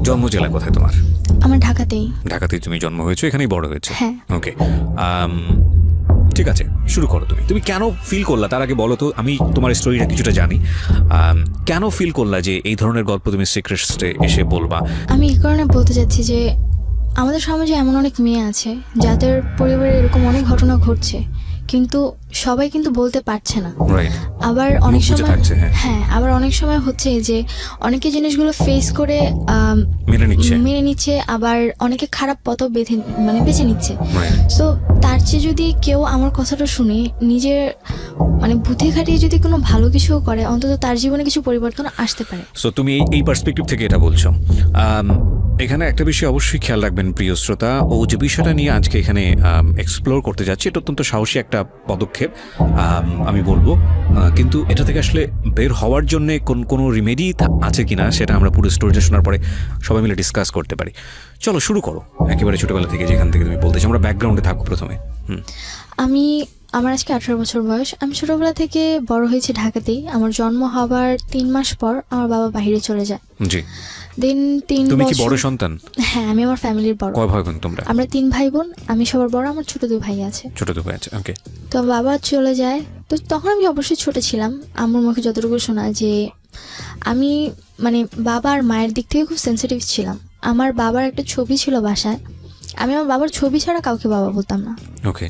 জন্ম জেলা কোথায় তোমার? আমার ঢাকাতেই। ঢাকাতেই তুমি জন্ম হয়েছো, এখানেই বড় হয়েছে? হ্যাঁ। ওকে, ঠিক আছে, শুরু করো। তুমি কেন ফিল করলা, তার আগে বলো তো, আমি তোমার স্টোরিটা কিছুটা জানি। কেন ফিল করলা যে এই ধরনের গল্প তুমি সিক্রেটসে এসে বলবা? আমি এই কারণে বলতে চাচ্ছি যে আমাদের সমাজে এমন অনেক মেয়ে আছে যাদের পরিবারে এরকম অনেক ঘটনা ঘটছে, কিন্তু সবাই কিন্তু বলতে পারছে না। আবার অনেক সময় হ্যাঁ, আবার অনেক সময় হচ্ছে যে অনেকে জিনিসগুলো ফেস করে মেনে নিচ্ছে, আবার অনেকে খারাপ পথও বেছে নিচ্ছে। সো তার চেয়ে যদি কেউ আমার কথাটা শুনে নিজের বুদ্ধি খাটিয়ে যদি কোনো ভালো কিছু করে, অন্তত তার জীবনে কিছু পরিবর্তন আসতে পারে। সো তুমি এই পার্সপেক্টিভ থেকে এটা বলছো। এখানে একটা বিষয় অবশ্যই খেয়াল রাখবেন প্রিয় শ্রোতা, ও যে বিষয়টা নিয়ে আজকে এখানে এক্সপ্লোর করতে যাচ্ছি, এটা অত্যন্ত সাহসী একটা পদক্ষেপ আমি বলবো, কিন্তু এটা থেকে আসলে বের হওয়ার জন্য কোনো রিমেডি আছে কিনা সেটা আমরা পুরো স্টোরিটা শোনার পরে সবাই মিলে ডিসকাস করতে পারি। চলো শুরু করো একেবারে ছোটবেলা থেকে, যেখান থেকে তুমি বলতেছো। আমরা ব্যাকগ্রাউন্ডে থাকবো প্রথমে। আমার আজকে 18 বছর বয়স। আমি ছোটবেলা থেকে বড় হয়েছি ঢাকাতেই। আমার জন্ম হবার 3 মাস পর আমার বাবা বাইরে চলে যায়। জি। দেন 3 বছর। তুমি কি বড় সন্তান? হ্যাঁ, আমি আমার ফ্যামিলির বড়। কয় ভাই বোন তোমরা? আমরা 3 ভাই বোন, আমি সবার বড়। আমার ছোট 2 ভাই আছে। ওকে। তো বাবা চলে যায়, তো তখন আমি অবশ্যই ছোট ছিলাম। আমার মুখে যতটুকু শোনা যে আমি বাবা আর মায়ের দিক থেকে খুব সেন্সিটিভ ছিলাম। আমার বাবার একটা ছবি ছিল বাসায়, আমি আমার বাবার ছবি ছাড়া কাউকে বাবা বলতাম না। ওকে।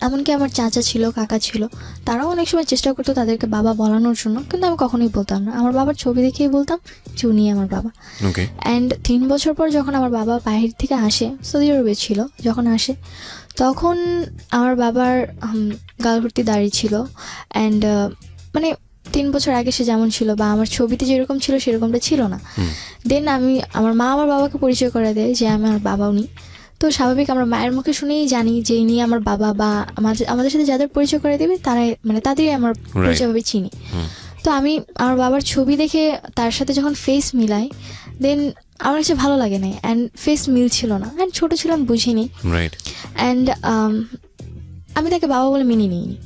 এমনকি আমার চাচা ছিল, কাকা ছিল, তারাও অনেক সময় চেষ্টা করতো তাদেরকে বাবা বলানোর জন্য, কিন্তু আমি কখনোই বলতাম না। আমার বাবার ছবি দেখেই বলতাম যে উনি আমার বাবা। অ্যান্ড 3 বছর পর যখন আমার বাবা বাইরে থেকে আসে, সৌদি আরবে ছিল, যখন আসে তখন আমার বাবার গাল ভর্তি দাড়ি ছিল। অ্যান্ড 3 বছর আগে সে যেমন ছিল বা আমার ছবিতে যেরকম ছিল সেরকমটা ছিল না। দেন আমার মা আমার বাবাকে পরিচয় করে দেয় যে আমি আমার বাবা উনি। তো স্বাভাবিক আমরা মায়ের মুখে শুনেই জানি যে ইনি আমার বাবা, বা আমাদের সাথে যাদের পরিচয় করে দেবে তারাই তাদেরই আমার পরিচয়ভাবে চিনি। তো আমি আমার বাবার ছবি দেখে তার সাথে যখন ফেস মিলাই, দেন আমার কাছে ভালো লাগে না, অ্যান্ড ফেস মিলছিল না, অ্যান্ড ছোটো ছিলাম, বুঝিনি। অ্যান্ড আমি তাকে বাবা বলে মেনে নিইনি।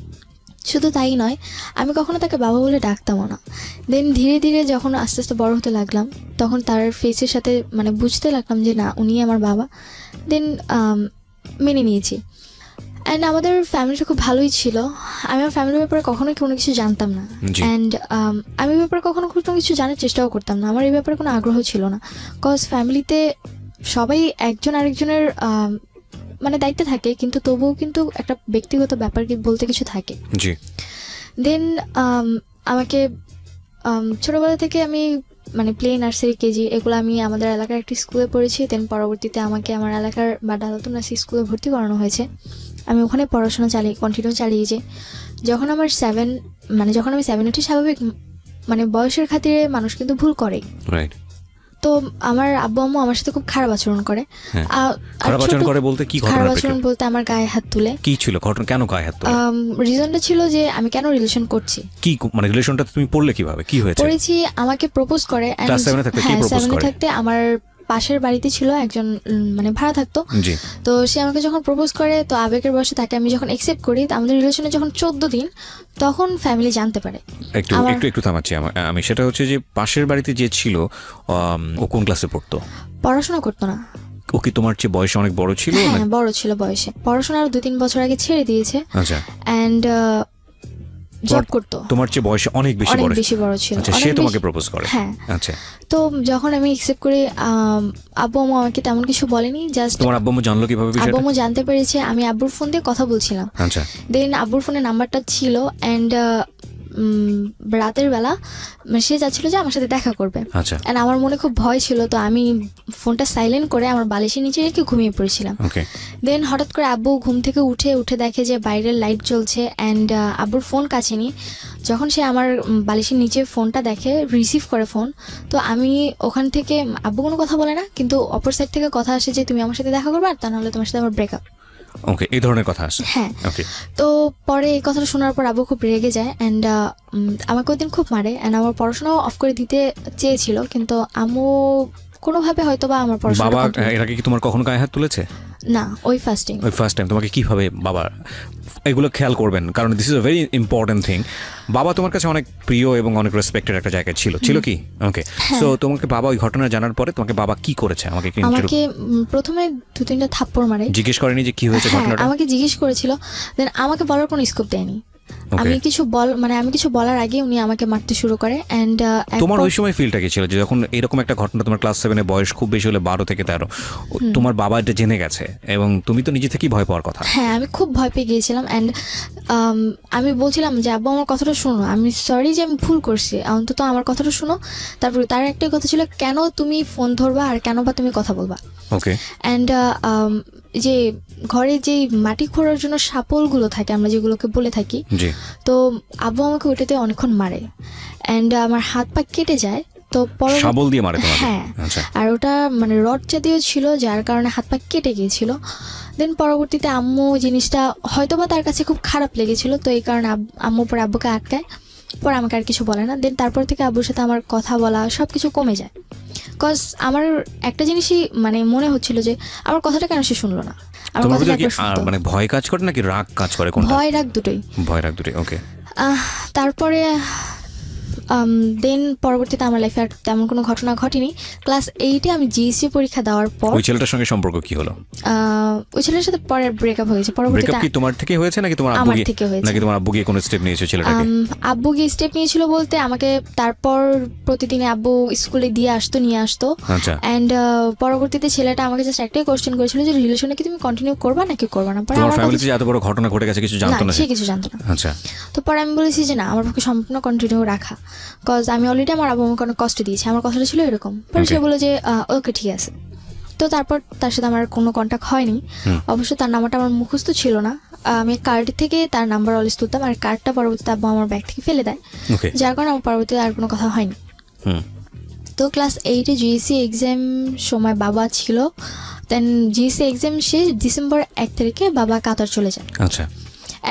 শুধু তাই নয়, আমি কখনো তাকে বাবা বলে ডাকতামও না। দেন ধীরে ধীরে যখন আস্তে আস্তে বড় হতে লাগলাম, তখন তার ফেসের সাথে বুঝতে লাগলাম যে না, উনি আমার বাবা। দেন মেনে নিয়েছি। অ্যান্ড আমাদের ফ্যামিলিটা খুব ভালোই ছিল। আমি আমার ফ্যামিলির ব্যাপারে কখনোই কোনো কিছু জানতাম না, অ্যান্ড আমি ব্যাপারে কখনো কোনো কিছু জানার চেষ্টাও করতাম না। আমার এই ব্যাপারে কোনো আগ্রহ ছিল না, কজ ফ্যামিলিতে সবাই একজন আরেকজনের দায়িত্বে থাকে, কিন্তু তবুও কিন্তু একটা ব্যক্তিগত ব্যাপার বলতে কিছু থাকে। দেন আমাকে ছোটোবেলা থেকে আমি প্লে, নার্সারি, কেজি এগুলো আমি আমাদের এলাকার একটি স্কুলে পড়েছি। দেন পরবর্তীতে আমাকে আমার এলাকার বা ডালাতুন নার্সারি স্কুলে ভর্তি করানো হয়েছে। আমি ওখানে পড়াশোনা কন্টিনিউ চালিয়েছি। যখন আমার যখন আমি 7 উঠি, স্বাভাবিক বয়সের খাতিরে মানুষ কিন্তু ভুল করেই। তো আমার আব্বু আম্মু আমার সাথে খুব খারাপ আচরণ করে। খারাপ আচরণ বলতে আমার গায়ে হাত তুলে। কি ছিল ঘটনা, কেন গায়ে হাত তুলে? রিজনটা ছিল যে আমি কেন রিলেশন করছি। কি রিলেশনটা তুমি পড়লে কিভাবে, কি হয়েছে? পড়েছি, আমাকে প্রপোজ করে। ক্লাস 7 এ থাকতে কি প্রপোজ করে? থাকতে আমার পাশের বাড়িতে ছিল একজন, ভাড়া থাকতো। তো সে আমাকে যখন প্রপোজ করে, তো আবেগের বয়সে তাকে আমি যখন অ্যাকসেপ্ট করি, আমাদের রিলেশনে যখন 14 দিন, তখন ফ্যামিলি জানতে পারে। একটু থামাচ্ছি আমি, সেটা হচ্ছে যে পাশের বাড়িতে যে ছিল, ও কোন ক্লাসে পড়তো? পড়াশোনা করতো না। ও কি তোমার চেয়ে বয়সে অনেক বড় ছিল? হ্যাঁ, বড় ছিল বয়সে। পড়াশোনা আরো 2-3 বছর আগে ছেড়ে দিয়েছে। আচ্ছা। অ্যান্ড জব করতো। তোমার চেয়ে বয়সে অনেক বেশি বড় ছিল। আচ্ছা, সে তোমাকে প্রপোজ করে? হ্যাঁ। আচ্ছা। তো যখন আমি অ্যাকসেপ্ট করি, আব্বু আম্মু আমাকে তেমন কিছু বলেনি। জাস্ট তোমার আব্বু আম্মু জানলো কিভাবে বিষয়টা? আব্বু আম্মু জানতে পেরেছে আমি আব্বুর ফোন দিয়ে কথা বলছিলাম। আচ্ছা। দেন আব্বুর ফোনে নাম্বারটা ছিল, অ্যান্ড রাতের বেলা সে যাচ্ছিল যে আমার সাথে দেখা করবে। আচ্ছা। এন্ড আমার মনে খুব ভয় ছিল, তো আমি ফোনটা সাইলেন্ট করে আমার বালিশের নিচে রেখে ঘুমিয়ে পড়েছিলাম। দেন হঠাৎ করে আব্বু ঘুম থেকে উঠে দেখে যে বাইরের লাইট জ্বলছে, অ্যান্ড আব্বুর ফোন কাছে নি। যখন সে আমার বালিশের নিচে ফোনটা দেখে, রিসিভ করে ফোন, তো আমি ওখান থেকে, আব্বু কোনো কথা বলে না, কিন্তু অপর সাইড থেকে কথা আসে যে তুমি আমার সাথে দেখা করবে, আর তা নাহলে তোমার সাথে আমার ব্রেকআপ। ওকে, এই ধরনের কথা আসে। হ্যাঁ। তো পরে এই কথাটা শোনার পর আব্বু খুব রেগে যায়, অ্যান্ড আমাকে ওই দিন খুব মারে, অ্যান্ড আমার পড়াশোনাও অফ করে দিতে চেয়েছিল, কিন্তু আম্মু কোনোভাবে হয়তো বা আমার পড়াশোনা। বাবা এর আগে কি তোমার কখনো গায়ে হাত তুলেছে? না, ওই ফার্স্ট টাইম। তোমাকে কিভাবে বাবা এগুলো খেয়াল করবেন, কারণ this is a very important thing. বাবা তোমার কাছে অনেক প্রিয় এবং অনেক রেসপেক্টেড একটা জায়গায় ছিল কি? ওকে, সো তোমাকে বাবা ওই ঘটনা জানার পরে তোমাকে বাবা কি করেছে আমাকে প্রথমে 2-3টা থাপ্পড় মারে। জিজ্ঞেস করেনি যে কি হয়েছে ঘটনাটা? আমাকে জিজ্ঞেস করেছিল, দেন আমাকে বলার কোনো স্কোপ দেয়নি। আমি কিছু বলার আগে উনি আমাকে মারতে শুরু করে। এন্ড তোমার ওই সময় ফিলটা কি ছিল যে যখন এরকম একটা ঘটনা, তোমার ক্লাস 7-এ বয়স খুব বেশি হলে 12 থেকে 13, তোমার বাবা এটা জেনে গেছে এবং তুমি তো নিজে থেকেই ভয় পাওয়ার কথা? হ্যাঁ, আমি খুব ভয় পেয়ে গিয়েছিলাম। এন্ড আমি বলছিলাম যে আব্বু আমার কথাটা শোনো, আমি সরি যে আমি ভুল করছি, অন্তত আমার কথাটা শোনো। তারপরে তার একটাই কথা ছিল, কেন তুমি ফোন ধরবা আর কেন বা তুমি কথা বলবা? ওকে। এন্ড যে ঘরে যে মাটি খোঁড়ার জন্য শাপলগুলো থাকে, আমরা যেগুলোকে বলে থাকি, তো আব্বু আমাকে ওটাতে অনেকক্ষণ মারে। এন্ড আমার হাত পা কেটে যায়। তো শাবল দিয়ে মারে তোমাকে? হ্যাঁ, আর ওটা মানে রড জাতীয় ছিল, যার কারণে হাত পা কেটে গিয়েছিল। দেন পরবর্তীতে আম্মু জিনিসটা হয়তোবা তার কাছে খুব খারাপ লেগেছিল, তো এই কারণে আম্মু পরে আব্বুকে আটকায়, পরে আমাকে আর কিছু বলে না। দেন তারপর থেকে আব্বুর সাথে আমার কথা বলা সব কিছু কমে যায়। কজ আমার একটা জিনিসই মানে মনে হচ্ছিল যে আমার কথাটা কেন সে শুনলো না। মানে ভয় কাজ করে নাকি রাগ কাজ করে? ভয় রাগ দুটোই। ওকে। তারপরে দেন পরবর্তীতে আমার লাইফে আর তেমন কোনো ঘটনা ঘটেনি। ক্লাস 8-এ আমি জিএসসি পরীক্ষা দেওয়ার পর ওই ছেলেটার সঙ্গে সম্পর্ক কি হলো? ওই ছেলের সাথে পরে ব্রেকআপ হয়েছে। পরবর্তীতে কি তোমার থেকে হয়েছে নাকি তোমার আব্বু নাকি তোমার আব্বু গিয়ে কোনো স্টেপ নিয়েছিল ছেলেটাকে? আব্বু গিয়ে স্টেপ নিয়েছিল বলতে আমাকে তারপর প্রতিদিনে আব্বু স্কুলে নিয়ে আসতো। আচ্ছা। এন্ড পরবর্তীতে ছেলেটা আমাকে জাস্ট একটাই কোশ্চেন করেছিল যে রিলেশনে কি তুমি কন্টিনিউ করবা নাকি করবা না? তোমার ফ্যামিলিতে এত বড় ঘটনা ঘটে গেছে কিছু জানতো না? সে কিছু জানতো না। আচ্ছা। তো পরে আমি বলেছি যে না, আমার পক্ষে সম্পূর্ণ কন্টিনিউ রাখা, কজ আমি অলরেডি আমার আব্বু আমাকে অনেক কষ্ট দিয়েছি। আমার কথাটা ছিল এরকম। পরে সে বলে যে ওকে ঠিক আছে। তো তারপর তার সাথে আমার কোনো কন্ট্যাক্ট হয়নি। অবশ্য তার নাম্বারটা আমার মুখস্থ ছিল না। আমি কার্ড থেকে তার নাম্বার অলওয়েজ তুলতাম, আর কার্ডটা পরবর্তীতে আব্বু আমার ব্যাগ থেকে ফেলে দেয়, যার কারণে আমার পরবর্তীতে আর কোনো কথা হয়নি। তো ক্লাস 8-এ জিএসসি এক্সাম সময় বাবা ছিল। দেন জিএসসি এক্সাম শেষ ডিসেম্বর 1 তারিখে বাবা কাতার চলে যায়। আচ্ছা।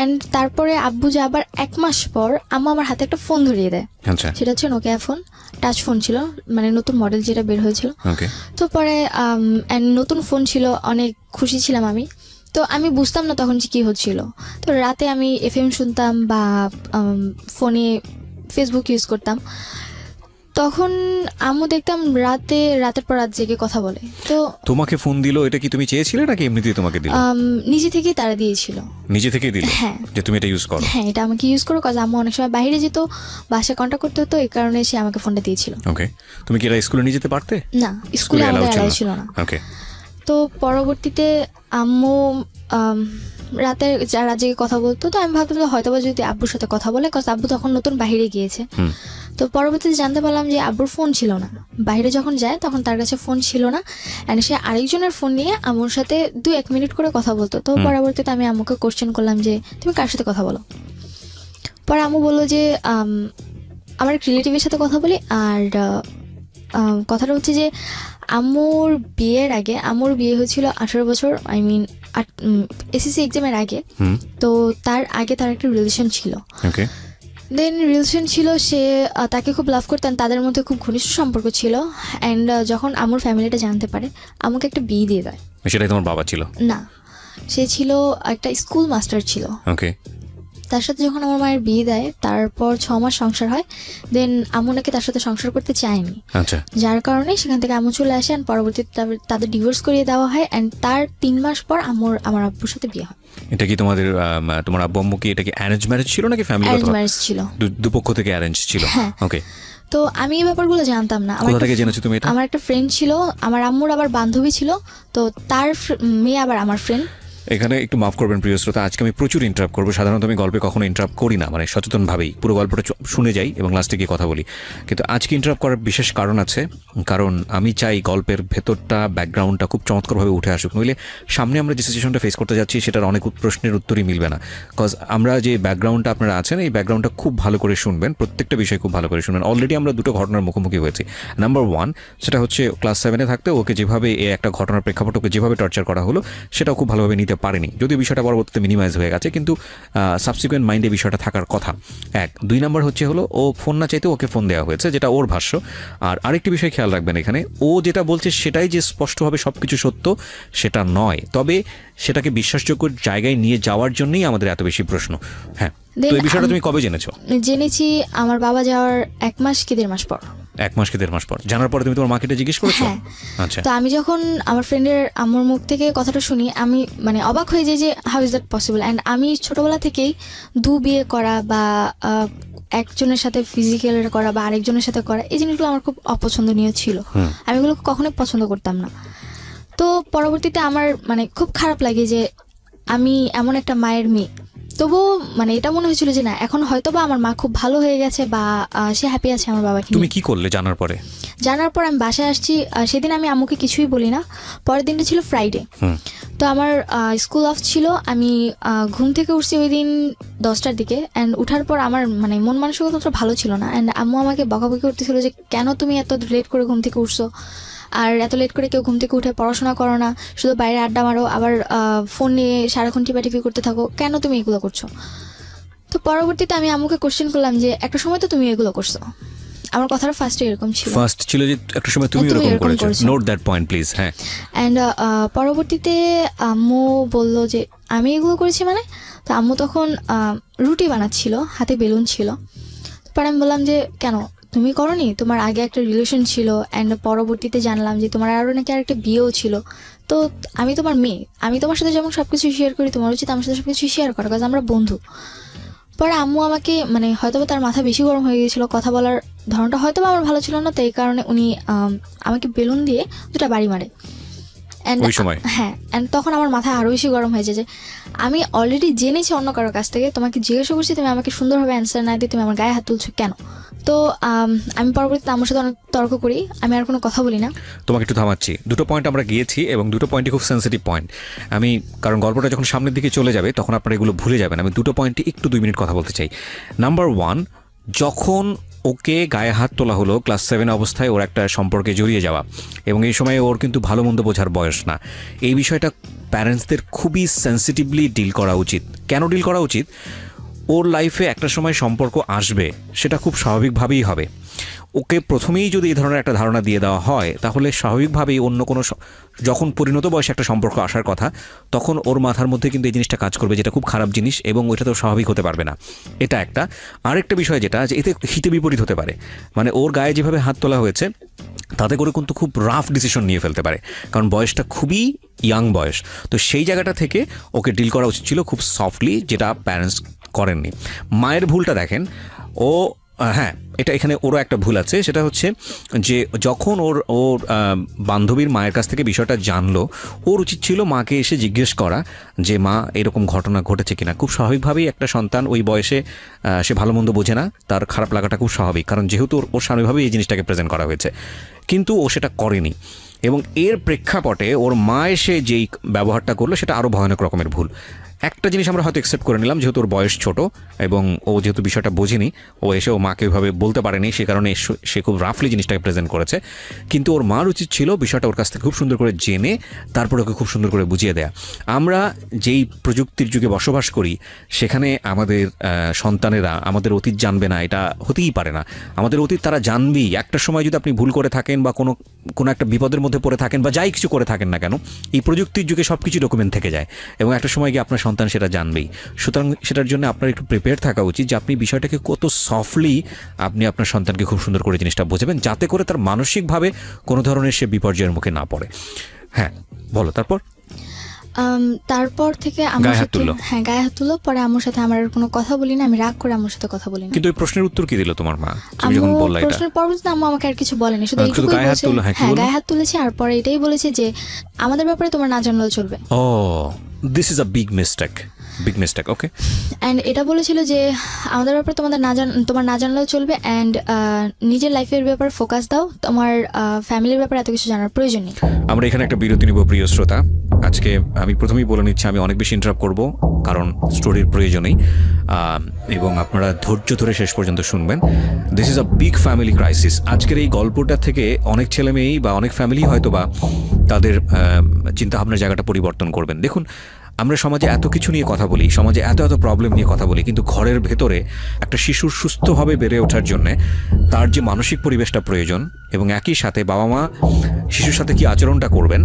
এন্ড তারপরে আব্বু যে আবার 1 মাস পর আম্মু আমার হাতে একটা ফোন ধরিয়ে দেয়। আচ্ছা। সেটা হচ্ছে নোকিয়া ফোন, টাচ ফোন ছিল, মানে নতুন মডেল যেটা বের হয়েছিল। তো পরে নতুন ফোন ছিল, অনেক খুশি ছিলাম আমি। তো আমি বুঝতাম না তখন যে কি হচ্ছিল। তো রাতে আমি এফএম শুনতাম বা ফোনে ফেসবুক ইউজ করতাম। তখন আম্মু দেখতাম রাতের পর রাত জেগে কথা বলে। তো তোমাকে ফোন দিল, এটা কি তুমি চেয়েছিলে নাকি এমনিতেই তোমাকে দিল? নিজে থেকেই তারা দিয়েছিল। নিজে থেকেই দিল? হ্যাঁ, যে তুমি এটা ইউজ করো। হ্যাঁ, এটা আমাকে ইউজ করো, কাজ আম্মু অনেক সময় বাইরে যেত, বাসায় কন্ট্যাক্ট করতে হতো, এই কারণে সে আমাকে ফোনটা দিয়েছিল। ওকে। তুমি কি এটা স্কুলে নিয়ে যেতে পারতে? না, স্কুলে আমাদের অ্যালাউ ছিল না। ওকে। তো পরবর্তীতে আম্মু রাতে যারা জেগে কথা বলতো, তো আমি ভাবতাম হয়তো বা যদি আব্বুর সাথে কথা বলে, কারণ আব্বু তখন নতুন বাইরে গিয়েছে। তো পরবর্তীতে জানতে পারলাম যে আব্বুর ফোন ছিল না, বাইরে যখন যায় তখন তার কাছে ফোন ছিল না, অ্যান্ড সে আরেকজনের ফোন নিয়ে আম্মুর সাথে 2-1 মিনিট করে কথা বলতো। তো পরবর্তীতে আমি আম্মুকে কোশ্চেন করলাম যে তুমি কার সাথে কথা বলো? পরে আম্মু বললো যে আমার এক রিলেটিভের সাথে কথা বলি। আর কথাটা হচ্ছে যে আম্মুর বিয়ের আগে, আম্মুর বিয়ে হয়েছিল 18 বছর, আই মিন এসএসসি এক্সামের আগে। তো তার আগে তার একটা রিলেশন ছিল। দেন রিলেশন ছিল, সে তাকে খুব লাভ করতেন, তাদের মধ্যে খুব ঘনিষ্ঠ সম্পর্ক ছিল। অ্যান্ড যখন আম্মুর ফ্যামিলিটা জানতে পারে, আমাকে একটা বিয়ে দিয়ে দেয়। সেটাই তোমার বাবা ছিল? না, সে ছিল একটা স্কুল মাস্টার ছিল। ওকে। তার সাথে যখন আমার মায়ের বিয়ে দেয়, তারপর 6 মাস সংসার হয়। দেন আম্মু নাকি তার সাথে সংসার করতে চায়নি। আচ্ছা। যার কারণে সেখান থেকে আম্মু চলে আসে, অ্যান্ড পরবর্তীতে তাদের ডিভোর্স করিয়ে দেওয়া হয়। অ্যান্ড তার 3 মাস পর আমার আব্বুর সাথে বিয়ে হয়। এটা কি তোমার আব্বু আম্মু কি এটা কি অ্যারেঞ্জ ম্যারেজ ছিল নাকি ফ্যামিলি? অ্যারেঞ্জ ম্যারেজ ছিল, দুপক্ষ থেকে অ্যারেঞ্জ ছিল। ওকে। তো আমি এই ব্যাপারগুলো জানতাম না। কোথা থেকে জেনেছো তুমি এটা? আমার একটা ফ্রেন্ড ছিল, আমার আম্মুর আবার বান্ধবী ছিল, তো তার মেয়ে আবার আমার ফ্রেন্ড। এখানে একটু মাফ করবেন প্রিয় শ্রোতা, আজকে আমি প্রচুর ইন্টারাপ্ট করবো। সাধারণত আমি গল্পে কখনো ইন্টারাপ্ট করি না, মানে সচেতনভাবেই পুরো গল্পটা শুনে যাই এবং লাস্টে গিয়ে কথা বলি। কিন্তু আজকে ইন্টারাপ্ট করার বিশেষ কারণ আছে, কারণ আমি চাই গল্পের ভেতরটা, ব্যাকগ্রাউন্ডটা খুব চমৎকারভাবে উঠে আসুক। নইলে সামনে আমরা যে সিচুয়েশনটা ফেস করতে যাচ্ছি সেটার অনেক প্রশ্নের উত্তরই মিলবে না। কজ আমরা যে ব্যাকগ্রাউন্ডটা আপনারা আছেন, এই ব্যাকগ্রাউন্ডটা খুব ভালো করে শুনবেন, প্রত্যেকটা বিষয় খুব ভালো করে শুনবেন। অলরেডি আমরা 2টো ঘটনার মুখোমুখি হয়েছি। নাম্বার 1, সেটা হচ্ছে ক্লাস 7-এ থাকতে ওকে যেভাবে একটা ঘটনার প্রেক্ষাপট ওকে যেভাবে টর্চার করা হলো, সেটাও খুব ভালোভাবে নিতে দিতে পারেনি, যদিও বিষয়টা পরবর্তীতে মিনিমাইজ হয়ে গেছে, কিন্তু সাবসিকুয়েন্ট মাইন্ডে বিষয়টা থাকার কথা। 1 2 নাম্বার হচ্ছে হলো ও ফোন না চাইতে ওকে ফোন দেওয়া হয়েছে, যেটা ওর ভাষ্য। আর আরেকটি বিষয় খেয়াল রাখবেন, এখানে ও যেটা বলছে সেটাই যে স্পষ্টভাবে সব কিছু সত্য সেটা নয়, তবে সেটাকে বিশ্বাসযোগ্য জায়গায় নিয়ে যাওয়ার জন্যই আমাদের এত বেশি প্রশ্ন। হ্যাঁ, তো এই বিষয়টা তুমি কবে জেনেছো? জেনেছি আমার বাবা যাওয়ার 1 মাস কি 1.5 মাস পর। 1 মাস কি 1.5 মাস পর জানার পরে তুমি তোমার মাকে জিজ্ঞেস করেছো? আচ্ছা, তো আমি যখন আমার ফ্রেন্ডের আম্মুর মুখ থেকে কথাটা শুনি, আমি মানে অবাক হয়ে যাই যে how is that possible. And আমি ছোটবেলা থেকেই বিয়ে করা বা একজনের সাথে ফিজিক্যাল করা বা আরেকজনের সাথে করা, এই জিনিসগুলো আমার খুব অপছন্দনীয় ছিল। আমি এগুলো কখনোই পছন্দ করতাম না। তো পরবর্তীতে আমার মানে খুব খারাপ লাগে যে আমি এমন একটা মায়ের মেয়ে, তবুও মানে এটা মনে হয়েছিল যে না, এখন হয়তো বা আমার মা খুব ভালো হয়ে গেছে বা সে হ্যাপি আছে আমার বাবাকে। তুমি কি করলে জানার পরে? জানার পর আমি বাসায় আসছি, সেদিন আমি আম্মুকে কিছুই বলি না। পরের দিনটা ছিল ফ্রাইডে, তো আমার স্কুল অফ ছিল। আমি ঘুম থেকে উঠছি ওই দিন 10টার দিকে। অ্যান্ড উঠার পর আমার মানে মন মানসিকতা ভালো ছিল না। অ্যান্ড আম্মু আমাকে বকাবকি করতেছিল যে কেন তুমি এত লেট করে ঘুম থেকে উঠছো, আর এত লেট করে কেউ ঘুম থেকে উঠে পড়াশোনা করো না, শুধু বাইরে আড্ডা মারো, আবার ফোন নিয়ে সারাক্ষণ টিপাটিপি করতে থাকো, কেন তুমি এগুলো করছো? তো পরবর্তীতে আমি আম্মুকে কোশ্চেন করলাম যে একটা সময় তো তুমি এগুলো করছো। আমার কথাটা ফার্স্টে এরকম ছিল, ফার্স্ট ছিল যে একটা সময় তুমি এরকম করেছো। Note that point please. হ্যাঁ, এন্ড পরবর্তীতে আম্মু বলল যে আমি এগুলো করেছি মানে। তো আম্মু তখন রুটি বানাচ্ছিল, হাতে বেলুন ছিল। পরে আমি বললাম যে কেন তুমি করনি, তোমার আগে একটা রিলেশন ছিল, অ্যান্ড পরবর্তীতে জানলাম যে তোমার আরও নাকি আরেকটা বিয়েও ছিল। তো আমি তোমার মেয়ে, আমি তোমার সাথে যেমন সব কিছু শেয়ার করি, তোমার উচিত আমার সাথে সব কিছু শেয়ার করা, কারণ আমরা বন্ধু। পরে আম্মু আমাকে মানে হয়তো তার মাথা বেশি গরম হয়ে গিয়েছিল, কথা বলার ধরনটা হয়তো আমার ভালো ছিল না, তো এই কারণে উনি আমাকে বেলুন দিয়ে 2টা বাড়ি মারে। হ্যাঁ, অ্যান্ড তখন আমার মাথায় আরও বেশি গরম হয়েছে যে আমি অলরেডি জেনেছি অন্য কারোর কাছ থেকে, তোমাকে জিজ্ঞাসা করছি, তুমি আমাকে সুন্দরভাবে অ্যান্সার না দিয়ে তুমি আমার গায়ে হাত তুলছো কেন? তো আমি পরবর্তীতে আমার সাথে অনেক তর্ক করি, আমি আর কোনো কথা বলি না। তোমাকে একটু থামাচ্ছি, 2টো পয়েন্ট আমরা গিয়েছি এবং 2টো পয়েন্টই খুব সেন্সিটিভ পয়েন্ট। আমি কারণ গল্পটা যখন সামনের দিকে চলে যাবে তখন আপনারা এগুলো ভুলে যাবেন, আমি 2টো পয়েন্টে একটু 2 মিনিট কথা বলতে চাই। নাম্বার 1, যখন ওকে গায়ে হাত তোলা হলো ক্লাস 7 অবস্থায়, ওর একটা সম্পর্কে জড়িয়ে যাওয়া, এবং এই সময় ওর কিন্তু ভালো মন্দ বোঝার বয়স না। এই বিষয়টা প্যারেন্টসদের খুবই সেন্সিটিভলি ডিল করা উচিত। কেন ডিল করা উচিত? ওর লাইফে একটা সময় সম্পর্ক আসবে, সেটা খুব স্বাভাবিকভাবেই হবে। ওকে প্রথমেই যদি এই ধরনের একটা ধারণা দিয়ে দেওয়া হয়, তাহলে স্বাভাবিকভাবেই অন্য কোনো যখন পরিণত বয়সে একটা সম্পর্ক আসার কথা, তখন ওর মাথার মধ্যে কিন্তু এই জিনিসটা কাজ করবে, যেটা খুব খারাপ জিনিস, এবং ওইটা তো স্বাভাবিক হতে পারবে না। এটা একটা। আরেকটা বিষয় যেটা যে এতে হিতে বিপরীত হতে পারে, মানে ওর গায়ে যেভাবে হাত তোলা হয়েছে তাতে করে কিন্তু খুব রাফ ডিসিশন নিয়ে ফেলতে পারে, কারণ বয়সটা খুবই ইয়াং বয়স। তো সেই জায়গাটা থেকে ওকে ডিল করা উচিত ছিল খুব সফটলি, যেটা প্যারেন্টস করেননি। মায়ের ভুলটা দেখেন, ও হ্যাঁ, এটা এখানে ওরও একটা ভুল আছে, সেটা হচ্ছে যে যখন ওর বান্ধবীর মায়ের কাছ থেকে বিষয়টা জানলো, ওর উচিত ছিল মাকে এসে জিজ্ঞেস করা যে মা এরকম ঘটনা ঘটেছে কিনা। খুব স্বাভাবিকভাবেই একটা সন্তান ওই বয়সে সে ভালো মন্দ বোঝে না, তার খারাপ লাগাটা খুব স্বাভাবিক, কারণ যেহেতু ওর স্বাভাবিকভাবেই এই জিনিসটাকে প্রেজেন্ট করা হয়েছে, কিন্তু ও সেটা করেনি। এবং এর প্রেক্ষাপটে ওর মা এসে যেই ব্যবহারটা করলো সেটা আরও ভয়ানক রকমের ভুল। একটা জিনিস আমরা হয়তো অ্যাকসেপ্ট করে নিলাম, যেহেতু ওর বয়স ছোট এবং ও যেহেতু বিষয়টা বোঝেনি, ও এসে ও মাকে ওইভাবে বলতে পারেনি, সে কারণে সে খুব রাফলি জিনিসটাকে প্রেজেন্ট করেছে। কিন্তু ওর মার উচিত ছিল বিষয়টা ওর কাছ থেকে খুব সুন্দর করে জেনে তারপর ওকে খুব সুন্দর করে বুঝিয়ে দেয়া। আমরা যেই প্রযুক্তির যুগে বসবাস করি, সেখানে আমাদের সন্তানেরা আমাদের অতীত জানবে না, এটা হতেই পারে না। আমাদের অতীত তারা জানবেই। একটা সময় যদি আপনি ভুল করে থাকেন বা কোনো একটা বিপদের মধ্যে পড়ে থাকেন বা যাই কিছু করে থাকেন না কেন, এই প্রযুক্তির যুগে সব কিছু ডকুমেন্ট থেকে যায়, এবং একটা সময় গিয়ে আপনার সন্তান সেটা জানবেই। সুতরাং সেটার জন্য আপনার একটু প্রিপেয়ার থাকা উচিত যে আপনি বিষয়টাকে কত সফটলি আপনি আপনার সন্তানকে খুব সুন্দর করে জিনিসটা বোঝাবেন, যাতে করে তার মানসিকভাবে কোনো ধরনের সে বিপর্যয়ের মুখে না পড়ে। হ্যাঁ, বলো তারপর। তারপর থেকে আমার সাথে গায়ে হাত তুলো। পরে আমার সাথে আমার কোনো কথা বলি না, আমি রাগ করে আমার সাথে কথা বলি না। কিন্তু এই প্রশ্নের উত্তর কি দিল তোমার মা যখন বললা এটা? প্রশ্নের পরবর্তীতে আম্মু আমাকে আর কিছু বলেনি, শুধু এইটুকুই বলেছে, হ্যাঁ গায়ে হাত তুলেছি, আর পরে এটাই বলেছে যে আমাদের ব্যাপারে তোমার না জানলেও চলবে। Oh, this is a big mistake. Okay. And এটা বলেছিল যে আমাদের ব্যাপারে তোমার না জানলেও চলবে, অ্যান্ড নিজের লাইফের ব্যাপারে ফোকাস দাও, তোমার ফ্যামিলির ব্যাপারে এত কিছু জানার প্রয়োজন নেই। আমরা এখানে একটা বিরতি নিব প্রিয় শ্রোতা। আজকে আমি প্রথমেই বলে নিচ্ছি, আমি অনেক বেশি ইন্টারাপ্ট করব, কারণ স্টোরির প্রয়োজনেই, এবং আপনারা ধৈর্য ধরে শেষ পর্যন্ত শুনবেন। This is a big family crisis. আজকের এই গল্পটা থেকে অনেক ছেলে মেয়েই বা অনেক ফ্যামিলি হয়তো বা তাদের চিন্তাভাবনার জায়গাটা পরিবর্তন করবেন। দেখুন, আমরা সমাজে এত কিছু নিয়ে কথা বলি, সমাজে এত এত প্রবলেম নিয়ে কথা বলি, কিন্তু ঘরের ভেতরে একটা শিশুর সুস্থভাবে বেড়ে ওঠার জন্যে তার যে মানসিক পরিবেশটা প্রয়োজন, এবং একই সাথে বাবা মা শিশুর সাথে কি আচরণটা করবেন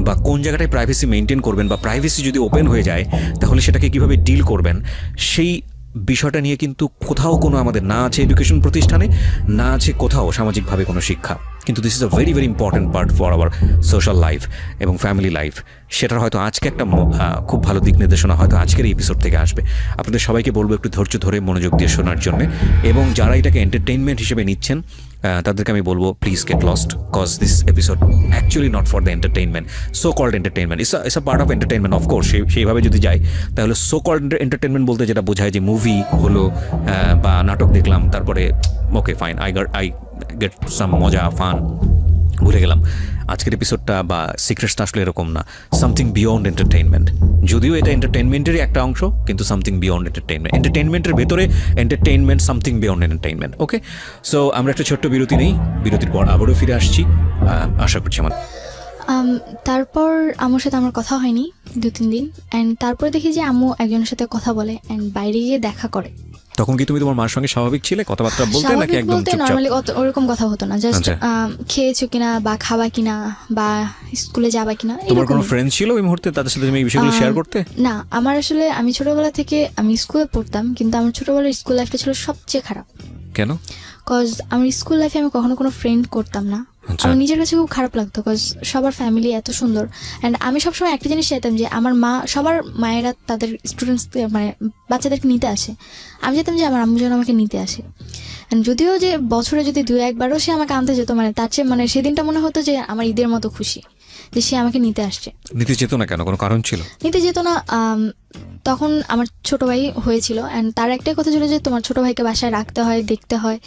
বা কোন জায়গাটায় প্রাইভেসি মেনটেন করবেন, বা প্রাইভেসি যদি ওপেন হয়ে যায় তাহলে সেটাকে কীভাবে ডিল করবেন, সেই বিষয়টা নিয়ে কিন্তু কোথাও কোনো আমাদের না আছে এডুকেশন প্রতিষ্ঠানে, না আছে কোথাও সামাজিকভাবে কোনো শিক্ষা। কিন্তু this is a very very important part for our social life এবং ফ্যামিলি লাইফ। সেটার হয়তো আজকে একটা খুব ভালো দিক নির্দেশনা হয়তো আজকের এই এপিসোড থেকে আসবে। আপনাদের সবাইকে বলবো একটু ধৈর্য ধরে মনোযোগ দিয়ে শোনার জন্যে, এবং যারা এটাকে এন্টারটেইনমেন্ট হিসেবে নিচ্ছেন তাদেরকে আমি বলবো please get lost, cause this episode actually not for the entertainment, so called entertainment. It's a part of entertainment of course, সেইভাবে যদি যাই তাহলে সো কল্ড এন্টারটেইনমেন্ট বলতে যেটা বোঝায় যে মুভি হলো বা নাটক দেখলাম, তারপরে okay fine I get some মজা ফান, ভুলে গেলাম। আজকের এপিসোডটা বা সিক্রেটসটা আসলে এরকম না, সামথিং বিয়ন্ড এন্টারটেইনমেন্ট। যদিও এটা এন্টারটেইনমেন্টেরই একটা অংশ, কিন্তু সামথিং বিয়ন্ড এন্টারটেইনমেন্ট, এন্টারটেইনমেন্টের ভেতরে এন্টারটেইনমেন্ট, সামথিং বিয়ন্ড এন্টারটেইনমেন্ট। ওকে, সো আমরা একটা ছোট্ট বিরতি নেই, বিরতির পর আবারও ফিরে আসছি, আশা করছি আমার। তারপর আম্মুর সাথে আমার কথা হয়নি 2-3 দিন, অ্যান্ড তারপরে দেখি যে আম্মু একজনের সাথে কথা বলে অ্যান্ড বাইরে গিয়ে দেখা করে। তখন কি তুমি তোমার মার সঙ্গে স্বাভাবিক ছিলে, কথাবার্তা বলতে, নাকি একদম চুপচাপ? নরমালি ওরকম কথা হতো না, জাস্ট খেয়েছো কিনা বা খাবা কিনা বা স্কুলে যাবা কিনা। তোমার কোনো ফ্রেন্ড ছিল ওই মুহূর্তে তাদের সাথে তুমি এই বিষয়গুলো শেয়ার করতে? না, আমার আসলে আমি ছোটবেলা থেকে আমি স্কুলে পড়তাম, কিন্তু আমার ছোটবেলার স্কুল লাইফটা ছিল সবচেয়ে খারাপ। কেন? কজ আমার স্কুল লাইফে আমি কখনো কোনো ফ্রেন্ড করতাম না। আমার নিজের কাছে খুব খারাপ লাগতো, কজ সবার ফ্যামিলি এত সুন্দর, অ্যান্ড আমি সবসময় একটা জিনিস চাইতাম যে আমার মা, সবার মায়েরা তাদের স্টুডেন্টস মানে বাচ্চাদেরকে নিতে আসে, আমি চাইতাম যে আমার আম্মু যেন আমাকে নিতে আসে। যদিও যে বছরে যদি 2-1বারও সে আমাকে আনতে যেত, মানে তার চেয়ে মানে সেদিনটা মনে হতো যে আমার ঈদের মতো খুশি যে সে আমাকে নিতে আসছে। নিতে যেত না কেন, কোনো কারণ ছিল? নিতে যেত না, তখন আমার ছোট ভাই হয়েছিল, অ্যান্ড তার একটাই কথা ছিল যে তোমার ছোট ভাইকে বাসায় রাখতে হয়, দেখতে হয়।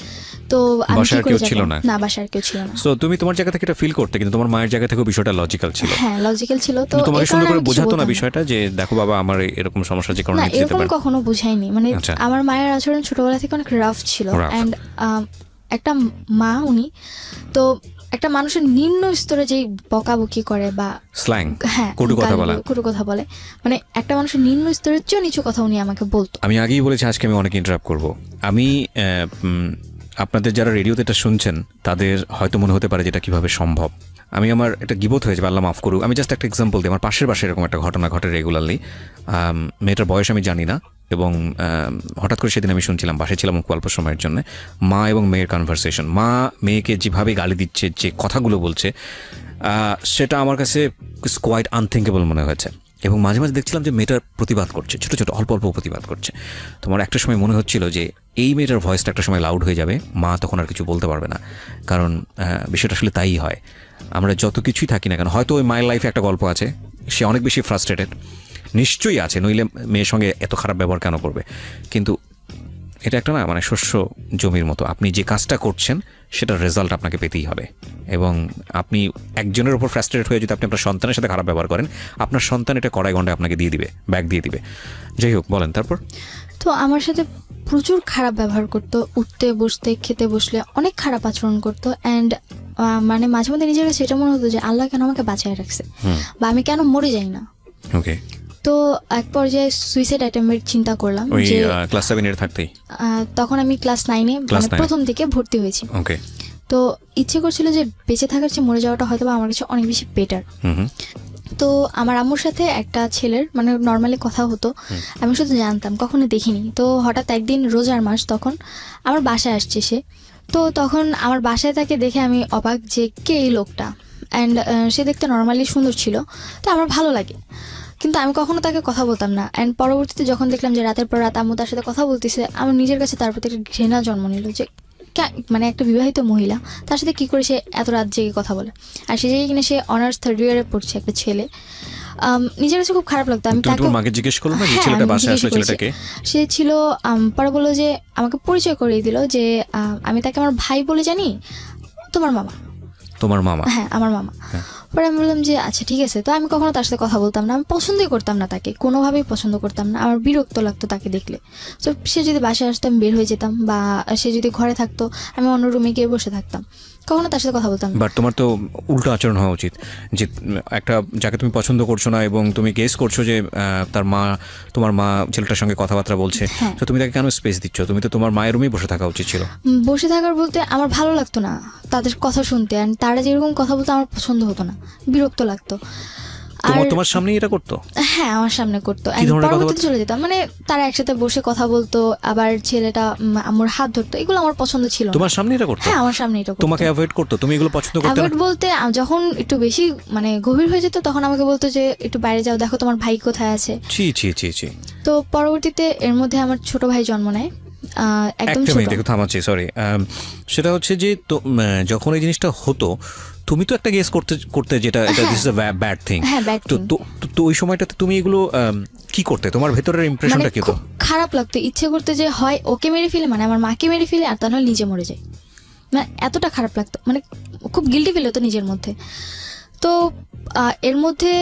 তো বাসায় কেউ ছিল না? না, বাসায় কেউ ছিল না। সো তুমি তোমার জায়গা থেকে এটা ফিল করতে, কিন্তু তোমার মায়ের জায়গা থেকে বিষয়টা লজিক্যাল ছিল। হ্যাঁ, লজিক্যাল ছিল। তো তোমাকে সুন্দর করে বোঝাতো না বিষয়টা যে দেখো বাবা আমার এরকম সমস্যা, যে কারণে নিতে যেতে পারে? এরকম কখনো বুঝাইনি, মানে আমার মায়ের আচরণ ছোটবেলা থেকে অনেক রাফ ছিল, অ্যান্ড একটা মা উনি তো একটা মানুষের নিম্ন স্তরে যেই বকাবকি করে বা স্ল্যাং, হ্যাঁ, কটু কথা বলে, মানে একটা মানুষের নিম্ন স্তরের চেয়ে নিচু কথা উনি আমাকে বলতো। আমি আগেই বলেছি আজকে আমি অনেক ইন্টারাপ্ট করব। আমি আপনাদের যারা রেডিওতে এটা শুনছেন তাদের হয়তো মনে হতে পারে যেটা কিভাবে সম্ভব। আমি আমার একটা গিবত হয়েছে, আল্লাহ মাফ করুক। আমি জাস্ট একটা এক্সাম্পল দিই। আমার পাশের বাসায় এরকম একটা ঘটনা ঘটে রেগুলারলি। মেয়েটার বয়স আমি জানি না, এবং হঠাৎ করে সেদিন আমি শুনছিলাম, বাসায় ছিলাম অল্প সময়ের জন্য, মা এবং মেয়ের কনভারসেশন। মা মেয়েকে যেভাবে গালি দিচ্ছে, যে কথাগুলো বলছে, সেটা আমার কাছে কোয়াইট আনথিঙ্কেবল মনে হয়েছে। এবং মাঝে মাঝে দেখছিলাম যে মেয়েটার প্রতিবাদ করছে, ছোটো ছোটো অল্প অল্প প্রতিবাদ করছে। তোমার একটা সময় মনে হচ্ছিল যে এই মেয়েটার ভয়েসটা একটা সময় লাউড হয়ে যাবে, মা তখন আর কিছু বলতে পারবে না। কারণ বিষয়টা আসলে তাই হয়, আমরা যত কিছুই থাকি না কেন, হয়তো ওই মায়ের লাইফে একটা গল্প আছে, সে অনেক বেশি ফ্রাস্ট্রেটেড, নিশ্চয়ই আছে, নইলে মেয়ের সঙ্গে এত খারাপ ব্যবহার কেন করবে। কিন্তু এটা একটা না, মানে শস্য জমির মতো, আপনি যে কাজটা করছেন সেটার রেজাল্ট আপনাকে পেতেই হবে। এবং আপনি একজনের উপর ফ্রাস্ট্রেটেড হয়ে যদি আপনি আপনার সন্তানের সাথে খারাপ ব্যবহার করেন, আপনার সন্তান এটা কড়াই গন্ডায় আপনাকে দিয়ে দিবে, ব্যাগ দিয়ে দিবে। যাই হোক, বলেন তারপর। তো আমার সাথে প্রচুর খারাপ ব্যবহার করতো, উঠতে বসতে খেতে বসলে অনেক খারাপ আচরণ করতো, অ্যান্ড মানে মাঝে মধ্যে নিজের কাছে এটা মনে হতো যে আল্লাহ কেন আমাকে বাঁচিয়ে রাখছে, বা আমি কেন মরে যাই না। ওকে। তো এক পর্যায়ে সুইসাইড অ্যাটেম্পের চিন্তা করলাম, যে ক্লাস 7 এর থাকতেই, তখন আমি ক্লাস 9-এ মানে প্রথম দিকে ভর্তি হয়েছি। ওকে। তো ইচ্ছে করছিল যে বেঁচে থাকার চেয়ে মরে যাওয়াটা হয়তো আমার কাছে অনেক বেশি বেটার। তো আমার আম্মুর সাথে একটা ছেলের মানে নর্মালি কথা হতো, আমি শুধু জানতাম, কখনো দেখিনি। তো হঠাৎ একদিন রোজার মাস, তখন আমার বাসায় আসছে সে। তো তখন আমার বাসায় তাকে দেখে আমি অবাক যে কে এই লোকটা, অ্যান্ড সে দেখতে নর্মালি সুন্দর ছিল, তো আমার ভালো লাগে, কিন্তু আমি কখনো তাকে কথা বলতাম না। অ্যান্ড পরবর্তীতে যখন দেখলাম যে রাতের পর রাত আম্মু তার সাথে কথা বলতেছে, আমার নিজের কাছে তার প্রতি একটা ঘৃণা জন্ম নিল, যে মানে একটা বিবাহিত মহিলা তার সাথে কী করে সে এত রাত জেগে কথা বলে, আর সে জেগে কিনা সে অনার্স 3rd ইয়ারে পড়ছে, একটা ছেলে। নিজের কাছে খুব খারাপ লাগতো। আমি তাকে মাকে জিজ্ঞেস করলাম যে ছেলেটা বাসায় আসলে ছেলেটাকে, সে ছিল পরে বললো যে আমাকে পরিচয় করিয়ে দিল যে আমি তাকে আমার ভাই বলে জানি, তোমার মামা। তোমার মামা? হ্যাঁ, আমার মামা। পরে আমি বললাম যে আচ্ছা ঠিক আছে। তো আমি কখনো তার সাথে কথা বলতাম না, আমি পছন্দই করতাম না তাকে, কোনোভাবেই পছন্দ করতাম না, আমার বিরক্ত লাগতো তাকে দেখলে। তো সে যদি বাসায় আসতো আমি বের হয়ে যেতাম, বা সে যদি ঘরে থাকতো আমি অন্য রুমে গিয়ে বসে থাকতাম। কখনো তার সাথে কথা বলতাম না। বাট তোমার তো উল্টো আচরণ হওয়া উচিত, যে একটা যাকে তুমি পছন্দ করছো না এবং তুমি গেস করছো যে তোমার মা ছেলেটার সঙ্গে কথাবার্তা বলছে, তো তুমি তাকে কেন স্পেস দিচ্ছ? তুমি তো তোমার মায়ের রুমেই বসে থাকা উচিত ছিল। বসে থাকার বলতে আমার ভালো লাগতো না তাদের কথা শুনতে, আর তারা যেরকম কথা বলতো আমার পছন্দ হতো না, বিরক্ত লাগতো। তোমার সামনেই এটা করতো? হ্যাঁ, আমার সামনে করতো। পরবর্তীতে চলে যেতাম, মানে তারা একসাথে বসে কথা বলতো, আবার ছেলেটা আমার হাত ধরতো, এগুলো আমার পছন্দ ছিল। তোমার সামনে এটা করতো? হ্যাঁ, আমার সামনে এটা করতো। তোমাকে অ্যাভয়েড করতো? তুমি এগুলো পছন্দ করতে না? অ্যাভয়েড বলতে যখন একটু বেশি মানে গভীর হয়ে যেত তখন আমাকে বলতো যে একটু বাইরে যাও, দেখো তোমার ভাই কোথায় আছে। ছি ছি ছি ছি। তো পরবর্তীতে এর মধ্যে আমার ছোট ভাই জন্ম নেয়, একদম ছোট। একটু থামাচ্ছি, সরি। সেটা হচ্ছে যে যখন এই জিনিসটা হতো তুমি তো একটা গেস করতে যেটা এটা this is a bad thing. তো ওই সময়টাতে তুমি এগুলো কি করতে? তোমার ভেতরের ইমপ্রেশনটা কি হতো? খারাপ লাগতো, ইচ্ছে করতে যে হয় ওকে মেরে ফেলে, মানে আমার মাকে মেরে ফেলে, আর তাহলে নিজে মরে যায়। মানে এতটা খারাপ লাগতো, মানে খুব গিল্টি ফিল হতো নিজের মধ্যে। তো এর মধ্যে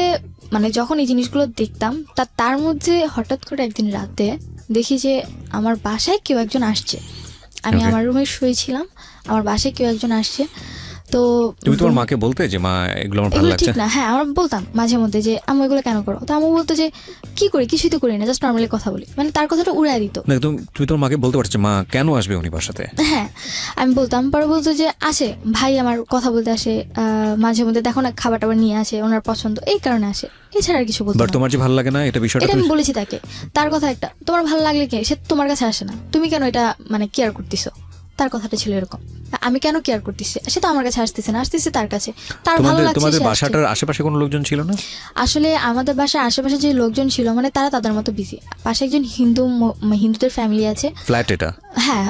মানে যখন এই জিনিসগুলো দেখতাম তার মধ্যে হঠাৎ করে একদিন রাতে দেখি যে আমার বাসায় কেউ একজন আসছে। আমি আমার রুমে শুয়েছিলাম, আমার বাসায় কেউ একজন আসছে। তো তুমি তোমার মাকে বলতে যে মা এগুলো আমার ভালো লাগছে না? হ্যাঁ, আমরা বলতাম মাঝে মধ্যে যে আমি এগুলো কেন করো, তো আমি বলতো যে কি করি, কিছুই তো করি না, জাস্ট নর্মালি কথা বলি, মানে তার কথাটা উড়াই দিত। তুমি তোমার মাকে বলতে পারছো মা কেন আসবে উনি বাসাতে? হ্যাঁ, আমি বলতাম। পরে বলতো যে আসে ভাই আমার কথা বলতে আসে, মাঝে মধ্যে দেখো না খাবার টাবার নিয়ে আসে, ওনার পছন্দ, এই কারণে আসে, এছাড়া আর কিছু বলতো না। তোমার যে ভালো লাগে না এটা বিষয়টা আমি বলেছি তাকে, তার কথা একটা, তোমার ভালো লাগলে কি সে তোমার কাছে আসে না, তুমি কেন এটা মানে কেয়ার করতেছো? তার কথাটা ছিল এরকম, আমি কেন কেয়ার করতেছি, সে তো আমার কাছে আসতেছে না, আসতেছে তার কাছে, তার ভালো লাগছে। তোমাদের বাসাটার আশেপাশে কোনো লোকজন ছিল না? আসলে আমাদের বাসার আশেপাশে যে লোকজন ছিল মানে তারা তাদের মতো বিজি। পাশে একজন হিন্দুদের ফ্যামিলি আছে, ফ্ল্যাট এটা। হ্যাঁ,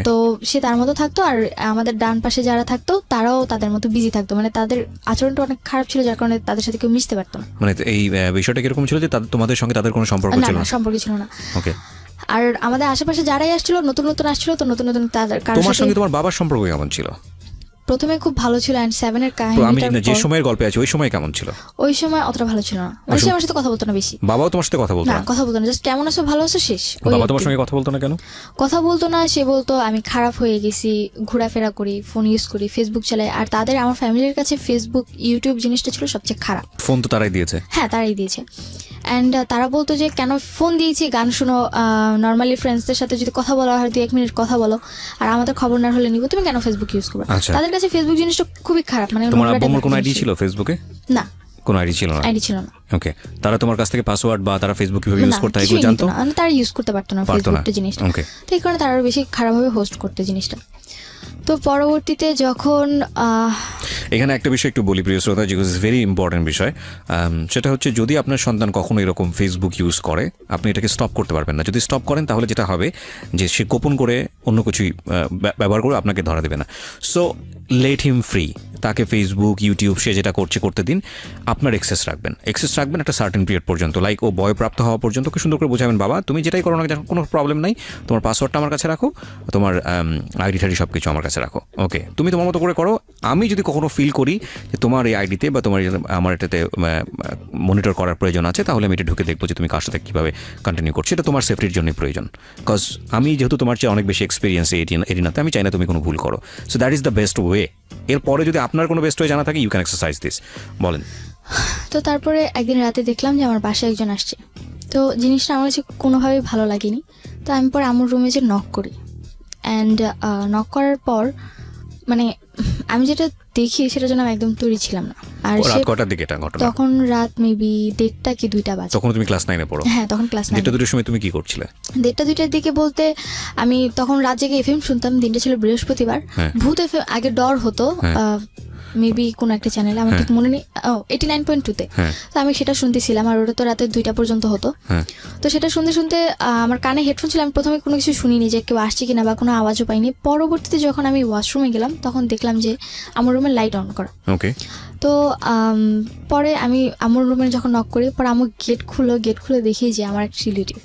তো সে তার মতো থাকতো, আর আমাদের ডান পাশে যারা থাকতো তারাও তাদের মতো বিজি থাকতো, মানে তাদের আচরণটা অনেক খারাপ ছিল, যার কারণে তাদের সাথে কেউ মিশতে পারতো না। মানে এই বিষয়টা কিরকম ছিল যে তোমাদের সঙ্গে তাদের কোনো সম্পর্ক ছিল না? সম্পর্ক ছিল না। ওকে। আর আমাদের আশেপাশে যারাই আসছিল নতুন নতুন আসছিল, তো নতুন নতুন তাদের তোমার সঙ্গে তোমার বাবার সম্পর্ক কেমন ছিল? প্রথমে খুব ভালো ছিল, এন্ড 7 এর কাহিনীটা আমি যে সময়ের গল্পে আছে ওই সময় কেমন ছিল? ওই সময় অতটা ভালো ছিল না, মানে সে আমার সাথে কথা বলতো না বেশি। বাবাও তোমার সাথে কথা বলতো না? কথা বলতো না, জাস্ট কেমন আছো ভালো আছো শেষ। বাবা তোমার সঙ্গে কথা বলতো না কেন? কথা বলতো না, সে বলতো আমি খারাপ হয়ে গেছি, ঘোরাফেরা করি, ফোন ইউজ করি, ফেসবুক চালাই, আর তাদের আমার ফ্যামিলির কাছে ফেসবুক ইউটিউব জিনিসটা ছিল সবচেয়ে খারাপ। ফোন তো তারাই দিয়েছে? হ্যাঁ, তারাই দিয়েছে। অ্যান্ড তারা বলতো যে কেন ফোন দিয়েছি, গান শুনো, নর্মালি ফ্রেন্ডসদের সাথে যদি কথা বলা হয় 2-1 মিনিট কথা বলো, আর আমাদের খবর না হলে নিব, তুমি কেন ফেসবুক ইউজ করবে? তাদের কাছে ফেসবুক জিনিসটা খুবই খারাপ। মানে তোমার আব্বুর কোনো আইডি ছিল ফেসবুকে? না, কোনো আইডি ছিল না। ওকে। তারা তোমার কাছ থেকে পাসওয়ার্ড বা তারা ফেসবুক কিভাবে ইউজ করতে হয় এগুলো জানতো না? তারা ইউজ করতে পারতো না ফেসবুকটা জিনিসটা, তো এই কারণে তারা আরো বেশি খারাপভাবে হোস্ট করতে জিনিসটা। তো পরবর্তীতে যখন এখানে একটা বিষয় একটু বলি প্রিয় শ্রোতা, যেগুলো ইজ ভেরি ইম্পর্টেন্ট বিষয়, সেটা হচ্ছে যদি আপনার সন্তান কখনো এরকম ফেসবুক ইউজ করে আপনি এটাকে স্টপ করতে পারবেন না। যদি স্টপ করেন তাহলে যেটা হবে যে সে গোপন করে অন্য কিছুই ব্যবহার করে আপনাকে ধরা দেবে না। সো লেট হিম ফ্রি, তাকে ফেসবুক ইউটিউব সে যেটা করতে দিন। আপনার এক্সেস রাখবেন একটা সার্টেন পিরিয়ড পর্যন্ত, লাইক ও বয়প্রাপ্ত হওয়া পর্যন্ত খুব সুন্দর করে বোঝাবেন বাবা তুমি যেটাই করো না কোনো প্রবলেম নাই, তোমার পাসওয়ার্ডটা আমার কাছে রাখো, তোমার আইডি টাইডি সব কিছু আমার কাছে রাখো, ওকে তুমি তোমার মতো করে করো। আমি যদি কখনো ফিল করি যে তোমার এই আইডিতে বা তোমার আমার এটাতে মনিটর করার প্রয়োজন আছে, তাহলে আমি এটা ঢুকে দেখবো যে তুমি কার সাথে কীভাবে কন্টিনিউ করছো। এটা তোমার সেফটির জন্যই প্রয়োজন, বিকজ আমি যেহেতু তোমার চেয়ে অনেক বেশি এক্সপিরিয়েন্স এরিনাতে, আমি চাই না তুমি কোনো ভুল করো। So that is the best way. এরপরে যদি আপনার কোনো বেস্ট ওয়ে জানা থাকে ইউ ক্যান এক্সারসাইজ দিস। বলেন। তো তারপরে একদিন রাতে দেখলাম যে আমার বাসায় একজন আসছে, তো জিনিসটা আমার কাছে কোনোভাবেই ভালো লাগেনি। তো আমি পরে আমার রুমে যে নক করি, অ্যান্ড নক করার পর মানে আমি যেটা দেখি সেটার জন্য আমি একদম তৈরি ছিলাম না। আর কটার দিকে এটা ঘটনা? তখন রাত মেবি 1:30 কি 2টা বাজে। তখন তুমি ক্লাস 9-এ পড়ো? হ্যাঁ, তখন ক্লাস 9। 1:30-2টার সময় তুমি কি করছিলে? 1:30-2টার দিকে বলতে আমি তখন রাত জেগে এফএম শুনতাম। দিনটা ছিল বৃহস্পতিবার। ভূত এফএম আগে ডর হতো মেবি কোনো একটা চ্যানেলে, আমার ঠিক মনে নেই, 89.2-তে। তো আমি সেটা শুনতেছিলাম, আর ওটা তো রাতে 2টা পর্যন্ত হতো। তো সেটা শুনতে শুনতে আমার কানে হেডফোন ছিল, আমি প্রথমে কোনো কিছু শুনিনি যে কেউ আসছে কিনা বা কোনো আওয়াজও পাইনি। পরবর্তীতে যখন আমি ওয়াশরুমে গেলাম তখন দেখলাম যে আমার রুমের লাইট অন করা। তো পরে আমি আমার রুমে যখন নক করি, পরে আমার গেট খুলে দেখি যে আমার এক রিলেটিভ।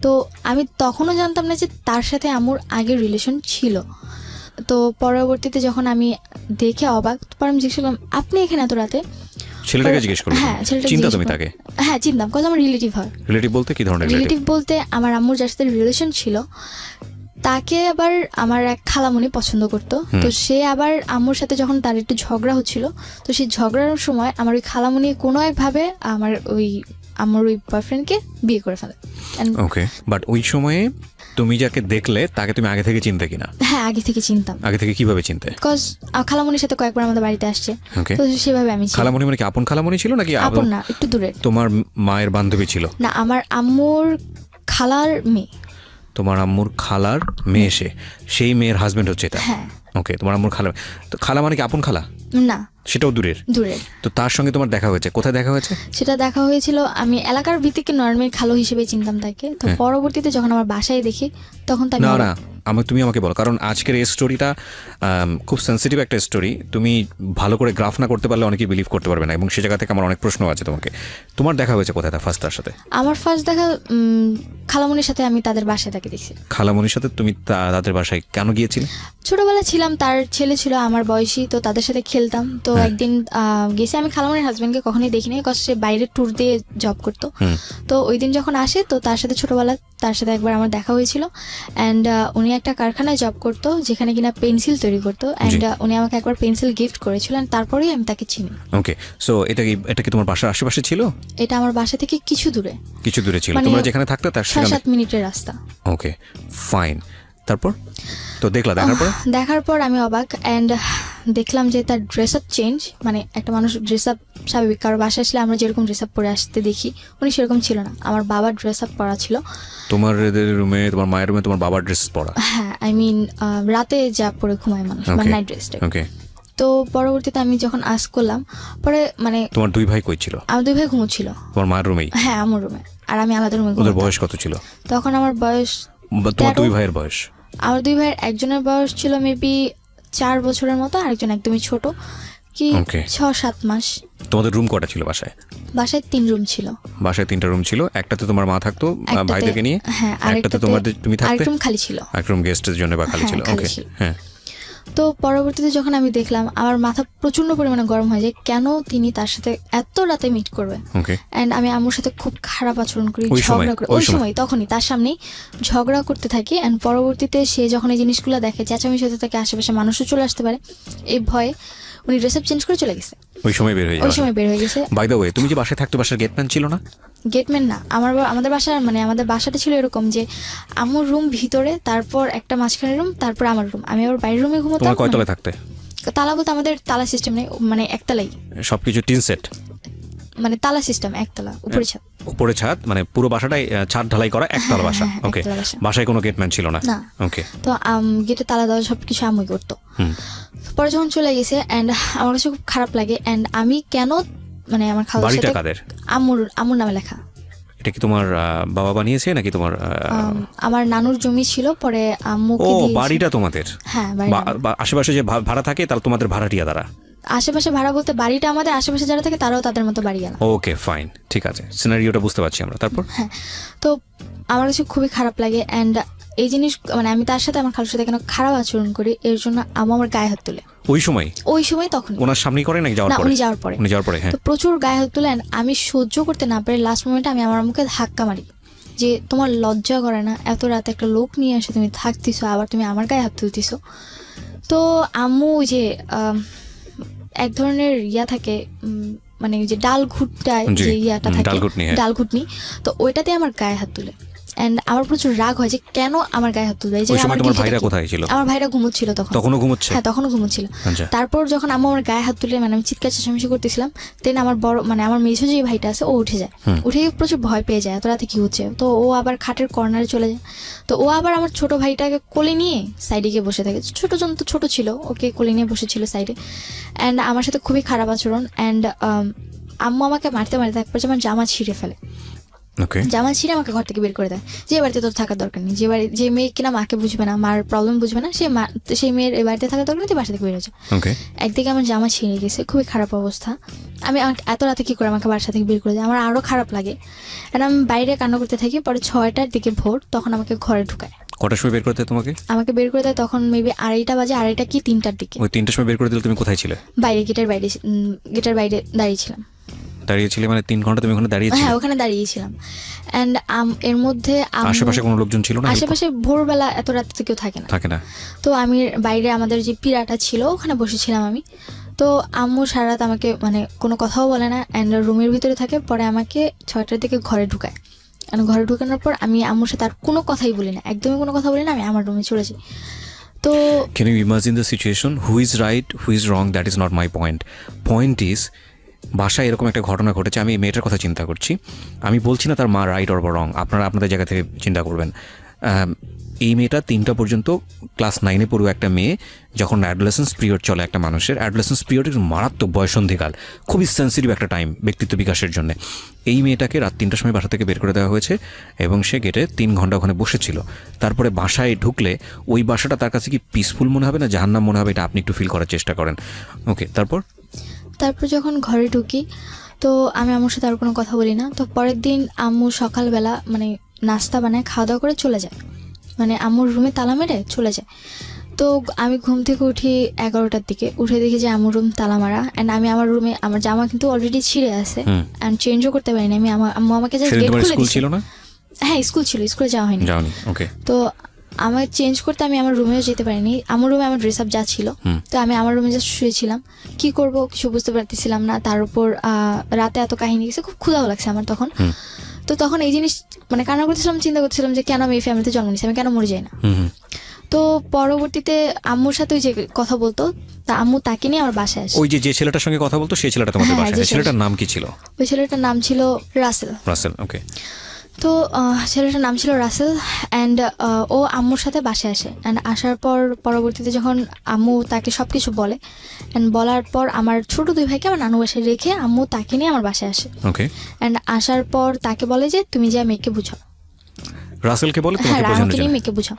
তো আমি তখনও জানতাম না যে তার সাথে আমার আগের রিলেশন ছিল। তো পরবর্তীতে যখন আমি দেখে অবাক, পর আমি জিজ্ঞেস করলাম আপনি এখানে এত রাতে? ছেলেটাকে জিজ্ঞেস করলাম। হ্যাঁ, চিন্তা তুমি তাকে? হ্যাঁ, চিনতাম, কারণ আমার রিলেটিভ হয়। রিলেটিভ বলতে কি ধরনের রিলেটিভ? বলতে আমার আম্মুর যার সাথে রিলেশন ছিল তাকে আবার আমার এক খালামণি পছন্দ করতো, তো সে আবার আম্মুর সাথে যখন তার একটু ঝগড়া হচ্ছিল, তো সেই ঝগড়ার সময় আমার ওই খালামণি কোনো একভাবে আমার ওই বয়ফ্রেন্ডকে বিয়ে করে ফেলে। ওকে, বাট ওই সময়ে তুমি যাকে দেখলে তাকে তুমি আগে থেকে চিনতে কিনা? হ্যাঁ, আগে থেকে চিনতাম। আগে থেকে কিভাবে চিনতে? বিকজ খালামণির সাথে কয়েকবার আমাদের বাড়িতে আসছে, তো সেভাবে আমি। খালামণি মানে কি আপন খালামণি ছিল নাকি? আপন না, একটু দূরের। তোমার মায়ের বান্ধবী ছিল? না, আমার আম্মুর খালার মেয়ে। তোমার আম্মুর খালার মেয়ে, সেই মেয়ের হাজবেন্ড হচ্ছে এটা? হ্যাঁ। ওকে, তোমার আম্মুর খালা। তো খালা মানে কি আপন খালা? না, সেটাও দূরের। তো তার সঙ্গে তোমার দেখা হয়েছে, কোথায় দেখা হয়েছে? সেটা দেখা হয়েছিল, আমি এলাকার ভিত্তিকে নর্মাল খালো হিসেবে চিনতাম তাকে। তো পরবর্তীতে যখন আমার বাসায় দেখি তখন তাকে না তুমি আমাকে বলো, কারণ আজকের এই স্টোরিটা খুব সেন্সিটিভ একটা স্টোরি। তুমি ভালো করে গ্রাফ না করতে পারলে অনেকেই বিলিভ করতে পারবে না, এবং সে জায়গা থেকে আমার অনেক প্রশ্ন আছে তোমাকে। তোমার দেখা হয়েছে কোথায় ফার্স্ট তার সাথে? আমার ফার্স্ট দেখা খালামণির সাথে, আমি তাদের বাসায় তাকে দেখছি। খালামণির সাথে তুমি তাদের বাসায় কেন গিয়েছিলে? ছোটবেলা ছিলাম, তার ছেলে ছিল আমার বয়সী, তো তাদের সাথে খেলতাম। তো একদিন গেছি, আমি খালামণির হাজবেন্ডকে কখনোই দেখিনি, বিকজ সে বাইরে ট্যুর দিয়ে জব করতো। তো ওই দিন যখন আসে, তো তার সাথে ছোটবেলা তার সাথে একবার আমার দেখা হয়েছিল। অ্যান্ড উনি একটা কারখানায় জব করতো যেখানে কিনা পেন্সিল তৈরি করতো, অ্যান্ড উনি আমাকে একবার পেন্সিল গিফট করেছিলেন, তারপরেই আমি তাকে চিনি। ওকে, সো এটা কি তোমার বাসার আশেপাশে ছিল? এটা আমার বাসা থেকে কিছু দূরে ছিল, তোমরা যেখানে থাকতে তার 7 মিনিটের রাস্তা। ওকে, ফাইন। তারপর তো দেখার পর আমি অবাক, অ্যান্ড দেখলাম যে তার ড্রেস আপ চেঞ্জ। মানে একটা মানুষ ড্রেস আপ স্বাভাবিক, কারো বাসায় আসলে আমরা যেরকম ড্রেস আপ পরে আসতে দেখি, উনি সেরকম ছিল না। আমার বাবার ড্রেস আপ পরা ছিল। তোমার রুমে, তোমার মায়ের রুমে তোমার বাবার ড্রেস পরা? হ্যাঁ, আই মিন রাতে যা পরে ঘুমায় মানুষ, মানে নাইট ড্রেসটা। ওকে। তো পরবর্তীতে আমি যখন আস করলাম, পরে মানে তোমার 2 ভাই কই ছিল? আমার 2 ভাই ঘুমোচ্ছিল তোমার মায়ের রুমেই? হ্যাঁ, আমার রুমে, আর আমি আলাদা রুমে ঘুমাতাম। ওদের বয়স কত ছিল তখন? আমার বয়স, তোমার 2 ভাইয়ের বয়স? আমার 2 ভাইয়ের একজনের বয়স ছিল মেবি 4 বছরের মতো, আরেকজন একদমই ছোট, কি 6-7 মাস। তোমাদের রুম কটা ছিল বাসায়? বাসায় 3 রুম ছিল। বাসায় 3টা রুম ছিল, একটাতে তোমার মা থাকতো ভাইদেরকে নিয়ে, হ্যাঁ, একটাতে তুমি থাকতে, আরেকটা রুম খালি ছিল, এক রুম গেস্টের জন্য বা খালি ছিল। ওকে, হ্যাঁ। তো পরবর্তীতে যখন আমি দেখলাম, আমার মাথা প্রচন্ড পরিমাণে গরম হয়ে যায়, কেন তিনি তার সাথে এত রাতে মিট করবে। এন্ড আমি আম্মুর সাথে খুব খারাপ আচরণ করি, ঝগড়া করি ওই সময়, তখনই তার সামনেই ঝগড়া করতে থাকি। এন্ড পরবর্তীতে সে যখন এই জিনিসগুলো দেখে, চেঁচামেচি হতে থাকে, আশেপাশে মানুষও চলে আসতে পারে, এই ভয়ে উনি ড্রেস আপ চেঞ্জ করে চলে গেছে। ওই সময় বের হয়ে গেছে। বাই দ্য ওয়ে, তুমি যে বাসায় থাকতো, বাসার গেটম্যান ছিল না? গেটম্যান না, আমাদের বাসার, মানে আমাদের বাসাটা ছিল এরকম যে আম্মুর রুম ভিতরে, তারপর একটা মাঝখানের রুম, তারপর আমার রুম, আমি আবার বাইরের রুমে ঘুমাতাম। তোমার কয় তলায় থাকতে? তালা বলতে আমাদের তালা সিস্টেম নেই, মানে একতলাই সবকিছু টিন সেট, মানে তালা সিস্টেম, একতলা, উপরে ছাদ, মানে পুরো বাসাটাই ছাদ ঢালাই করা একতলা বাসা। ওকে, বাসায় কোনো গেটম্যান ছিল না? ওকে। তো গেটে তালা দেওয়া সবকিছু আম্মুই করতো। পরে যখন চলে গেছে, এন্ড আমার কাছে খুব খারাপ লাগে, এন্ড আমি কেন, মানে আমার খালার সাথে, আম্মুর নামে লেখা। এটা কি তোমার বাবা বানিয়েছে নাকি তোমার? আমার নানুর জমি ছিল, পরে আম্মুকে দিয়েছে। বাড়িটা তোমাদের? হ্যাঁ, আশেপাশে যে ভাড়া থাকে তারা তোমাদের ভাড়াটিয়া দ্বারা? আশেপাশে ভাড়া বলতে বাড়িটা আমাদের, আশেপাশে যারা থাকে তারাও তাদের মতো বাড়ি আনা। ওকে, ফাইন, ঠিক আছে, সিনারিওটা বুঝতে পারছি আমরা। তারপর? হ্যাঁ, তো আমার কাছে খুবই খারাপ লাগে, এন্ড এই জিনিস, মানে আমি তার সাথে, আমার খালুর সাথে কেন খারাপ আচরণ করি, এর জন্য আমার গায়ে হাত তুলে। ওই সময় তখন ওনার সামনেই করে নাকি যাওয়ার পরে? উনি যাওয়ার পরে, হ্যাঁ। তো প্রচুর গায়ে হাত তুলে, আমি সহ্য করতে না পারে লাস্ট মোমেন্টে আমি আমার মুখে ধাক্কা মারি, যে তোমার লজ্জা করে না, এত রাতে একটা লোক নিয়ে এসে তুমি থাকতেছো, আবার তুমি আমার গায়ে হাত তুলতেছো। তো আম্মু যে এক ধরনের থাকে, মানে যে ডাল ঘুটটায় যে থাকে, ডালঘুটনি, তো ওইটাতে আমার গায়ে হাত তুলে। এন্ড আমার প্রচুর রাগ হয় যে কেন আমার গায়ে হাত তুলে। তোমার ভাইরা কোথায় ছিল? আমার ভাইরা ঘুমোচ্ছিল তখনও ঘুমোচ্ছে। হ্যাঁ, তখনও ঘুমোচ্ছিল। তারপর যখন আম্মু আমার গায়ে হাত তুলে, মানে আমি চিৎকার চেঁচামেচি করতেছিলাম, দেন আমার বড়, মানে আমার মেঝো যে ভাইটা আছে, ও উঠে যায়, উঠে প্রচুর ভয় পেয়ে যায়, এত রাতে কি হচ্ছে। তো ও আবার খাটের কর্নারে চলে যায়। তো ও আবার আমার ছোট ভাইটাকে কোলে নিয়ে সাইডে গিয়ে বসে থাকে, ছোট ছিল, ওকে কোলে নিয়ে বসেছিল সাইডে। অ্যান্ড আমার সাথে খুবই খারাপ আচরণ। অ্যান্ড আম্মু আমাকে মারতে একবার আমার জামা ছিঁড়ে ফেলে, জামা ছিঁড়ে আমাকে ঘর থেকে বের করে দেয়, যে বাড়িতে তোর থাকার দরকার নেই, যে মেয়ে কিনা মাকে বুঝবে না, মার প্রবলেম বুঝবে না, সেই মেয়ের এই বাড়িতে থাকার দরকার নেই, তুই বাসা থেকে বের হয়েছে। একদিকে আমার জামা ছিঁড়ে গেছে, খুবই খারাপ অবস্থা। আমি এত রাতে কি করে আমাকে বাসা থেকে বের করে দেয়, আমার আরো খারাপ লাগে। আর আমি বাইরে কান্না করতে থাকি। পরে 6টার দিকে ভোর, তখন আমাকে ঘরে ঢুকায়। কটার সময় বের করতে তোমাকে? আমাকে বের করে দেয় তখন মেবি 2:30 বাজে, 2:30 কি 3টার দিকে। ওই 3টার সময় বের করে দিলে তুমি কোথায় ছিলে? বাইরে, গেটের বাইরে দাঁড়িয়েছিলাম। দাঁড়িয়েছিলে মানে 3 ঘন্টা তুমি ওখানে দাঁড়িয়েছিলে? হ্যাঁ ওখানে দাঁড়িয়েছিলাম। অ্যান্ড এর মধ্যে আশেপাশে কোনো লোকজন ছিল না? আশেপাশে ভোরবেলা এত রাতে কেউ থাকে না। তো আমি বাইরে আমাদের যে পিড়াটা ছিল ওখানে বসেছিলাম আমি। তো আম্মু সারা রাত আমাকে মানে কোনো কথাও বলে না, অ্যান্ড রুমের ভিতরে থাকে। পরে আমাকে 6টার দিকে ঘরে ঢুকায়। ঘরে ঢুকানোর পর আমি আম্মুর সাথে আর কোনো কথাই বলি না, একদমই কোনো কথা বলি না, আমি আমার রুমে চলে যাই। তো can you imagine the situation? who is right, who is wrong, that is not my point is বাসায় এরকম একটা ঘটনা ঘটেছে, আমি এই মেয়েটার কথা চিন্তা করছি, আমি বলছি না তার মা রাইট অর রং, আপনারা আপনাদের জায়গা থেকে চিন্তা করবেন। এই মেয়েটা 3টা পর্যন্ত ক্লাস 9-এ পড়ুয়া একটা মেয়ে, যখন অ্যাডোলেসেন্স পিরিয়ড চলে একটা মানুষের, অ্যাডোলেসেন্স পিরিয়ড একটু মারাত্মক বয়সন্ধিকাল, খুবই সেন্সিটিভ একটা টাইম ব্যক্তিত্ব বিকাশের জন্য। এই মেয়েটাকে রাত 3টার সময় বাসা থেকে বের করে দেওয়া হয়েছে এবং সে গেটে 3 ঘন্টা ওখানে বসেছিল। তারপরে বাসায় ঢুকলে ওই বাসাটা তার কাছে কি পিসফুল মনে হবে না জাহান্নাম মনে হবে, এটা আপনি একটু ফিল করার চেষ্টা করেন। ওকে, তারপর যখন ঘরে ঢুকি তো আমি আম্মুর সাথে আর কোনো কথা বলি না। তো পরের দিন আম্মু সকালবেলা মানে নাস্তা বানায় খাওয়া দাওয়া করে চলে যায়, মানে আম্মুর রুমে তালা মেরে চলে যায়। তো আমি ঘুম থেকে উঠি 11টার দিকে, উঠে দেখি যে আম্মুর রুম তালা মারা। অ্যান্ড আমি আমার রুমে, আমার জামা কিন্তু অলরেডি ছিঁড়ে আছে অ্যান্ড চেঞ্জও করতে পারিনি আমি। আম্মু আমাকে জাস্ট গেট খুলে দিয়েছিল। হ্যাঁ স্কুল ছিল, স্কুলে যাওয়া হয়নি। ওকে, তো আমার চেঞ্জ করতে আমি আমার রুমেও যেতে পারিনি। আমার রুমে আমার ড্রেস আপ যা ছিল, তো আমি আমার রুমে জাস্ট শুয়েছিলাম। কি করব কিছু বুঝতে পারতেছিলাম না। তার উপর রাতে এত কাহিনী গেছে, খুব ক্ষুধাও লাগছে আমার তখন। তো তখন এই জিনিস মানে কান্না করতেছিলাম, চিন্তা করতেছিলাম যে কেন আমি এই ফ্যামিলিতে জন্ম নিয়েছি, আমি কেন মরে যাই না। তো পরবর্তীতে আম্মুর সাথে ওই যে কথা বলতো, তা আম্মু তাকে নিয়ে আমার বাসায় আসে। ওই যে ছেলেটার সঙ্গে কথা বলতো সেই ছেলেটা তোমাদের বাসায়, ছেলেটার নাম কি ছিল? ওই ছেলেটার নাম ছিল রাসেল। ওকে। তো ছেলেটার নাম ছিল রাসেল। অ্যান্ড ও আম্মুর সাথে বাসায় আসে। অ্যান্ড আসার পর পরবর্তীতে যখন আম্মু তাকে সব কিছু বলে, অ্যান্ড বলার পর আমার ছোট 2 ভাইকে আমার নানু বাসায় রেখে আম্মু তাকে নিয়ে আমার বাসায় আসে। ওকে। অ্যান্ড আসার পর তাকে বলে যে তুমি যা মেয়েকে বুঝাও। রাসেলকে বলে তোমাকে হ্যাঁ, বোঝানোর আমাকে জন্য? নিয়ে মেয়েকে বুঝাও।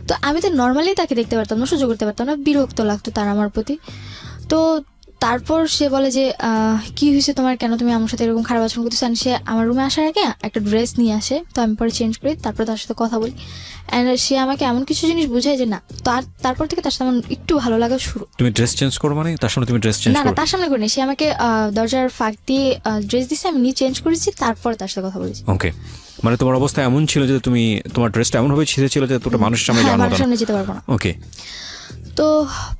তো আমি তো নর্মালি তাকে দেখতে পারতাম না, সহ্য করতে পারতাম না, বিরক্ত লাগতো তার আমার প্রতি। তো তারপর সে বলে যে কি হয়েছে তোমার, কেন তুমি আমার সাথে এরকম খারাপ আচরণ করতেছো। সে আমার রুমে আসার আগে একটা ড্রেস নিয়ে আসে, তো আমি পরে চেঞ্জ করি, তারপর তার সাথে কথা বলি। অ্যান্ড সে আমাকে এমন কিছু জিনিস বুঝায় যে না, তারপর থেকে তার সাথে আমার একটু ভালো লাগা শুরু। তুমি ড্রেস চেঞ্জ করো মানে তার সামনে তুমি ড্রেস চেঞ্জ করো? না, তার সামনে করিনি। সে আমাকে দরজার ফাঁক দিয়ে ড্রেস দিছে, আমি নিয়ে চেঞ্জ করেছি, তারপর তার সাথে কথা বলেছি। ওকে, মানে তোমার অবস্থা এমন ছিল যে তুমি তোমার ড্রেসটা এমন ভাবে ছিঁড়েছিল যে তোটা মানুষের সামনে যাওয়ার মতো না, সামনে যেতে পারবো না। ওকে। তো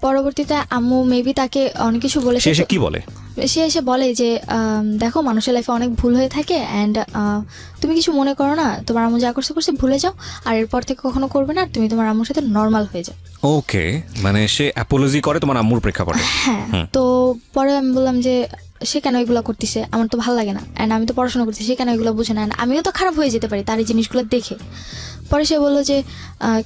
পরবর্তীতে আম্মু মেবি তাকে অনেক কিছু বলেছে। সে কি বলে? সে এসে বলে যে দেখো মানুষের লাইফে অনেক ভুল হয়ে থাকে, অ্যান্ড তুমি কিছু মনে করো না, তোমার আম্মু যা করছে ভুলে যাও, আর এরপর থেকে কখনো করবে না, তুমি তোমার আম্মুর সাথে নর্মাল হয়ে যাও। ওকে, মানে সে অ্যাপোলজি করে তোমার আম্মুর প্রেক্ষাপটে? হ্যাঁ। তো পরে আমি বললাম যে সে কেন এগুলো করতেছে, আমার তো ভালো লাগে না, অ্যান্ড আমি তো পড়াশোনা করতেছি, সে কেন এগুলো বুঝে না, আমিও তো খারাপ হয়ে যেতে পারি তার এই জিনিসগুলো দেখে। পরে সে বললো যে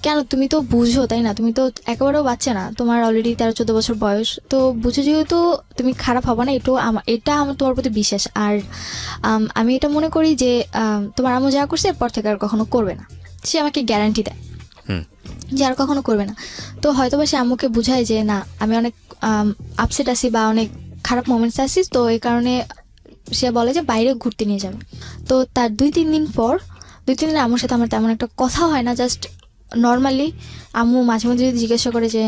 কেন, তুমি তো বুঝো তাই না, তুমি তো একেবারেও বাচ্চা না, তোমার অলরেডি 13-14 বছর বয়স, তো বুঝো যেহেতু তুমি খারাপ হবে না, এটা আমার তোমার প্রতি বিশ্বাস। আর আমি এটা মনে করি যে তোমার আম্মু যা করছে এরপর থেকে আর কখনো করবে না, সে আমাকে গ্যারান্টি দেয় যে আর কখনো করবে না। তো হয়তো বা সে আম্মুকে বুঝায় যে না, আমি অনেক আপসেট আছি বা অনেক খারাপ মোমেন্টস আছি, তো এই কারণে সে বলে যে বাইরে ঘুরতে নিয়ে যাবে। তো তার 2-3 দিন পর, 2-3 দিন আম্মুর সাথে আমার তেমন একটা কথা হয় না, জাস্ট নর্মালি আম্মু মাঝে মাঝে যদি জিজ্ঞাসা করে যে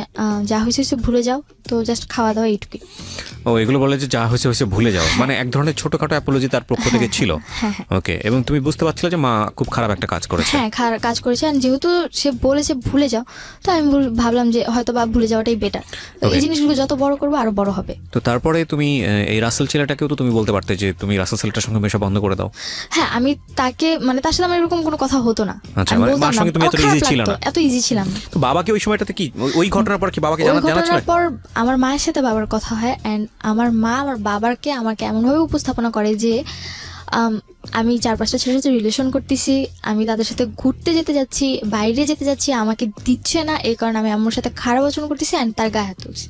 যা হয়েছে ভুলে যাও, তো জাস্ট খাওয়া দাওয়া এইটুকুই। ও, এগুলো বলে যে যা হয়েছে ভুলে যাও, মানে এক ধরনের ছোটখাটো অ্যাপোলজি তার পক্ষ থেকে ছিল। ওকে, এবং তুমি বুঝতে পারছিলে যে মা খুব খারাপ একটা কাজ করেছে? হ্যাঁ, খারাপ কাজ করেছে, আর যেহেতু সে বলেছে ভুলে যাও, তো আমি ভাবলাম যে হয়তো বা ভুলে যাওয়াটাই বেটার, এই জিনিসগুলো যত বড় করবো আরো বড় হবে। তো তারপরে তুমি এই রাসেল ছেলেটাকেও তো তুমি বলতে পারতে যে তুমি রাসেল ছেলেটার সঙ্গে মেশা বন্ধ করে দাও। হ্যাঁ, আমি তাকে মানে তার সাথে আমার এরকম কোনো কথা হতো না। আচ্ছা, মানে মার সঙ্গে তুমি এত ইজি ছিল না? এত ইজি ছিলাম না। তো বাবাকে ওই সময়টাতে কি, ওই ঘটনার পর কি বাবাকে জানাচ্ছিল? পর আমার মায়ের সাথে বাবার কথা হয়, এন্ড আমার মা আমার বাবাকে আমাকে এমনভাবে উপস্থাপনা করে যে আমি 4-5টা ছেলের সাথে রিলেশন করতেছি, আমি তাদের সাথে ঘুরতে যেতে যাচ্ছি, বাইরে যেতে যাচ্ছি, আমাকে দিচ্ছে না, এই কারণে আমি আম্মুর সাথে খারাপ আচরণ করতেছি, এন্ড তার গায়ে হাত তুলছি।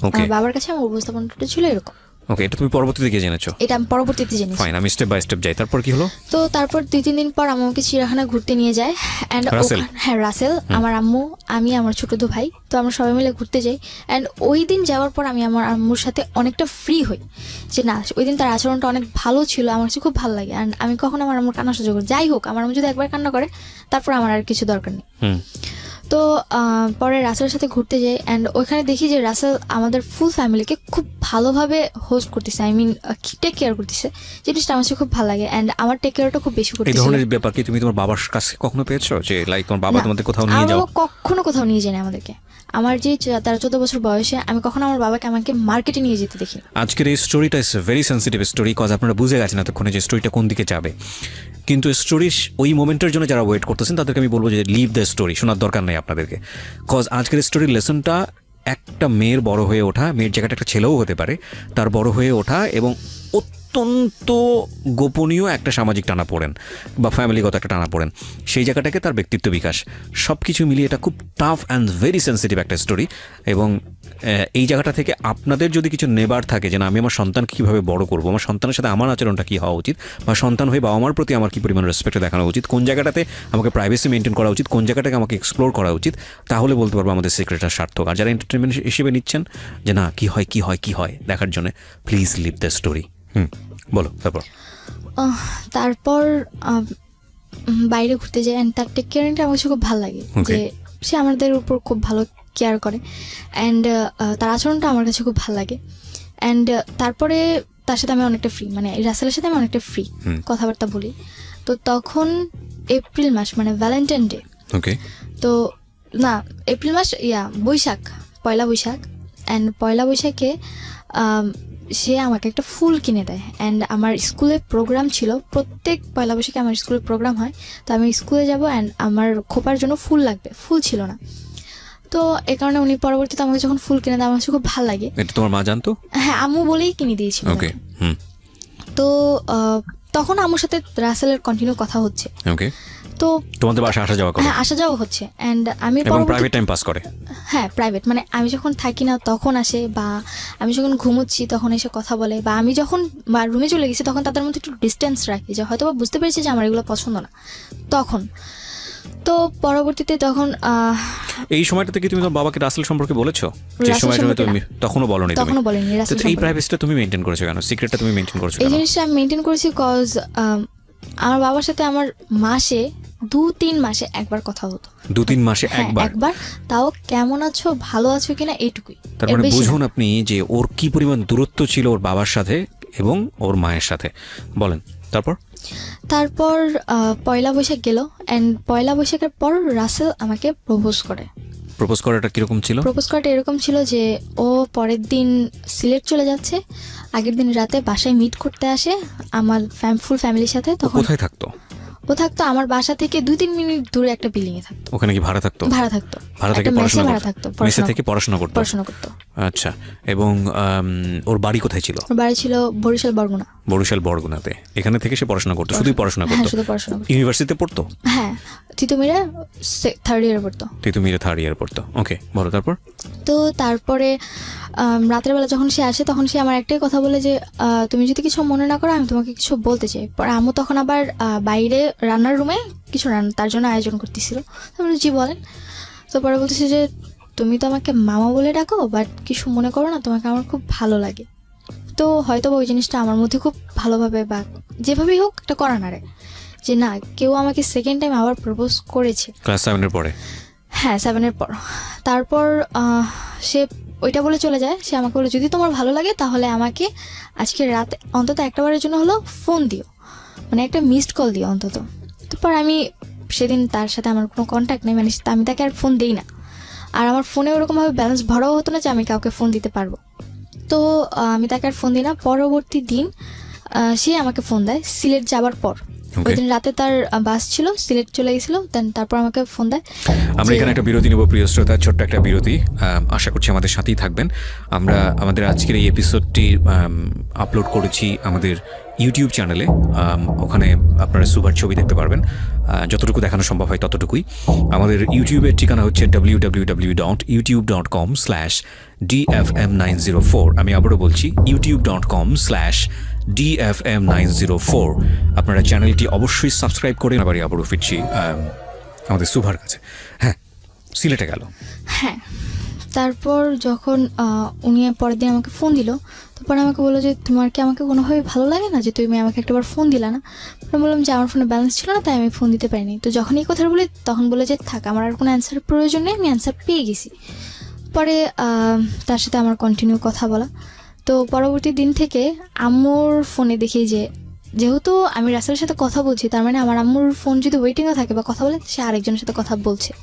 আমার বাবার কাছে আমার উপস্থাপনাটা ছিল এরকম। ওকে, এটা তুমি পরবর্তীতে গিয়ে জেনেছো? এটা আমি পরবর্তীতে জেনেছি। ফাইন, আমি স্টেপ বাই স্টেপ যাই। তারপর কি হলো? তো তারপর 2-3 দিন পর আমাকে চিড়িয়াখানা ঘুরতে নিয়ে যায়, এন্ড হ্যাঁ রাসেল, আমার আম্মু, আমি, আমার ছোট 2 ভাই, তো আমরা সবাই মিলে ঘুরতে যাই। এন্ড ওই দিন যাওয়ার পর আমি আমার আম্মুর সাথে অনেকটা ফ্রি হই, যে না ওই দিন তার আচরণটা অনেক ভালো ছিল, আমার কাছে খুব ভালো লাগে। এন্ড আমি কখনো আমার আম্মুর কান্না সহ্য করি, যাই হোক আমার আম্মু যদি একবার কান্না করে তারপর আমার আর কিছু দরকার নেই। তো পরে রাসেলের সাথে ঘুরতে যাই অ্যান্ড ওইখানে দেখি যে রাসেল আমাদের ফুল ফ্যামিলিকে খুব ভালোভাবে হোস্ট করতেছে, আই মিন টেক কেয়ার করতেছে, জিনিসটা আমার খুব ভালো লাগে অ্যান্ড আমার টেক কেয়ারটা খুব বেশি করতেছে। এই ধরনের ব্যাপার কি তুমি তোমার বাবার কাছে কখনো পেয়েছো যে লাইক তোমার বাবা তোমাদের কোথাও নিয়ে যাও? কখনো কোথাও নিয়ে যায়নি আমাদেরকে। আমার যে 13-14 বছর বয়সে আমি কখনো আমার বাবাকে আমাকে মার্কেটে নিয়ে যেতে দেখি। আজকের এই স্টোরিটা is very sensitive story, cause আপনারা বুঝে গেছেন এতক্ষণে যে স্টোরিটা কোন দিকে যাবে, কিন্তু স্টোরি ওই মোমেন্টের জন্য যারা ওয়েট করতেছেন তাদেরকে আমি বলবো যে লিভ দ্য স্টোরি, শোনার দরকার নেই আপনাদেরকে। কজ আজকের স্টোরির লেসনটা একটা মেয়ের বড় হয়ে ওঠা, মেয়ের জায়গাটা একটা ছেলেও হতে পারে, তার বড় হয়ে ওঠা এবং অত্যন্ত গোপনীয় একটা সামাজিক টানাপোড়েন বা ফ্যামিলিগত একটা টানাপোড়েন, সেই জায়গাটাকে তার ব্যক্তিত্ব বিকাশ, সব কিছু মিলিয়ে এটা খুব টাফ অ্যান্ড ভেরি সেন্সিটিভ একটা স্টোরি। এবং এই জায়গাটা থেকে আপনাদের যদি কিছু নেবার থাকে যে না আমি আমার সন্তানকে কীভাবে বড় করবো, আমার সন্তানের সাথে আমার আচরণটা কী হওয়া উচিত, বা সন্তান হয়ে বাবা মার প্রতি আমার কী পরিমাণ রেসপেক্ট দেখানো উচিত, কোন জায়গাটাতে আমাকে প্রাইভেসি মেনটেন করা উচিত, কোন জায়গাটাকে আমাকে এক্সপ্লোর করা উচিত, তাহলে বলতে পারবো আমাদের সিক্রেটটা সার্থক। আর যারা এন্টারটেনমেন্ট হিসেবে নিচ্ছেন যে না কী হয় কী হয় কী হয় দেখার জন্য, প্লিজ লিভ দ্য স্টোরি। বলো তারপর বাইরে ঘুরতে যাই অ্যান্ড তার টেক কেয়ারিংটা আমার খুব ভালো লাগে, যে সে আমাদের উপর খুব ভালো কেয়ার করে অ্যান্ড তার আচরণটা আমার কাছে খুব ভালো লাগে। অ্যান্ড তারপরে তার সাথে আমি অনেকটা ফ্রি, মানে রাসেলের সাথে আমি অনেকটা ফ্রি কথাবার্তা বলি। তো তখন এপ্রিল মাস, মানে ভ্যালেন্টাইন ডে, তো না এপ্রিল মাস বৈশাখ, পয়লা বৈশাখ। অ্যান্ড পয়লা বৈশাখে সে আমাকে একটা ফুল কিনে দেয় অ্যান্ড আমার স্কুলে প্রোগ্রাম ছিল, প্রত্যেক পয়লা বৈশাখে আমার স্কুলে প্রোগ্রাম হয়, তো আমি স্কুলে যাব অ্যান্ড আমার খোপার জন্য ফুল লাগবে, ফুল ছিল না, তো এ কারণে উনি পরবর্তীতে আমাকে যখন ফুল কিনে দেয় আমার খুব ভালো লাগে। এটা তোমার মা জানতো? হ্যাঁ, আম্মু বলেই কিনে দিয়েছিল। তো তখন আম্মুর সাথে রাসেলের কন্টিনিউ কথা হচ্ছে, তো তোমাদের বাসায় আসা যাওয়া করে? হ্যাঁ, আসা যাওয়া হচ্ছে অ্যান্ড আমি প্রাইভেট টাইম পাস করে। হ্যাঁ, প্রাইভেট, মানে আমি যখন থাকি না তখন আসে, বা আমি যখন ঘুমোচ্ছি তখন এসে কথা বলে, বা আমি যখন রুমে চলে গেছি তখন তাদের মধ্যে একটু ডিস্টেন্স রাখি, যে হয়তো বা বুঝতে পেরেছি যে আমার এগুলো পছন্দ না তখন। তো পরবর্তীতে তখন এই সময়টাতে কি তুমি তোমার বাবাকে রাসেল সম্পর্কে বলেছো? যে সময়টা তুমি তখনও বলনি? তখনও বলিনি। এই প্রাইভেসিটা তুমি মেইনটেইন করেছো কেন? সিক্রেটটা তুমি মেইনটেইন করেছো কেন? এই জিনিসটা আমি মেইনটেইন করেছি কজ আমার বাবার সাথে আমার মাসে 2-3 মাসে একবার কথা হতো। 2-3 মাসে একবার? তাও কেমন আছো, ভালো আছো কিনা, এইটুকুই। তার মানে বুঝুন আপনি যে ওর কি পরিমাণ দূরত্ব ছিল ওর বাবার সাথে এবং ওর মায়ের সাথে। বলেন তারপর পয়লা বৈশাখ গেল অ্যান্ড পয়লা বৈশাখের পর রাসেল আমাকে প্রপোজ করে। প্রপোজ করাটা কিরকম ছিল? প্রপোজ করাটা এরকম ছিল যে ও পরের দিন সিলেট চলে যাচ্ছে, আগের দিন রাতে বাসায় মিট করতে আসে আমার ফুল ফ্যামিলির সাথে। তখন কোথায় থাকতো? ও থাকতো আমার বাসা থেকে 2-3 মিনিট দূরে একটা বিল্ডিং এ থাকতো। ওখানে কি ভাড়া থাকতো? ভাড়া থাকতো। ভাড়া থেকে পড়াশোনা করতো? মেসে থেকে পড়াশোনা করতো। আচ্ছা, এবং ওর বাড়ি কোথায় ছিল? ওর বাড়ি ছিল বরিশাল বরগুনাতে। এখানে থেকে সে পড়াশোনা করতো? শুধুই পড়াশোনা করতো? শুধু পড়াশোনা করতো। ইউনিভার্সিটিতে পড়তো? হ্যাঁ, তিতুমিরে 3rd ইয়ারে পড়তো। তিতুমিরে 3rd ইয়ার পড়তো। ওকে, বলো তারপর। তো তারপরে রাতের বেলা যখন সে আসে তখন সে আমার একটাই কথা বলে যে তুমি যদি কিছু মনে না করো আমি তোমাকে কিছু বলতে চাই। পরে আম্মু তখন আবার বাইরে রান্নার রুমে কিছু তার জন্য আয়োজন করতেছিল। তারপরে জি বলেন। তো পরে বলতেছে যে তুমি তো আমাকে মামা বলে ডাকো, বাট কিছু মনে করো না, তোমাকে আমার খুব ভালো লাগে। তো হয়তো ওই জিনিসটা আমার মধ্যে খুব ভালোভাবে বা যেভাবেই হোক একটা করা নাড়ে যে না, কেউ আমাকে সেকেন্ড টাইম আবার প্রপোজ করেছে। ক্লাস 7-এর পরে? হ্যাঁ, 7-এর পর। তারপর সে ওইটা বলে চলে যায়। সে আমাকে বলে যদি তোমার ভালো লাগে তাহলে আমাকে আজকে রাতে অন্তত একটাবারের জন্য হলো ফোন দিও, মানে একটা মিসড কল দিও অন্তত। তারপর আমি সেদিন তার সাথে আমার কোনো কন্ট্যাক্ট নেই, মানে আমি তাকে আর ফোন দিই না, আর আমার ফোনে ওরকমভাবে ব্যালেন্স ভরাও হতো না যে আমি কাউকে ফোন দিতে পারবো। তো আমি তাকে আর ফোন দিই না। পরবর্তী দিন সে আমাকে ফোন দেয় সিলেট যাবার পর। ওই দিন রাতে তার বাস ছিল, সিলেট চলে গেছিল, দেন তারপর আমাকে ফোন দেয়। আমরা এখানে একটা বিরতি নেব প্রিয় শ্রোতা, ছোট্ট একটা বিরতি। আশা করছি আমাদের সাথেই থাকবেন। আমরা আমাদের আজকের এই এপিসোডটি আপলোড করেছি আমাদের ইউটিউব চ্যানেলে। ওখানে আপনারা সুভার ছবি দেখতে পারবেন, যতটুকু দেখানো সম্ভব হয় ততটুকুই। আমাদের ইউটিউবের ঠিকানা হচ্ছে www.youtube.com/DFM904। আমি আবারও বলছি youtube.com/DFM904। আপনারা চ্যানেলটি অবশ্যই সাবস্ক্রাইব করে আবারও ফিরছি আমাদের সুভার কাছে। হ্যাঁ, সিলেটে গেল। হ্যাঁ, তারপর যখন উনি পরের দিন আমাকে ফোন দিল তারপরে আমাকে বললো যে তোমার কি আমাকে কোনোভাবে ভালো লাগে না যে তুমি আমাকে একটাবার ফোন দিলা না? আমি বললাম যে আমার ফোনে ব্যালেন্স ছিল না, তাই আমি ফোন দিতে পারিনি। তো যখন এই কথা বলি তখন বলে যে থাক, আমার আর কোনো অ্যান্সারের প্রয়োজন নেই, আমি অ্যান্সার পেয়ে গেছি। পরে তার সাথে আমার কন্টিনিউ কথা বলা। তো পরবর্তী দিন থেকে আম্মুর ফোনে দেখি যে যেহেতু আমি রাসেলের সাথে কথা বলছি, তার মানে আমার আম্মুর ফোন যদি ওয়েটিংয়ে থাকে বা কথা বলে, সে আরেকজনের সাথে কথা বলছে।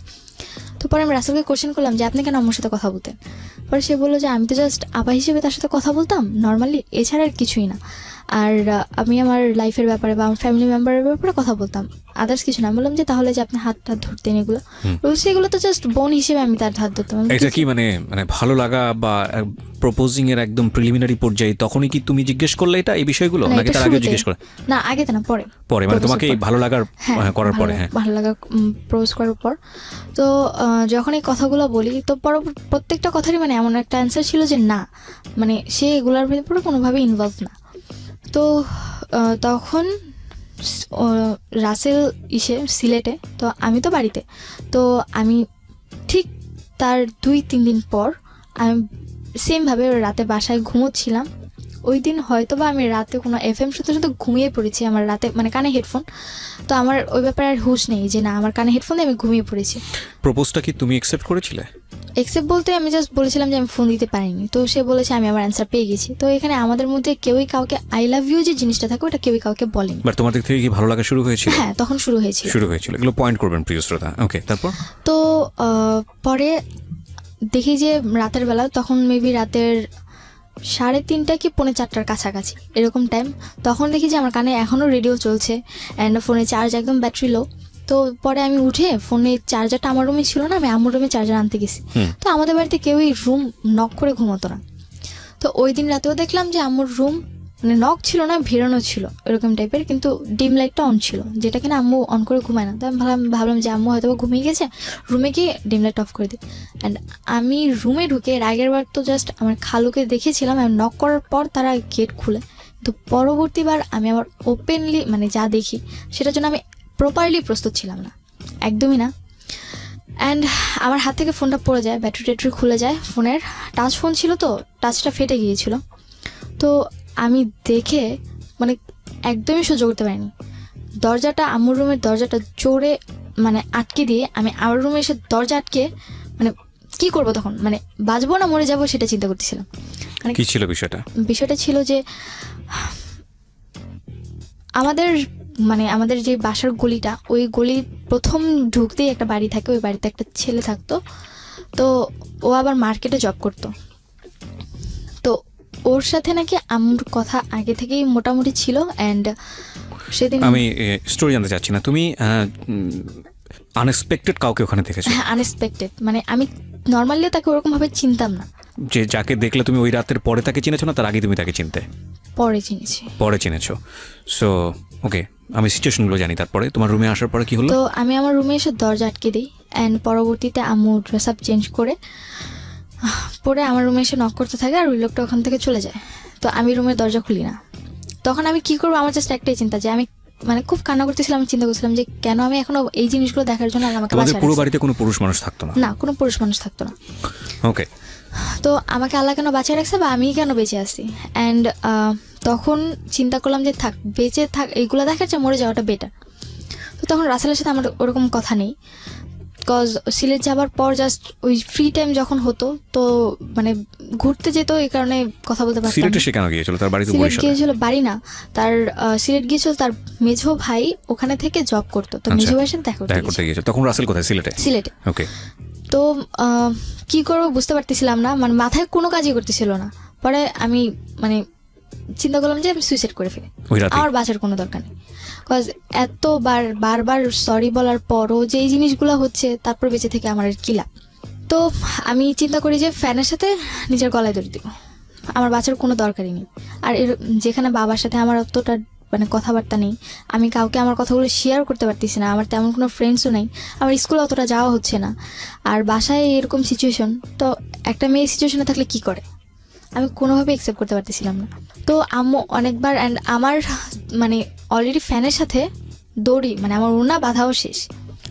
তো পরে আমি রাসেলকে কোশ্চেন করলাম যে আপনি কেন আম্মুর সাথে কথা বলতেন? পরে সে বললো যে আমি তো জাস্ট আপা হিসেবে তার সাথে কথা বলতাম নর্মালি, এছাড়া আর কিছুই না। আর আমি আমার লাইফের ব্যাপারে বা আমার ফ্যামিলি মেম্বারের ব্যাপারে কথা বলতাম, আদার্স কিছু না। বললাম যে তাহলে যে আপনি হাত ধরতেন এগুলো, বলছি এগুলো তো জাস্ট বোন হিসেবে আমি তার হাত ধরতাম। এটা কি মানে ভালো লাগা বা প্রপোজিং এর একদম প্রিলিমিনারি পর্যায়ে তখনই কি তুমি জিজ্ঞেস করলে এটা এই বিষয়গুলো, নাকি তার আগে জিজ্ঞেস করে? না, আগে তো না, পরে পরে মানে তোমাকে ভালো লাগার করার পরে? হ্যাঁ, ভালো লাগা প্রপোজ করার পর। তো যখন এই কথাগুলো বলি তো প্রত্যেকটা কথারই মানে এমন একটা অ্যান্সার ছিল যে না, মানে সে এগুলোর ভিতরে কোনোভাবে ইনভলভ না। তো তখন রাসেল সিলেটে, তো আমি তো বাড়িতে। তো আমি ঠিক তার 2-3 দিন পর আমি সেমভাবে রাতে বাসায় ঘুমোচ্ছিলাম। ওই দিন হয়তো বা আমি রাতে কোনো FM শুনতে শুনতে ঘুমিয়ে পড়েছি, আমার রাতে মানে কানে হেডফোন, তো আমার ওই ব্যাপারে আর হুঁশ নেই যে না আমার কানে হেডফোন দিয়ে আমি ঘুমিয়ে পড়েছি। প্রপোজটা কি তুমি অ্যাকসেপ্ট করেছিলে? অ্যাকসেপ্ট বলতে আমি জাস্ট বলেছিলাম যে আমি ফোন দিতে পারিনি। তো সে বলেছে আমি আমার অ্যান্সার পেয়ে গেছি। তো এখানে আমাদের মধ্যে কেউই কাউকে আই লাভ ইউ যে জিনিসটা থাকে ওটা কেউই কাউকে বলেনি। বাট তোমাদের থেকে কি ভালো লাগা শুরু হয়েছিল? হ্যাঁ, তখন শুরু হয়েছিল। এগুলো পয়েন্ট করবেন প্রিয় শ্রোতা। ওকে, তারপর? তো পরে দেখি যে রাতের বেলা, তখন মেবি রাতের 3:30 কি 4:45 কাছাকাছি এরকম টাইম, তখন দেখি যে আমার কানে এখনও রেডিও চলছে অ্যান্ড ফোনে চার্জ একদম ব্যাটারি লো। তো পরে আমি উঠে ফোনের চার্জারটা আমার রুমে ছিল না, আমি আম্মুর রুমে চার্জার আনতে গেছি। তো আমাদের বাড়িতে কেউই রুম নক করে ঘুমোতো না। তো ওই দিন রাতেও দেখলাম যে আম্মুর রুম মানে নক ছিল না, ভিড়ানো ছিল এরকম টাইপের, কিন্তু ডিম লাইটটা অন ছিল, যেটা কিনা আম্মু অন করে ঘুমায় না। তো আমি ভাবলাম যে আম্মু হয়তো ঘুমিয়ে গেছে, রুমে গিয়ে ডিম লাইট অফ করে দিই। অ্যান্ড আমি রুমে ঢুকে এর আগের বার তো জাস্ট আমার খালুকে দেখেছিলাম আমি নক করার পর তারা গেট খুলে। তো পরবর্তীবার আমি আবার ওপেনলি মানে যা দেখি সেটার জন্য আমি প্রপারলি প্রস্তুত ছিলাম না, একদমই না। অ্যান্ড আমার হাত থেকে ফোনটা পড়ে যায়, ব্যাটারি খুলে যায় ফোনের। টাচ ফোন ছিল তো, টাচটা ফেটে গিয়েছিল। তো আমি দেখে মানে একদমই সহ্য করতে পারিনি। দরজাটা, আম্মুর রুমের দরজাটা জোরে মানে আটকে দিয়ে আমি আমার রুমে এসে দরজা আটকে মানে কি করব তখন, মানে বাঁচবো না মরে যাবো সেটা চিন্তা করতেছিলাম। মানে কি ছিল বিষয়টা? বিষয়টা ছিল যে আমাদের যে বাসার গলিটা, ওই গলি প্রথম ঢুকতেই একটা বাড়ি থাকে, ওই বাড়িতে একটা ছেলে থাকতো। তো ও আবার মার্কেটে জব করতো। তো ওর সাথে নাকি আম্মুর কথা আগে থেকেই মোটামুটি ছিল। অ্যান্ড সেদিন আমি স্টোরি জানতে চাচ্ছি না, তুমি আনএক্সপেক্টেড কাউকে ওখানে দেখেছো? হ্যাঁ, আনএক্সপেক্টেড, মানে আমি নর্মালি তাকে ওরকম ভাবে চিনতাম না। যে যাকে দেখলে তুমি ওই রাতের পরে তাকে চিনেছো না তার আগে তুমি তাকে চিনতে? পরে চিনেছো। সো ওকে, আমি সিচুয়েশনগুলো জানি। তারপরে তোমার রুমে আসার পরে কি হলো? তো আমি আমার রুমে এসে দরজা আটকে দিই। অ্যান্ড পরবর্তীতে আম্মু ড্রেস আপ চেঞ্জ করে পরে আমার রুমে এসে নক করতে থাকে, আর ওই লোকটা ওখান থেকে চলে যায়। তো আমি রুমের দরজা খুলি না। তখন আমি কি করবো, আমার জাস্ট একটাই চিন্তা যে আমি মানে খুব কান্না করতেছিলাম। আমি চিন্তা করছিলাম যে কেন আমি এখনো এই জিনিসগুলো দেখার জন্য আমাকে বাঁচায়। পুরো বাড়িতে কোনো পুরুষ মানুষ থাকতো না? না, কোনো পুরুষ মানুষ থাকতো না। ওকে, তো আমাকে আল্লাহ কেন বাঁচিয়ে রাখছে বা আমি কেন বেঁচে আছি। অ্যান্ড তখন চিন্তা করলাম যে থাক, বেঁচে থাক, এইগুলো দেখার চেয়ে মরে যাওয়াটা বেটার। তো তখন রাসেলের সাথে আমার ওরকম কথা নেই, বিকজ সিলেট যাবার পর জাস্ট ওই ফ্রি টাইম যখন হতো তো মানে ঘুরতে যেত, এই কারণে কথা বলতে পারতাম। সিলেটে সে কেন গিয়েছিল? তার বাড়ি তো বরিশালে। সিলেট গিয়েছিল, বাড়ি না তার, সিলেট গিয়েছিল তার মেঝো ভাই ওখানে থেকে জব করতো। তো মেঝো ভাইয়ের সাথে দেখা করতে গিয়েছিল। তখন রাসেল কোথায়? সিলেটে। ওকে। তো কি করবো বুঝতে পারতেছিলাম না, মানে মাথায় কোনো কাজই করতেছিল না। পরে আমি মানে চিন্তা করলাম যে আমি সুইসাইড করে ফেলি, আমার বাঁচার কোনো দরকার নেই। বিকজ বারবার সরি বলার পরও যে এই জিনিসগুলো হচ্ছে, তারপর বেঁচে থেকে আমার কি লাভ। তো আমি চিন্তা করি যে ফ্যানের সাথে নিজের গলায় দড়ি দিব, আমার বাঁচার কোনো দরকারই নেই। আর যেখানে বাবার সাথে আমার অতটা মানে কথাবার্তা নেই, আমি কাউকে আমার কথাগুলো শেয়ার করতে পারতেছি না, আমার তেমন কোনো ফ্রেন্ডসও নেই, আমার স্কুলে অতটা যাওয়া হচ্ছে না, আর বাসায় এরকম সিচুয়েশন। তো একটা মেয়ে সিচুয়েশনে থাকলে কি করে, আমি কোনোভাবে অ্যাকসেপ্ট করতে পারতেছিলাম না। তো আম্মু অনেকবার, অ্যান্ড আমার মানে অলরেডি ফ্যানের সাথে দড়ি মানে আমার ওড়না বাঁধাও শেষ,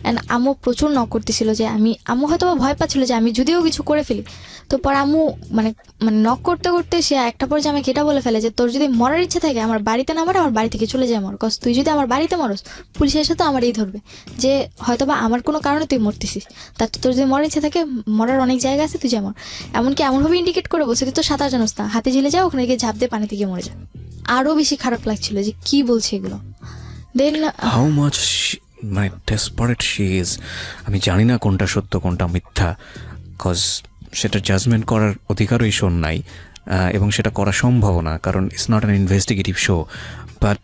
অ্যান্ড আম্মু প্রচুর নক করতেছিল যে আম্মু হয়তো ভয় পাচ্ছিল যে আমি যদিও কিছু করে ফেলি। তো পরে আম্মু মানে মানে নক করতে করতে সে একটা পর্যায়ে আমাকে এটা বলে ফেলে যে তোর যদি মরার ইচ্ছা থাকে আমার বাড়িতে না মরে আমার বাড়ি থেকে চলে যায় মর, কজ তুই যদি আমার বাড়িতে মরস পুলিশ এসে তো আমারই ধরবে যে হয়তো বা আমার কোনো কারণে তুই মরতেছিস, তার তোর যদি মরার ইচ্ছা থাকে মরার অনেক জায়গা আছে তুই যেমন। এমনকি এমনভাবে ইন্ডিকেট করে বলছে তুই তো সাঁতার জানোস না, হাতে ঝিলে যাও ওখানে গিয়ে ঝাঁপ দিয়ে পানিতে গিয়ে মরে যা। আরও বেশি খারাপ লাগছিল যে কি বলছে এগুলো। দেন হাউ মাচ মানে ডেসপারেট শি ইজ। আমি জানি না কোনটা সত্য কোনটা মিথ্যা, কজ সেটা জাজমেন্ট করার অধিকারও এই শোন নাই, এবং সেটা করা সম্ভব না, কারণ it's not an investigative show. But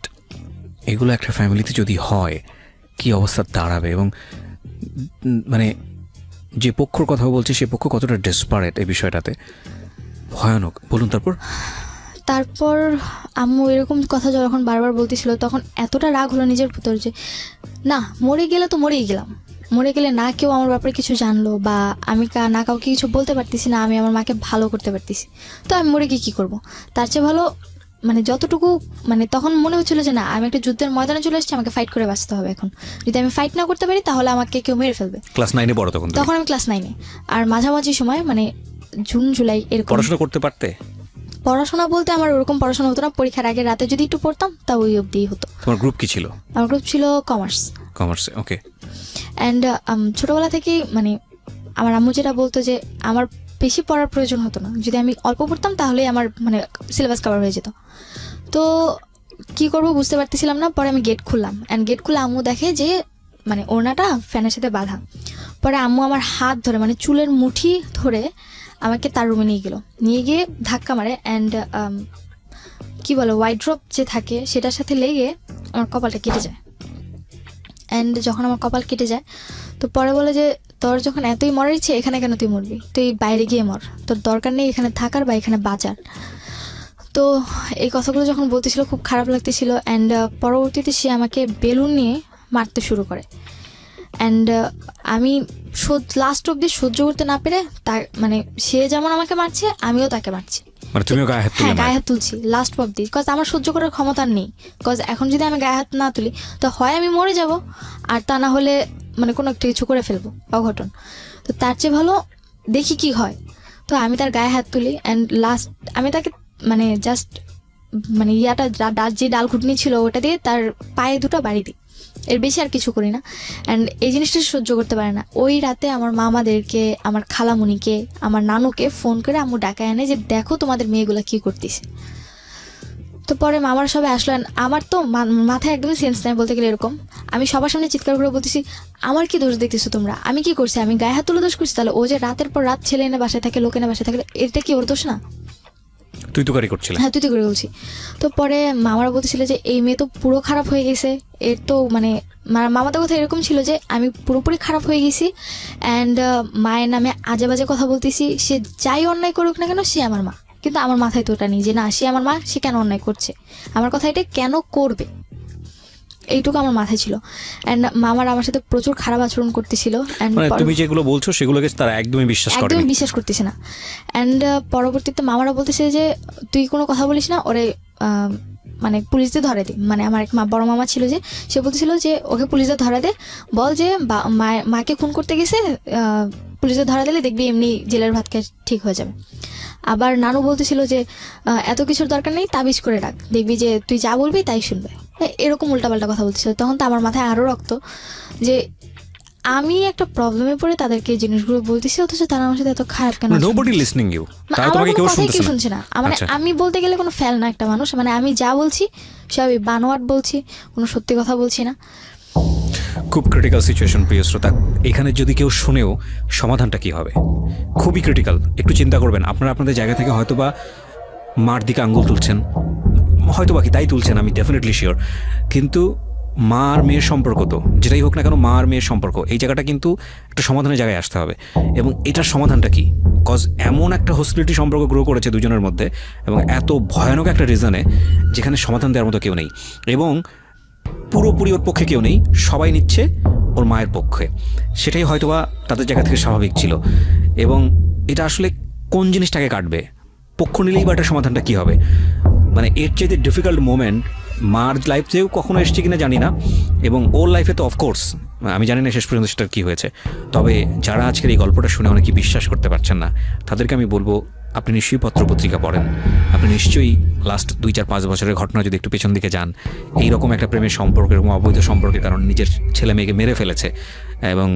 এগুলো একটা ফ্যামিলিতে যদি হয় কি অবস্থা দাঁড়াবে, এবং মানে যে পক্ষর কথা বলছি সে পক্ষ কতটা ডেসপারেট এই বিষয়টাতে, ভয়ানক। বলুন তারপর আম্মু এরকম কথা যখন বারবার বলতেছিল তখন এতটা রাগ হলো নিজের ভিতর যে না, মরে গেলে তো মরেই গেলাম, মরে গেলে না কেউ আমার ব্যাপারে কিছু জানলো বা আমি না কাউকে কিছু বলতে পারতেছি না, আমি আমার মাকে ভালো করতে পারতেছি, তো আমি মরে গিয়ে কী করবো? তার চেয়ে ভালো মানে যতটুকু মানে তখন মনে হচ্ছিল যে না আমি একটা যুদ্ধের ময়দানে চলে এসেছি, আমাকে ফাইট করে বাঁচতে হবে। এখন যদি আমি ফাইট না করতে পারি তাহলে আমাকে কেউ মেরে ফেলবে। ক্লাস 9-এ বড় তখন আমি ক্লাস 9-এ, আর মাঝামাঝি সময় মানে জুন জুলাই এরকম। পড়াশোনা করতে পারতে? পড়াশোনা বলতে আমার ওরকম পড়াশোনা হতো না, পরীক্ষার আগে রাতে যদি একটু পড়তাম তা ওই অবধিই হতো। তোমার গ্রুপ কি ছিল? আমার গ্রুপ ছিল কমার্স। ওকে। অ্যান্ড ছোটোবেলা থেকেই মানে আমার আম্মু যেটা বলতো যে আমার বেশি পড়ার প্রয়োজন হতো না, যদি আমি অল্প পড়তাম তাহলে আমার মানে সিলেবাস কভার হয়ে যেত। তো কি করব বুঝতে পারতেছিলাম না। পরে আমি গেট খুললাম, অ্যান্ড গেট খুলে আম্মু দেখে যে মানে ওড়নাটা ফ্যানের সাথে বাঁধা। পরে আম্মু আমার হাত ধরে মানে চুলের মুঠি ধরে আমাকে তার রুমে নিয়ে গিয়ে ধাক্কা মারে, অ্যান্ড কি বলে ওয়াইড্রপ যে থাকে সেটার সাথে লেগে আমার কপালটা কেটে যায়। অ্যান্ড যখন আমার কপাল কেটে যায় তো পরে বলে যে তোর যখন এতই মরার ইচ্ছে এখানে কেন তুই মরবি, তুই বাইরে গিয়ে মর, তোর দরকার নেই এখানে থাকার বা এখানে বাঁচার। তো এই কথাগুলো যখন বলতেছিল খুব খারাপ লাগতেছিল। অ্যান্ড পরবর্তীতে সে আমাকে বেলুন নিয়ে মারতে শুরু করে। অ্যান্ড আমি লাস্ট অব্দি সহ্য করতে না পেরে তার মানে সে যেমন আমাকে মারছে আমিও তাকে মারছি। হ্যাঁ, গায়ে হাত তুলছি লাস্ট অব্দি, বিকজ আমার সহ্য করার ক্ষমতা নেই। বিকজ এখন যদি আমি গায়ে হাত না তুলি তো হয় আমি মরে যাব, আর তা না হলে মানে কোনো একটা কিছু করে ফেলবো অঘটন। তো তার চেয়ে ভালো দেখি কি হয়। তো আমি তার গায়ে হাত তুলি, অ্যান্ড লাস্ট আমি তাকে মানে জাস্ট মানে যে ডাল ঘুটনি ছিল ওটা দিয়ে তার পায়ে দুটো বাড়ি দিই, এর বেশি আর কিছু করি না। অ্যান্ড এই জিনিসটা সহ্য করতে পারে না। ওই রাতে আমার মামাদেরকে, আমার খালামুনিকে, আমার নানুকে ফোন করে আম্মু ডাকায় আনে যে দেখো তোমাদের মেয়েগুলো কি করতেছে। তো পরে মামার সবাই আসলেন। আমার তো মাথায় একদমই সেন্স নাই বলতে গেলে। এরকম আমি সবার সামনে চিৎকার করে বলতেছি আমার কি দোষ দেখতেছো তোমরা, আমি কি করছি, আমি গায়ে হাত তুলে দোষ করছি? তাহলে ও যে রাতের পর রাত ছেলে এনে বাসায় থাকে, লোক এনে বাসায় থাকে, এটা কি ওর দোষ না? তুই তো করে করছিস। হ্যাঁ, তুই তো করে বলছি। তো পরে মামারা বলতেছিল যে এই মেয়ে তো পুরো খারাপ হয়ে গেছে, এর তো মানে মামাদের কথা এরকম ছিল যে আমি পুরোপুরি খারাপ হয়ে গেছি, অ্যান্ড মায়ের নামে আজে বাজে কথা বলতেছি, সে যাই অন্যায় করুক না কেন সে আমার মা। কিন্তু আমার মাথায় তো ওটা নেই যে না সে আমার মা, সে কেন অন্যায় করছে, আমার কথা এটা কেন করবে, এইটুকু আমার মাথায় ছিল। অ্যান্ড মামারা আমার সাথে প্রচুর খারাপ আচরণ করতেছিল। তুমি যেগুলো বলছো সেগুলোকে তারা একদমই বিশ্বাস করতেছে না। অ্যান্ড পরবর্তীতে মামারা বলতেছে যে তুই কোনো কথা বলিস না, ওরে মানে পুলিশদের ধরে দে। মানে আমার এক বড় মামা ছিল যে সে বলতেছিল যে ওকে পুলিশদের ধরা দে, বল যে মাকে খুন করতে গেছে, পুলিশদের ধরা দিলে দেখবি এমনি জেলের ভাত খেয়ে ঠিক হয়ে যাবে। আবার নানু বলতেছিল যে এত কিছুর দরকার নেই, তাবিজ করে রাখ, দেখবি যে তুই যা বলবি তাই শুনবে। এরকম উল্টাপাল্টা কথা বলতেছিল। তখন তো আমার মাথায় আরও রক্ত যে আমি একটা প্রবলেমে পড়ে তাদেরকে এই জিনিসগুলো বলতেছি, অথচ তারা আমার সাথে এত খারাপ কেন? কেউ শুনছে না। মানে আমি বলতে গেলে কোনো ফেল না একটা মানুষ, মানে আমি যা বলছি সবই বানোয়াট বলছি, কোনো সত্যি কথা বলছি না। খুব ক্রিটিক্যাল সিচুয়েশন প্রিয় শ্রোতা। এখানে যদি কেউ শুনেও সমাধানটা কি হবে খুবই ক্রিটিক্যাল। একটু চিন্তা করবেন, আপনারা আপনাদের জায়গা থেকে হয়তোবা মার দিকে আঙ্গুল তুলছেন, হয়তোবা কি তাই তুলছেন, আমি ডেফিনেটলি শিওর। কিন্তু মা আর মেয়ের সম্পর্ক তো যেটাই হোক না কেন, মা আর মেয়ের সম্পর্ক, এই জায়গাটা কিন্তু একটা সমাধানের জায়গায় আসতে হবে। এবং এটার সমাধানটা কি? কজ এমন একটা হস্টিলিটি সম্পর্ক গ্রো করেছে দুজনের মধ্যে, এবং এত ভয়ানক একটা রিজনে যেখানে সমাধান দেওয়ার মতো কেউ নেই, এবং পুরোপুরি ওর পক্ষে কেউ নেই, সবাই নিচ্ছে ওর মায়ের পক্ষে। সেটাই হয়তোবা তাদের জায়গা থেকে স্বাভাবিক ছিল। এবং এটা আসলে কোন জিনিসটাকে কাটবে, পক্ষ নিলেই বা একটা সমাধানটা কী হবে? মানে এর চাইতে ডিফিকাল্ট মোমেন্ট মার লাইফ থেকেও কখনো এসছে কিনা জানি না, এবং ওর লাইফে তো অফকোর্স আমি জানি না শেষ পর্যন্ত সেটার কী হয়েছে। তবে যারা আজকের এই গল্পটা শুনে অনেকেই বিশ্বাস করতে পারছেন না, তাদেরকে আমি বলবো আপনি নিশ্চয়ই পত্রপত্রিকা পড়েন, আপনি নিশ্চয়ই লাস্ট 2-4-5 বছরের ঘটনা যদি একটু পেছন দিকে যান, এইরকম একটা প্রেমের সম্পর্ক, এরকম অবৈধ সম্পর্কের কারণে নিজের ছেলে মেয়েকে মেরে ফেলেছে, এবং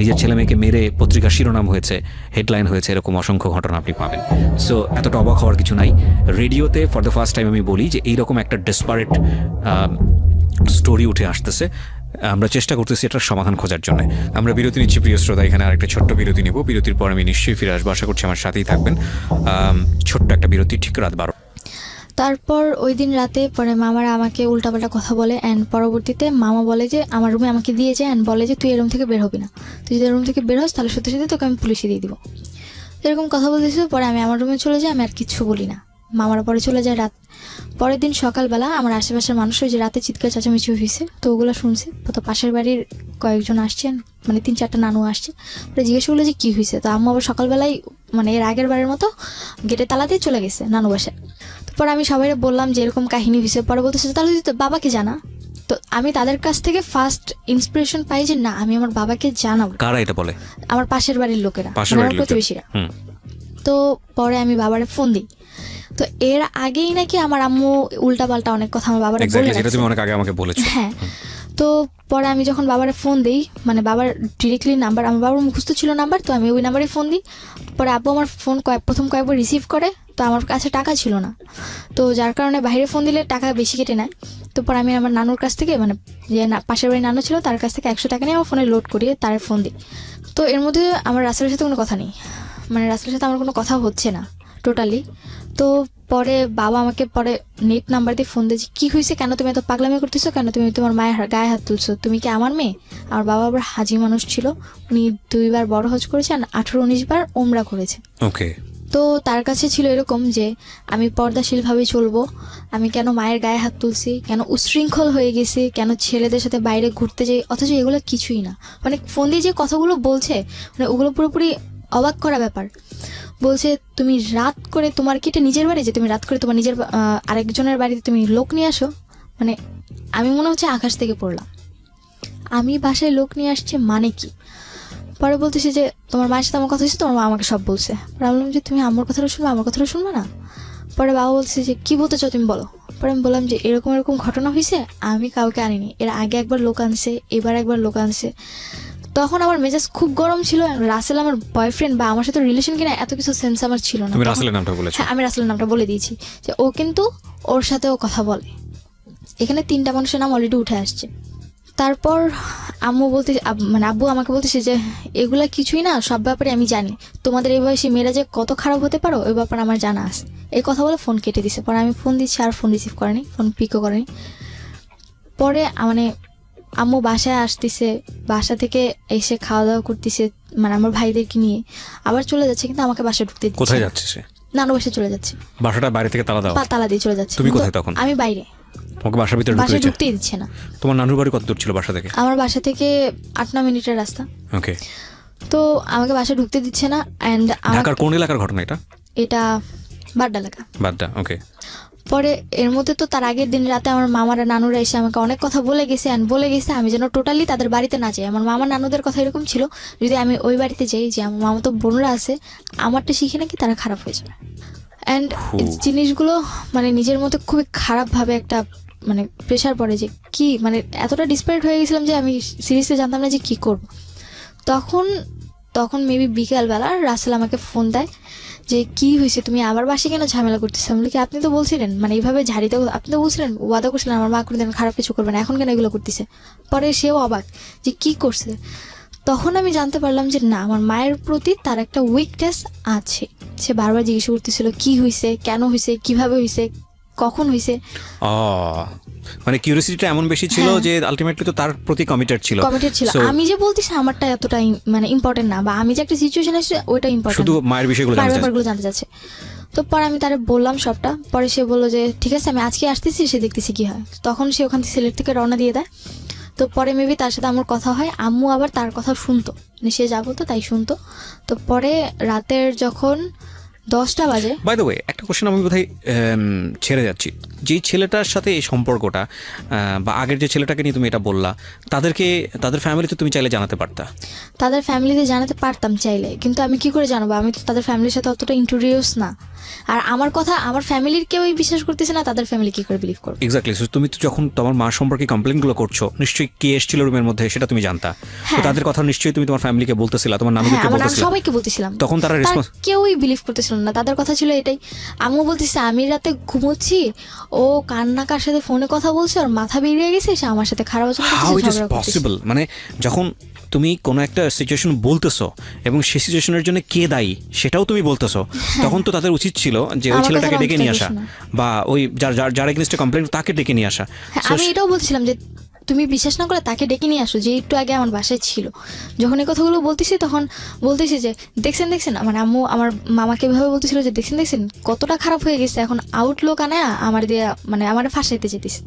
নিজের ছেলে মেয়েকে মেরে পত্রিকার শিরোনাম হয়েছে, হেডলাইন হয়েছে, এরকম অসংখ্য ঘটনা আপনি পাবেন। সো এতটা অবাক হওয়ার কিছু নাই। রেডিওতে ফর দ্য ফার্স্ট টাইম আমি বলি যে এইরকম একটা ডেসপারেট স্টোরি উঠে আসতেছে, আমরা চেষ্টা করতেছি এটার সমাধান খোঁজার জন্য। আমরা বিরতি নিচ্ছি প্রিয় শ্রোতা, এখানে আরেকটা ছোট্ট বিরতি নেব। বিরতির পর আমি নিশ্চয়ই ফিরে আসবো, আশা করছি আমার সাথেই থাকবেন। ছোট্ট একটা বিরতি, ঠিক রাত 12। তারপর ওই দিন রাতে পরে মামারা আমাকে উল্টাপাল্টা কথা বলে, অ্যান্ড পরবর্তীতে মামা বলে যে আমার রুমে আমাকে দিয়েছে, অ্যান্ড বলে যে তুই এই রুম থেকে বের হবি না, তুই যদি রুম থেকে বের হস তাহলে সত্যি সত্যি তোকে আমি পুলিশে দিয়ে দিব। এরকম কথা বলতেছিল। পরে আমি আমার রুমে চলে যাই, আমি আর কিচ্ছু বলি না। মামারা পরে চলে যায়। রাত পরের দিন সকালবেলা আমার আশেপাশের মানুষও যে রাতে চিৎকার চাচামেচি হয়েছে, তো ওগুলো শুনছে। তো পাশের বাড়ির কয়েকজন আসছেন, মানে 3-4টা নানু আসছে। পরে জিজ্ঞেস করলো যে কী হয়েছে। তো আম্মু আবার সকালবেলায় মানে এর আগের বারের মতো গেটে তালা দিয়ে চলে গেছে নানু বাসায়। তারপর আমি সবাই বললাম যে এরকম কাহিনী হয়েছে। পরে বলতেছে তাহলে তুই তো বাবাকে জানা। তো আমি তাদের কাছ থেকে ফার্স্ট ইন্সপিরেশন পাই যে না, আমি আমার বাবাকে জানাবো। কারা এটা বলে? আমার পাশের বাড়ির লোকেরা, আমার প্রতিবেশীরা। তো পরে আমি বাবারে ফোন দিই। তো এর আগেই নাকি আমার আম্মু উল্টাপাল্টা অনেক কথা আমার বাবারে বলে, যেটা তুমি অনেক আগে আমাকে বলেছো। হ্যাঁ। তো পরে আমি যখন বাবারে ফোন দিই, মানে বাবার ডিরেক্টলি নাম্বার, আমার বাবার মুখস্থ ছিল নাম্বার, তো আমি ওই নাম্বারে ফোন দিই। পরে আব্বু আমার ফোন প্রথম কয়েকবার রিসিভ করে, তো আমার কাছে টাকা ছিল না, তো যার কারণে বাইরে ফোন দিলে টাকা বেশি কেটে নেয়। তো পরে আমি আমার নানুর কাছ থেকে, মানে যে পাশের বাড়ির নানু ছিল তার কাছ থেকে 100 টাকা নিয়ে আমার ফোনে লোড করিয়ে তার ফোন দিই। তো এর মধ্যে আমার রাসেলের সাথে কোনো কথা নেই, মানে রাসেলের সাথে আমার কোনো কথা হচ্ছে না টোটালি। তো পরে বাবা আমাকে পরে নেট নাম্বার দিয়ে ফোন দিয়েছে, কী হয়েছে, কেন তুমি এত পাগলামি করতেছো, কেন তুমি তোমার মায়ের গায়ে হাত তুলছো, তুমি কি আমার মেয়ে? আমার বাবা আবার হাজি মানুষ ছিল, উনি 2 বার বড় হজ করেছে আর 18-19 বার ওমরা করেছে। ওকে। তো তার কাছে ছিল এরকম যে আমি পর্দাশীলভাবে চলবো, আমি কেন মায়ের গায়ে হাত তুলছি, কেন উশৃঙ্খল হয়ে গেছি, কেন ছেলেদের সাথে বাইরে ঘুরতে যাই, অথচ এগুলো কিছুই না। মানে ফোন দিয়ে যে কথাগুলো বলছে, মানে ওগুলো পুরোপুরি অবাক করা ব্যাপার। বলছে তুমি রাত করে, তোমার কি এটা নিজের বাড়ি যে তুমি রাত করে তোমার নিজের আরেকজনের বাড়িতে তুমি লোক নিয়ে আসো? মানে আমি মনে হচ্ছে আকাশ থেকে পড়লাম, আমি বাসায় লোক নিয়ে আসছে মানে কি? পরে বলতেছে যে তোমার মায়ের সাথে আমার কথা হয়েছে, তোমার মা আমাকে সব বলছে। ভাবলাম যে তুমি আমার কথাটা শুনবে, আমার কথাটা শুনবে না? পরে বাবা বলছে যে কি বলতে চাও তুমি বলো। পরে আমি বললাম যে এরকম এরকম ঘটনা হয়েছে, আমি কাউকে আনিনি, এর আগে একবার লোক আনছে, এবার একবার লোক আনছে। তখন আমার মেজাজ খুব গরম ছিল। রাসেল আমার বয়ফ্রেন্ড বা আমার সাথে রিলেশন কিনা এত কিছু সেন্স আমার ছিল না। তুমি রাসেলের নামটা বলেছো? হ্যাঁ, আমি রাসেলের নামটা বলে দিয়েছি যে ও কিন্তু ওর সাথেও কথা বলে। এখানে 3টা মানুষের নাম অলরেডি উঠে আসছে। তারপর আম্মু বলতে, মানে আব্বু আমাকে বলতেছে যে এগুলা কিছুই না, সব ব্যাপারে আমি জানি, তোমাদের এই বয়সে মেয়েরা যে কত খারাপ হতে পারো ওই ব্যাপারে আমার জানা আছে। এই কথা বলে ফোন কেটে দিছে। পরে আমি ফোন দিচ্ছি আর ফোন রিসিভ করেনি, ফোন পিকও করেনি। পরে মানে আম্মু বাসায় আসতেছে, বাসা থেকে এসে খাওয়া দাওয়া করতেছে, মানে আমার ভাইদেরকে নিয়ে আবার চলে যাচ্ছে, কিন্তু আমাকে বাসায় ঢুকতে দিচ্ছে। কোথায় যাচ্ছে সে? নানু বাসায় চলে যাচ্ছে। বাসাটা বাইরে থেকে তালা দাও? তালা দিয়ে চলে যাচ্ছে। তুমি কোথায় তখন? আমি বাইরে। তোমাকে বাসার ভিতরে ঢুকতেই দিচ্ছে না। তোমার নানুর বাড়ি কত দূর ছিল বাসা থেকে? আমার বাসা থেকে 8-9 মিনিটের রাস্তা। ওকে। তো আমাকে বাসায় ঢুকতে দিচ্ছে না। অ্যান্ড ঢাকার কোন এলাকার ঘটনা এটা? এটা বাড্ডা এলাকা। বাড্ডা, ওকে। পরে এর মধ্যে তো তার আগের দিন রাতে আমার মামারা নানুরা এসে আমাকে অনেক কথা বলে গেছে, অ্যান্ড বলে গেছে আমি যেন টোটালি তাদের বাড়িতে না যাই। আমার মামা নানুদের কথা এরকম ছিল, যদি আমি ওই বাড়িতে যাই, যে আমার মামা তো বোনরা আছে, আমারটা শিখে নাকি তারা খারাপ হয়ে যাবে। অ্যান্ড জিনিসগুলো মানে নিজের মধ্যে খুবই খারাপভাবে একটা মানে প্রেশার পড়ে যে কি, মানে এতটা ডিসপারেট হয়ে গেছিলাম যে আমি সিরিয়াসলি জানতাম না যে কী করব। তখন মেবি বিকালবেলা রাসেল আমাকে ফোন দেয় যে কি হয়েছে, তুমি আবার বাসে কেন ঝামেলা করতেছো? আমি বলি কি আপনি তো বলছিলেন, মানে এইভাবে ঝাড়িতে, আপনি তো বলছিলেন, ওয়াদা করছিলেন আমার মা কোনোদিন খারাপ কিছু করবে না, এখন কেন এগুলো করতেছে? পরে সেও অবাক যে কি করছে। তখন আমি জানতে পারলাম যে না, আমার মায়ের প্রতি তার একটা উইকনেস আছে। সে বারবার জিজ্ঞেস করতেছিল কি হয়েছে, কেন হয়েছে, কিভাবে হয়েছে, কখন হয়েছে। মানে কিউরিওসিটিটা এমন বেশি ছিল যে আলটিমেটলি তো তার প্রতি কমিটেড ছিল। আমি যে বলতেছি আমারটা এতটা মানে ইম্পর্টেন্ট না, বা আমি যে একটা সিচুয়েশন আছে ওইটা ইম্পর্টেন্ট, শুধু মায়ের বিষয়গুলো জানতে চাচ্ছে। তো পরে আমি তারে বললাম সবটা। পরে সে বললো যে ঠিক আছে আমি আজকে আসতেছি, সে দেখতেছি কি হয়। তখন সে ওখান থেকে সিলেট থেকে রওনা দিয়ে দেয়। তো পরে মেবি তার সাথে আমার কথা হয়, আম্মু আবার তার কথা শুনতো, মানে সে যা বলতো তাই শুনতো। তো পরে রাতের যখন 10টা বাজে। বাই দ্য ওয়ে একটা কোশ্চেন আমি বোধহয় ছেড়ে যাচ্ছি, যেই ছেলেটার সাথে এই সম্পর্কটা বা আগের যে ছেলেটাকে নিয়ে তুমি এটা বললা, তাদের ফ্যামিলিতে তুমি চাইলে জানাতে পারতা? তাদের ফ্যামিলিতে জানাতে পারতাম চাইলে, কিন্তু আমি কি করে জানাবো? আমি তো তাদের ফ্যামিলির সাথে অতটা ইন্ট্রোডিউস না, আর আমার কথা আমার ফ্যামিলির কেউই বিশ্বাস করতেছে না, তাদের ফ্যামিলি কি করে বিলিভ করবে? এক্স্যাক্টলি। তুমি তো যখন তোমার মা সম্পর্কে কমপ্লেনগুলো করছো, নিশ্চয়ই কে এসেছিল রুমের মধ্যে সেটা তুমি জানতা, তো তাদের কথা নিশ্চয়ই তুমি তোমার ফ্যামিলিকে বলতেছিলা, তোমার নানুকে বলতেছিলা, সবাইকে বলতেছিলাম, তখন তারা রেসপন্স? কেউই বিলিভ করতেছিল না। তাদের কথা ছিল এটাই, আমিও বলতেছি আমি রাতে ঘুমোচ্ছি, ও কার সাথে ফোনে কথা বলছে, ওর মাথা বেরিয়ে গেছে, সে আমার সাথে খারাপ আচরণ করতেছে। How it is possible? মানে যখন তুমি কোনো একটা সিচুয়েশন বলতেছো এবং সেই সিচুয়েশনের জন্য কে দায়ী সেটাও তুমি বলতেছো, তখন তো তাদের উচিত ছিল যে ওই ছেলেটাকে ডেকে নিয়ে আসা, বা ওই যার এগেইনস্টে কমপ্লেইন তাকে ডেকে নিয়ে আসা। আমি এটাও বলছিলাম যে তুমি বিশ্বাস না করে তাকে ডেকে নিয়ে আসো, যে একটু আগে আমার বাসায় ছিল। যখন এই কথাগুলো বলতেছি তখন বলতেছি যে দেখছেন, মানে আম্মু আমার মামাকে এভাবে বলতেছিল যে দেখছেন কতটা খারাপ হয়ে গেছে, এখন আউটলুক আনা আমার দিয়ে মানে আমার ফাঁসাইতে যেতেছে,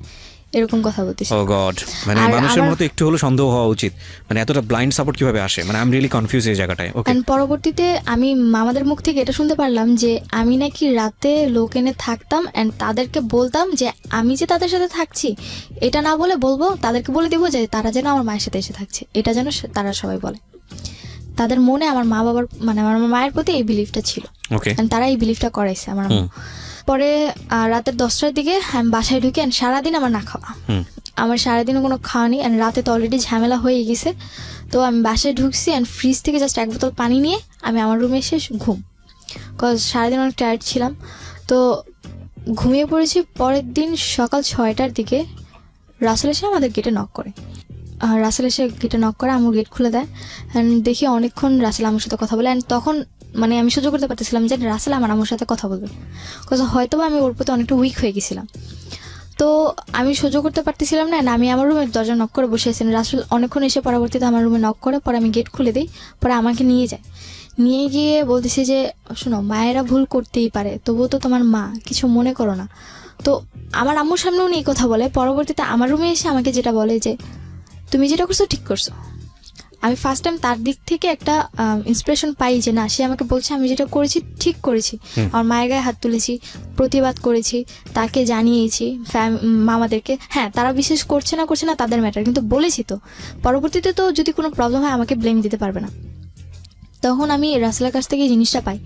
এরকম কথা বলতেছি। ও গড, মানে মানুষের মতো একটু হলো সন্দেহ হওয়া উচিত, মানে এতটা ব্লাইন্ড সাপোর্ট কিভাবে আসে? মানে আই এম রিয়েলি কনফিউজ এই জায়গাটায়। ওকে, পরবর্তীতে আমি মামাদের মুখ থেকে এটা শুনতে পারলাম যে আমি নাকি রাতে লোক এনে থাকতাম, অ্যান্ড তাদেরকে বলতাম যে আমি যে তাদের সাথে থাকছি এটা না বলে বলবো, তাদেরকে বলে দিব যে তারা যেন আমার মায়ের সাথে এসে থাকছে, এটা যেন তারা সবাই বলে। তাদের মনে আমার মা বাবার মানে আমার মায়ের প্রতি এই বিলিফটা ছিল, তারা এই বিলিফটা করাইছে আমার। পরে রাতের 10টার দিকে আমি বাসায় ঢুকি, অ্যান্ড সারাদিন আমার না খাওয়া, আমার সারাদিনও কোনো খাওয়া নেই, অ্যান্ড রাতে তো অলরেডি ঝামেলা হয়ে গেছে। তো আমি বাসায় ঢুকছি, অ্যান্ড ফ্রিজ থেকে জাস্ট 1 বোতল পানি নিয়ে আমি আমার রুমে এসে ঘুম, কজ সারাদিন অনেক টায়ার্ড ছিলাম, তো ঘুমিয়ে পড়েছি। পরের দিন সকাল 6টার দিকে রাসেল এসে আমাদের গেটে নক করে, আমার গেট খুলে দেয়, অ্যান্ড দেখি অনেকক্ষণ রাসেল আমার সাথে কথা বলে। অ্যান্ড তখন মানে আমি সহ্য করতে পারতেছিলাম যে রাসেল আমার সাথে কথা বলবে, কজ হয়তো আমি ওর প্রতি অনেকটা উইক হয়ে গেছিলাম, তো আমি সহ্য করতে পারতেছিলাম না। আমি আমার রুমের দরজা নক করে বসে আছি, রাসেল অনেকক্ষণ এসে পরবর্তীতে আমার রুমে নক করে, পরে আমি গেট খুলে দিই, পরে আমাকে নিয়ে গিয়ে বলতেছি যে শোনো, মায়েরা ভুল করতেই পারে, তবুও তো তোমার মা, কিছু মনে করো না। তো আমার আম্মুর সামনে উনি এই কথা বলে, পরবর্তীতে আমার রুমে এসে আমাকে যেটা বলে যে তুমি যেটা করছো ঠিক করছো। আমি ফার্স্ট টাইম তার দিক থেকে একটা ইন্সপিরেশন পাই যে না, সে আমাকে বলছে আমি যেটা করেছি ঠিক করেছি, আমার মায়ের গায়ে হাত তুলেছি, প্রতিবাদ করেছি, তাকে জানিয়েছি মামাদেরকে। হ্যাঁ, তারা বিশ্বাস করছে না তাদের ম্যাটার, কিন্তু বলেছি তো, পরবর্তীতে তো যদি কোনো প্রবলেম হয় আমাকে ব্লেম দিতে পারবে না। তখন আমি রাসেলের কাছ থেকে এই জিনিসটা পাই।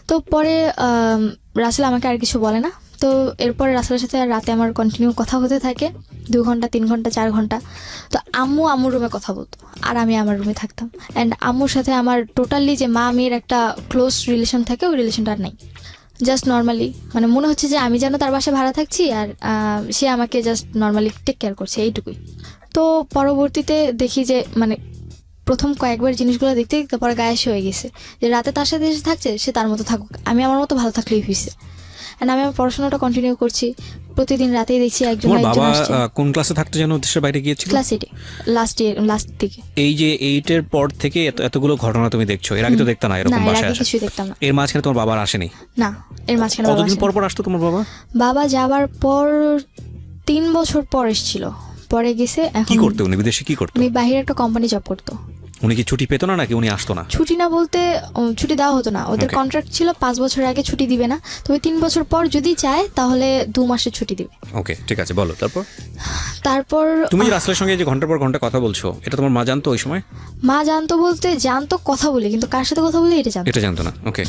তো পরে রাসেল আমাকে আর কিছু বলে না। তো এরপরে রাসেলের সাথে রাতে আমার কন্টিনিউ কথা হতে থাকে, 2 ঘন্টা 3 ঘন্টা 4 ঘন্টা। তো আম্মুর রুমে কথা বলতো, আর আমি আমার রুমে থাকতাম। অ্যান্ড আম্মুর সাথে আমার টোটালি যে মা মেয়ের একটা ক্লোজ রিলেশন থাকে, ওই রিলেশনটা আর নেই। জাস্ট নর্মালি মানে মনে হচ্ছে যে আমি যেন তার বাসায় ভাড়া থাকছি, আর সে আমাকে জাস্ট নর্মালি টেক কেয়ার করছে, এইটুকুই। তো পরবর্তীতে দেখি যে মানে প্রথম কয়েকবার জিনিসগুলো দেখতে দেখতে পরে গায়েস হয়ে গেছে, যে রাতে তার সাথে এসে থাকছে, সে তার মতো থাকুক, আমি আমার মতো ভালো থাকলেই হয়েছে। আমি আমার পড়াশোনাটা কন্টিনিউ করছি, প্রতিদিন রাতেই দেখছি একজন আসছে। কোন ক্লাসে থাকতে যেন দেশের বাইরে গিয়েছিল? ক্লাস 8 লাস্ট দিকে। এই যে 8 এর পর থেকে এতগুলো ঘটনা তুমি দেখছো, এর আগে তো দেখতা না এরকম বাসায় আসে? কিছুই দেখতাম না। এর মাঝখানে তোমার বাবা আসেনি? না, এর মাঝখানে কতদিন পর আসতো তোমার বাবা? বাবা যাবার পর 3 বছর পর এসেছিল, পরে গেছে। কি করতে উনি বিদেশে? কি করতে? উনি বাইরে একটা কোম্পানি জব করতো। উনি কি ছুটি পেতো না নাকি উনি আসতো না? ছুটি না বলতে ছুটি দেওয়া হতো না, ওদের কন্ট্রাক্ট ছিল 5 বছর আগে ছুটি দিবে না, তবে 3 বছর পর যদি চায় তাহলে 2 মাসের ছুটি দিবে। ওকে, ঠিক আছে, বলো তারপর তুমি রাসেলের সঙ্গে যে ঘন্টার পর ঘন্টা কথা বলছো, এটা তোমার মা জানতো ওই সময়? মা জানতো বলতে জানতো কথা বলে, কিন্তু কার সাথে কথা বলে এটা জানতো না। ওকে।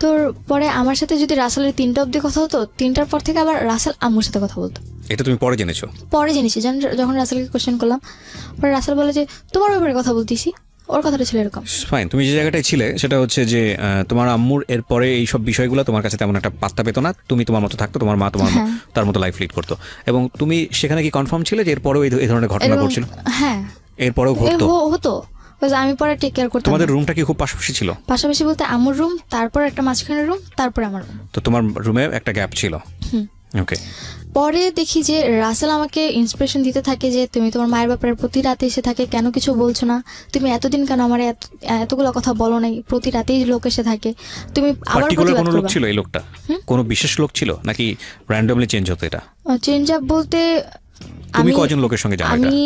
তো পরে আমার সাথে যদি রাসেলের 3টা অবধি কথা হতো, 3টার পর থেকে আবার রাসেল আম্মুর সাথে কথা বলতো। এটা তুমি পরে জেনেছো? পরে জেনেছি, যখন রাসেলকে কোশ্চেন করলাম, পরে রাসেল বলে যে তোমার ব্যাপারে কথা বলতেছি, ওর কথাটা ছিল এরকম। ফাইন, তুমি যে জায়গাটায় ছিলে সেটা হচ্ছে যে তোমার আম্মুর এরপরে এইসব বিষয়গুলো তোমার কাছে তেমন একটা পাত্তা পেতো না, তুমি তোমার মতো থাকতো, তোমার মা তার মতো লাইফ লিড করতো, এবং তুমি সেখানে কি কনফার্ম ছিলে যে এরপরেও এই ধরনের ঘটনা ঘটছিল? হ্যাঁ, এরপরেও হতো। আমি পরে টেক কেয়ার করতাম। তোমাদের রুমটা কি খুব পাশাপাশি ছিল? পাশাপাশি বলতে আম্মুর রুম, তারপর একটা মাঝখানের রুম, তারপর আমার রুম। তো তোমার রুমে একটা গ্যাপ ছিল। ওকে। পরে দেখি যে রাসেল আমাকে ইন্সপিরেশন দিতে থাকে যে তুমি তোমার মায়ের ব্যাপারে প্রতি রাতে এসে থাকে, কেন কিছু বলছো না, তুমি এতদিন কেন আমার এতগুলো কথা বলো নাই, প্রতি রাতেই লোক এসে থাকে, তুমি আবার কোনো লোক ছিল? এই লোকটা কোনো বিশেষ লোক ছিল নাকি র্যান্ডমলি চেঞ্জ হতো? এটা চেঞ্জ আপ বলতে তুমি কয়জন লোকের সঙ্গে জানো? আমি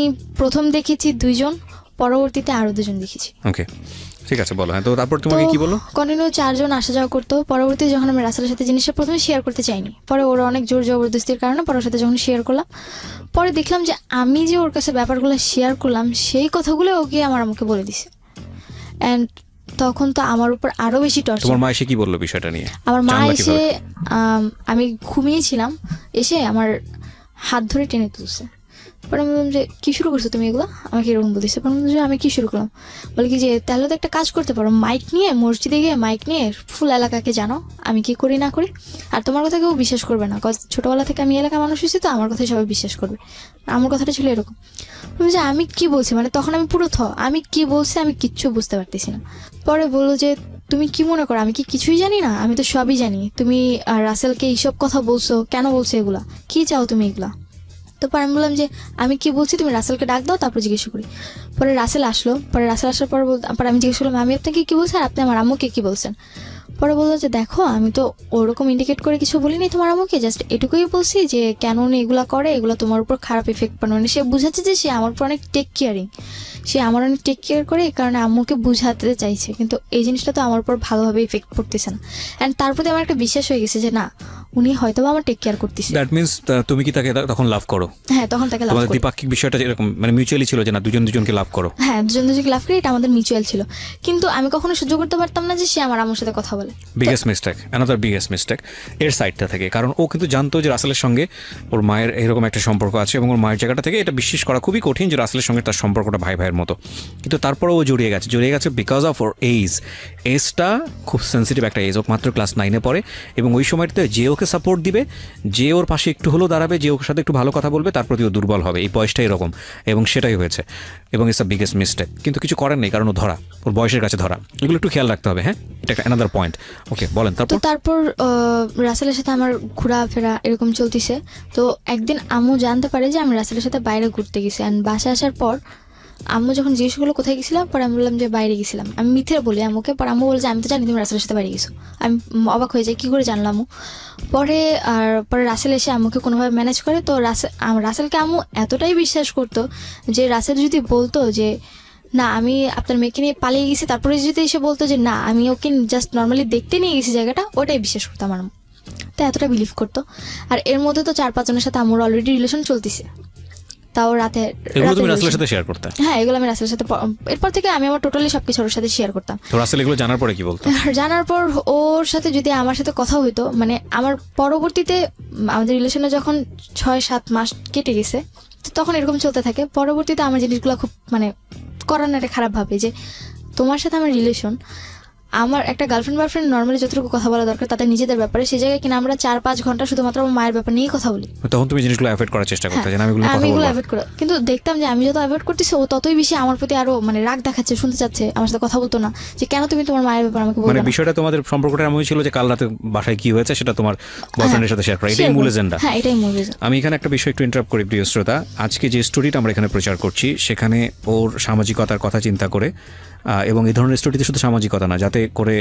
প্রথম দেখেছি 2 জন, পরবর্তীতে আরো 2জন দেখেছি। ওকে, ঠিক আছে, বলো। হ্যাঁ, তো তারপর তোমাকে কি বলো? কন্টিনিউ 4 জন আসা যাওয়া করতো। পরবর্তীতে যখন আমি রাসেলের সাথে জিনিসটা প্রথমে শেয়ার করতে চাইনি, পরে ওরা অনেক জোর জবরদস্তির কারণে পরে ওর সাথে যখন শেয়ার করলাম, পরে দেখলাম যে আমি যে ওর কাছে ব্যাপারগুলো শেয়ার করলাম সেই কথাগুলো ওকে আমার আমাকে বলে দিছে। অ্যান্ড তখন তো আমার উপর আরো বেশি টর্চার। তোমার মা এসে কি বললো বিষয়টা নিয়ে? আমার মা এসে, আমি ঘুমিয়েছিলাম, এসে আমার হাত ধরে টেনে তুলছে। পরে আমি বললাম যে কী শুরু করছো তুমি এগুলো, আমাকে এরকম বলতেছে। পরে আমি আমি কী শুরু করলাম, বলে কি যে তাহলে তো একটা কাজ করতে পারো, মাইক নিয়ে মসজিদে গিয়ে মাইক নিয়ে ফুল এলাকাকে জানো আমি কি করি না করি, আর তোমার কথা কেউ বিশ্বাস করবে না, কজ ছোটোবেলা থেকে আমি এলাকার মানুষ হয়েছি, তো আমার কথাই সবাই বিশ্বাস করবে। আমার কথাটা ছিল এরকম যে আমি কি বলছি, মানে তখন আমি পুরো আমি কি বলছি আমি কিচ্ছু বুঝতে পারতেছি না। পরে বললো যে তুমি কি মনে করো আমি কি কিছুই জানি না, আমি তো সবই জানি, তুমি রাসেলকে এইসব কথা বলছো কেন, বলছো এগুলা কি চাও তুমি এগুলা। তো পরে আমি বললাম যে আমি কি বলছি তুমি রাসেলকে ডাক দাও, তারপর জিজ্ঞেস করি। পরে রাসেল আসলো, পরে রাসেল আসার পর পরে আমি জিজ্ঞেস করলাম আমি আপনাকে কি বলছি আর আপনি আমার আম্মুকে কি বলছেন। পরে বললো যে দেখো আমি তো ওরকম ইন্ডিকেট করে কিছু বলিনি তোমার আম্মুকে, জাস্ট এটুকুই বলছি যে কেন উনি এগুলো করে, এগুলো তোমার উপর খারাপ এফেক্ট পড়ে। মানে সে বুঝাচ্ছে যে সে আমার উপর অনেক টেক কেয়ারিং, সে আমার অনেক টেক কেয়ার করে, এই কারণে আম্মুকে বুঝাতে চাইছে, কিন্তু এই জিনিসটা তো আমার উপর ভালোভাবে ইফেক্ট পড়তেছে না। অ্যান্ড তার প্রতি আমার একটা বিশ্বাস হয়ে গেছে যে না উনি হয়তো আমার টেক কেয়ার করতেছে। দ্যাট মিন্স তুমি কি তাকে তখন লাভ করো? হ্যাঁ, তখন তাকে লাভ করি। করি। দ্বিপাক্ষিক বিষয়টা এরকম মানে মিউচুয়ালি ছিল যে না দুজনকে লাভ করো? হ্যাঁ, দুজনকে লাভ করি, এটা আমাদের মিউচুয়াল ছিল, কিন্তু আমি কখনো সহ্য করতে পারতাম না যে সে আমার আম্মুর সাথে কথা বলে। Biggest mistake, another biggest mistake এর সাইডটা থেকে, কারণ ও কিন্তু জানতো যে রাসেলের সঙ্গে ওর মায়ের এরকম একটা সম্পর্ক আছে, এবং ওর মায়ের জায়গাটা থেকে এটা বিশ্বাস করা খুবই কঠিন যে রাসেলের সঙ্গে তার সম্পর্কটা ভাই ভাইয়ের মতো, কিন্তু তারপরে ও জড়িয়ে গেছে বিকজ অফ ওর এজটা খুব সেন্সিটিভ একটা এজ, ও মাত্র ক্লাস 9-এ পড়ে, এবং ওই সময়টাতে যে ওকে সাপোর্ট দিবে, যে ওর পাশে একটু হলেও দাঁড়াবে, যে ওর সাথে একটু ভালো কথা বলবে, তার প্রতি ও দুর্বল হবে, এই বয়সটা এরকম, এবং সেটাই হয়েছে, এবং ইটস আ বিগেস্ট মিস্টেক। কিন্তু কিছু করার নেই, কারণ ও ধরা, ওর বয়সের কাছে ধরা, এগুলো একটু খেয়াল রাখতে হবে। হ্যাঁ, এটা একটা অ্যানাদার পয়েন্ট। ওকে, বলেন। তারপর রাসেলের সাথে আমার ঘোরাফেরা এরকম চলতেছে। তো একদিন আম্মু জানতে পারে যে আমি রাসেলের সাথে বাইরে ঘুরতে গেছি, অ্যান্ড বাসায় আসার পর আম্মু যখন জিজ্ঞেস করলো কোথায় গেছিলাম, পরে আমি বললাম যে বাইরে গেছিলাম, আমি মিথ্যে বলি আম্মুকে। পরে আম্মু বলে যে আমি তো জানি তুমি রাসেলের সাথে বাইরে গেছো। আমি অবাক হয়ে যাই, কী করে জানলাম। পরে রাসেল এসে আম্মুকে কোনোভাবে ম্যানেজ করে। তো রাসেলকে আম্মু এতটাই বিশ্বাস করতো যে রাসেল যদি বলতো যে না আমি আপনার মেয়েকে নিয়ে পালিয়ে গেছি, তারপরে যদি এসে বলতো যে না আমি ওকে জাস্ট নর্মালি দেখতে নিয়ে গেছি জায়গাটা, ওটাই বিশ্বাস করতো আমার আম্মু। তাই এতটা বিলিভ করতো। আর এর মধ্যে তো 4-5 জনের সাথে আমার অলরেডি রিলেশন চলতেছে, তাও রাতে। তুমি রাসেলের সাথে শেয়ার করতে? হ্যাঁ, এগুলো আমি রাসেলের সাথে, এরপর থেকে আমি আমার টোটালি সবকিছু ওর সাথে শেয়ার করতাম। তো রাসেল এগুলো জানার পরে কি বলতো? জানার পর ওর সাথে যদি আমার সাথে কথা হইতো, মানে আমার পরবর্তীতে আমাদের রিলেশনে যখন 6-7 মাস কেটে গেছে, তো তখন এরকম চলতে থাকে। পরবর্তীতে আমার জিনিসগুলো খুব মানে করার না, এটা খারাপ ভাবে যে তোমার সাথে আমার রিলেশন, আমার একটা গার্লফ্রেন্ড বয়ফ্রেন্ড নর্মালি যতটুকু কথা বলা দরকার তাদের নিজেদের ব্যাপারে, সেই জায়গায় কিনা আমরা 4-5 ঘন্টা শুধুমাত্র আমার মায়ের ব্যাপার নিয়েই কথা বলি। তখন তুমি জিনিসগুলো অ্যাভয়েড করার চেষ্টা করতে, যে আমি এগুলো অ্যাভয়েড করি, কিন্তু দেখতাম যে আমি যত অ্যাভয়েড করতেছি ও ততই বেশি আমার প্রতি আরো মানে রাগ দেখাচ্ছে, শুনতে চাচ্ছে, আমার সাথে কথা বলতো না, যে কেন তুমি তোমার মায়ের ব্যাপার আমাকে বলছো। মানে বিষয়টা তোমাদের সম্পর্কটা এমন ছিল যে কাল রাতে বাসায় কি হয়েছে সেটা তোমার বয়ফ্রেন্ডের সাথে শেয়ার করা, এটাই মূল এজেন্ডা। হ্যাঁ, এটাই মূল এজেন্ডা। আমি এখানে একটা বিষয় একটু ইন্টারাপ্ট করি প্রিয় শ্রোতা। আজকে যে স্টোরিটা আমরা এখানে প্রচার করছি সেখানে ওর সামাজিকতার কথা চিন্তা করে, এবং এই ধরনের স্টোরিতে শুধু সামাজিকতা না, যাতে করে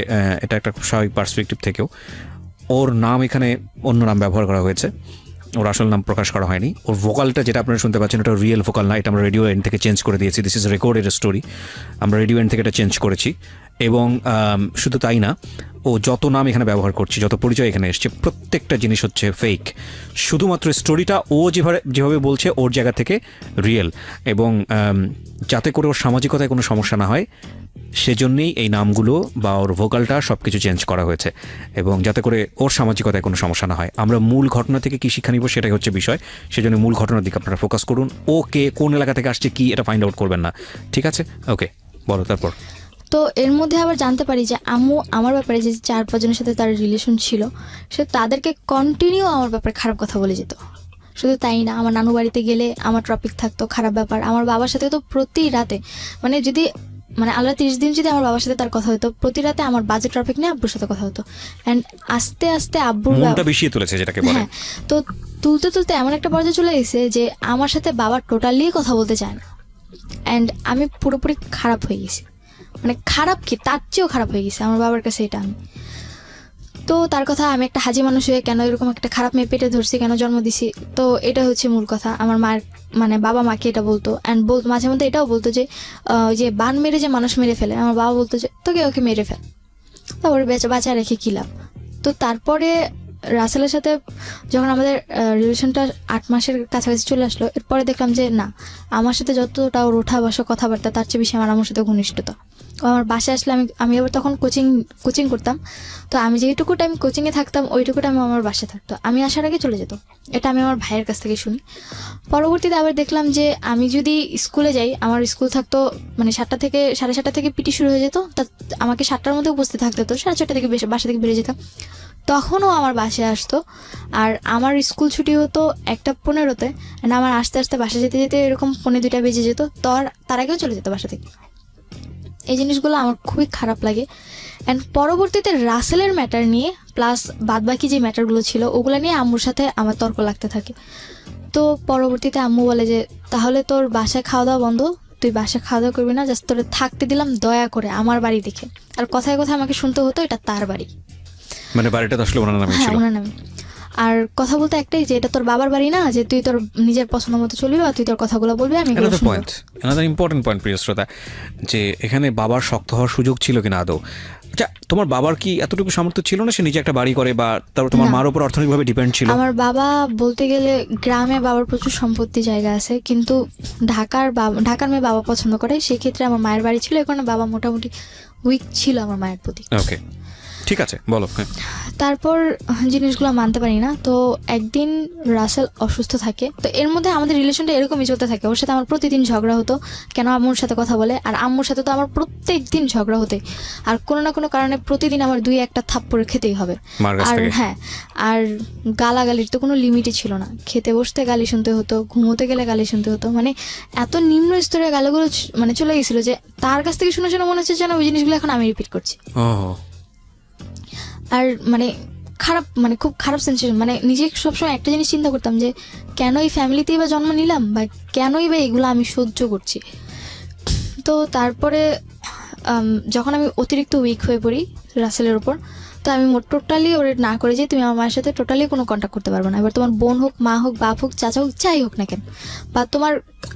এটা একটা স্বাভাবিক পার্সপেক্টিভ থেকেও ওর নাম এখানে অন্য নাম ব্যবহার করা হয়েছে, ওর আসল নাম প্রকাশ করা হয়নি। ওর ভোকালটা যেটা আপনারা শুনতে পাচ্ছেন এটা রিয়েল ভোকাল না, এটা আমরা রেডিও এন্ড থেকে চেঞ্জ করে দিয়েছি। দিস ইজ রেকর্ডেড স্টোরি, আমরা রেডিও এন্ড থেকে এটা চেঞ্জ করেছি। এবং শুধু তাই না, ও যত নাম এখানে ব্যবহার করছে, যত পরিচয় এখানে এসছে, প্রত্যেকটা জিনিস হচ্ছে ফেক। শুধুমাত্র স্টোরিটা ও যেভাবে বলছে ওর জায়গা থেকে রিয়েল, এবং যাতে করে ওর সামাজিকতায় কোনো সমস্যা না হয় সেজন্যেই এই নামগুলো বা ওর ভোকালটা সব কিছু চেঞ্জ করা হয়েছে, এবং যাতে করে ওর সামাজিকতায় কোনো সমস্যা না হয়। আমরা মূল ঘটনা থেকে কী শিক্ষা নিব সেটাই হচ্ছে বিষয়, সেজন্য মূল ঘটনার দিকে আপনারা ফোকাস করুন। ও কে, কোন এলাকা থেকে আসছে, কি, এটা ফাইন্ড আউট করবেন না, ঠিক আছে? ওকে, বলো তারপর। তো এর মধ্যে আবার জানতে পারি যে আম্মু আমার ব্যাপারে যে 4-5 জনের সাথে তার রিলেশন ছিল, সে তাদেরকে কন্টিনিউ আমার ব্যাপারে খারাপ কথা বলে যেত। শুধু তাই না, আমার নানু বাড়িতে গেলে আমার টপিক থাকতো খারাপ ব্যাপার। আমার বাবার সাথে তো প্রতি রাতে, মানে যদি আল্লাহ 30 দিন যদি আমার বাবার সাথে তার কথা হতো, প্রতি রাতে আমার বাজে টপিক নিয়ে আব্বুর সাথে কথা হতো। অ্যান্ড আস্তে আস্তে আব্বুর মনটা বেশি তুলেছে যেটাকে বলে। হ্যাঁ, তো তুলতে এমন একটা পর্যায়ে চলে গেছে যে আমার সাথে বাবা টোটালি কথা বলতে চায় না। অ্যান্ড আমি পুরোপুরি খারাপ হয়ে গেছি, মানে খারাপ কি তার চেয়েও খারাপ হয়ে গেছে আমার বাবার কাছে। এটা আমি তো তার কথা আমি একটা হাজি মানুষ হয়ে কেন এরকম একটা খারাপ মেয়ে পেটে ধরছি, কেন জন্ম দিছি, তো এটা হচ্ছে মূল কথা। আমার মায়ের মানে বাবা মাকে এটা বলতো, অ্যান্ড মাঝে মধ্যে এটাও বলতো যে ওই যে বান মেরে যে মানুষ মেরে ফেলে, আমার বাবা বলতো যে তোকে ওকে মেরে ফেল, তারপরে বাঁচা রেখে কী লাভ। তো তারপরে রাসেলের সাথে যখন আমাদের রিলেশনটা 8 মাসের কাছাকাছি চলে আসলো, এরপরে দেখলাম যে না, আমার সাথে যতটা ওর ওঠা বসা কথাবার্তা তার চেয়ে বেশি আমার সাথে ঘনিষ্ঠতা। আমার বাসায় আসলে আমি আবার তখন কোচিং করতাম, তো আমি যেটুকু টাইম কোচিংয়ে থাকতাম ওইটুকু টাইম আমার বাসায় থাকতো, আমি আসার আগে চলে যেত। এটা আমি আমার ভাইয়ের কাছ থেকে শুনি। পরবর্তীতে আবার দেখলাম যে আমি যদি স্কুলে যাই, আমার স্কুল থাকতো মানে 7টা থেকে 7:30 থেকে পিটি শুরু হয়ে যেত, তা আমাকে 7টার মধ্যে উপস্থিত থাকতে হতো, 6:30 থেকে বাসা থেকে বেরিয়ে যেতাম। তখনও আমার বাসায় আসতো, আর আমার স্কুল ছুটি হতো 1:15-তে, আমার আস্তে আস্তে বাসা যেতে যেতে এরকম 1:45 বেজে যেত, তার আগেও চলে যেত বাসা থেকে। এই জিনিসগুলো আমার খুবই খারাপ লাগে। অ্যান্ড পরবর্তীতে রাসেলের ম্যাটার নিয়ে প্লাস বাদবাকি যে ম্যাটারগুলো ছিল ওগুলো নিয়ে আম্মুর সাথে আমার তর্ক লাগতে থাকে। তো পরবর্তীতে আম্মু বলে যে তাহলে তোর বাসায় খাওয়া দাওয়া বন্ধ, তুই বাসায় খাওয়া দাওয়া করবি না, জাস্ট তোরে থাকতে দিলাম দয়া করে আমার বাড়ি দেখে। আর কথায় কথায় আমাকে শুনতে হতো এটা তার বাড়ি, মানে বাড়িটা তো আসলে ওনার নামে ছিল। হ্যাঁ, ওনার নামে। আর কথা বলতে একটাই যে এটা তোর বাবার বাড়ি না, যে তুই তোর নিজের পছন্দ মতো চলবি আর তুই তোর কথাগুলো বলবি, আমি এগুলো শুনবো। another important point প্রিয় শ্রোতা, যে এখানে বাবার শক্ত হওয়ার সুযোগ ছিল কিনা আদৌ? আচ্ছা, তোমার বাবার কি এতটুকু সামর্থ্য ছিল না সে নিজে একটা বাড়ি করে, বা তারপর তোমার মার উপর অর্থনৈতিকভাবে ডিপেন্ড ছিল? আমার বাবা বলতে গেলে গ্রামে বাবার প্রচুর সম্পত্তি জায়গা আছে, কিন্তু ঢাকার মেয়ে বাবা পছন্দ করে, সেক্ষেত্রে আমার মায়ের বাড়ি ছিল, এখানে বাবা মোটামুটি উইক ছিল আমার মায়ের প্রতি। ওকে, ঠিক আছে, বলো। তারপর জিনিসগুলো মানতে পারি না। তো একদিন রাসেল অসুস্থ থাকে, তো এর মধ্যে আমাদের রিলেশনটা এরকমই চলতে থাকে। ওর সাথে আমার প্রতিদিন ঝগড়া হতো, কেন আম্মুর সাথে কথা বলে, আর আম্মুর সাথে তো আমার প্রত্যেক দিন ঝগড়া হতে, আর কোনো না কোনো কারণে প্রতিদিন আমার 2-1টা থাপ্পড় খেতেই হবে। আর হ্যাঁ, আর গালাগালির তো কোনো লিমিটই ছিল না, খেতে বসতে গালি শুনতে হতো, ঘুমোতে গেলে গালি শুনতে হতো, মানে এত নিম্ন স্তরের গালিগুলো মানে চলে গেছিলো যে তার কাছ থেকে শুনে শুনে মনে হচ্ছে যেন ওই জিনিসগুলো এখন আমি রিপিট করছি। আর মানে খারাপ, মানে খুব খারাপ সেন্সেশন, মানে নিজে সবসময় একটা জিনিস চিন্তা করতাম যে কেন এই ফ্যামিলিতেই বা জন্ম নিলাম, বা কেনই বা এগুলো আমি সহ্য করছি। তো তারপরে যখন আমি অতিরিক্ত উইক হয়ে পড়ি রাসেলের ওপর, তো আমি টোটালি ওরে না করে যে তুমি আমার মায়ের সাথে টোটালি কোনো কন্ট্যাক্ট করতে পারবে না। এবার তোমার বোন হোক, মা হোক, বাপ হোক, চাচা হোক, যাই হোক না কেন, বা তোমার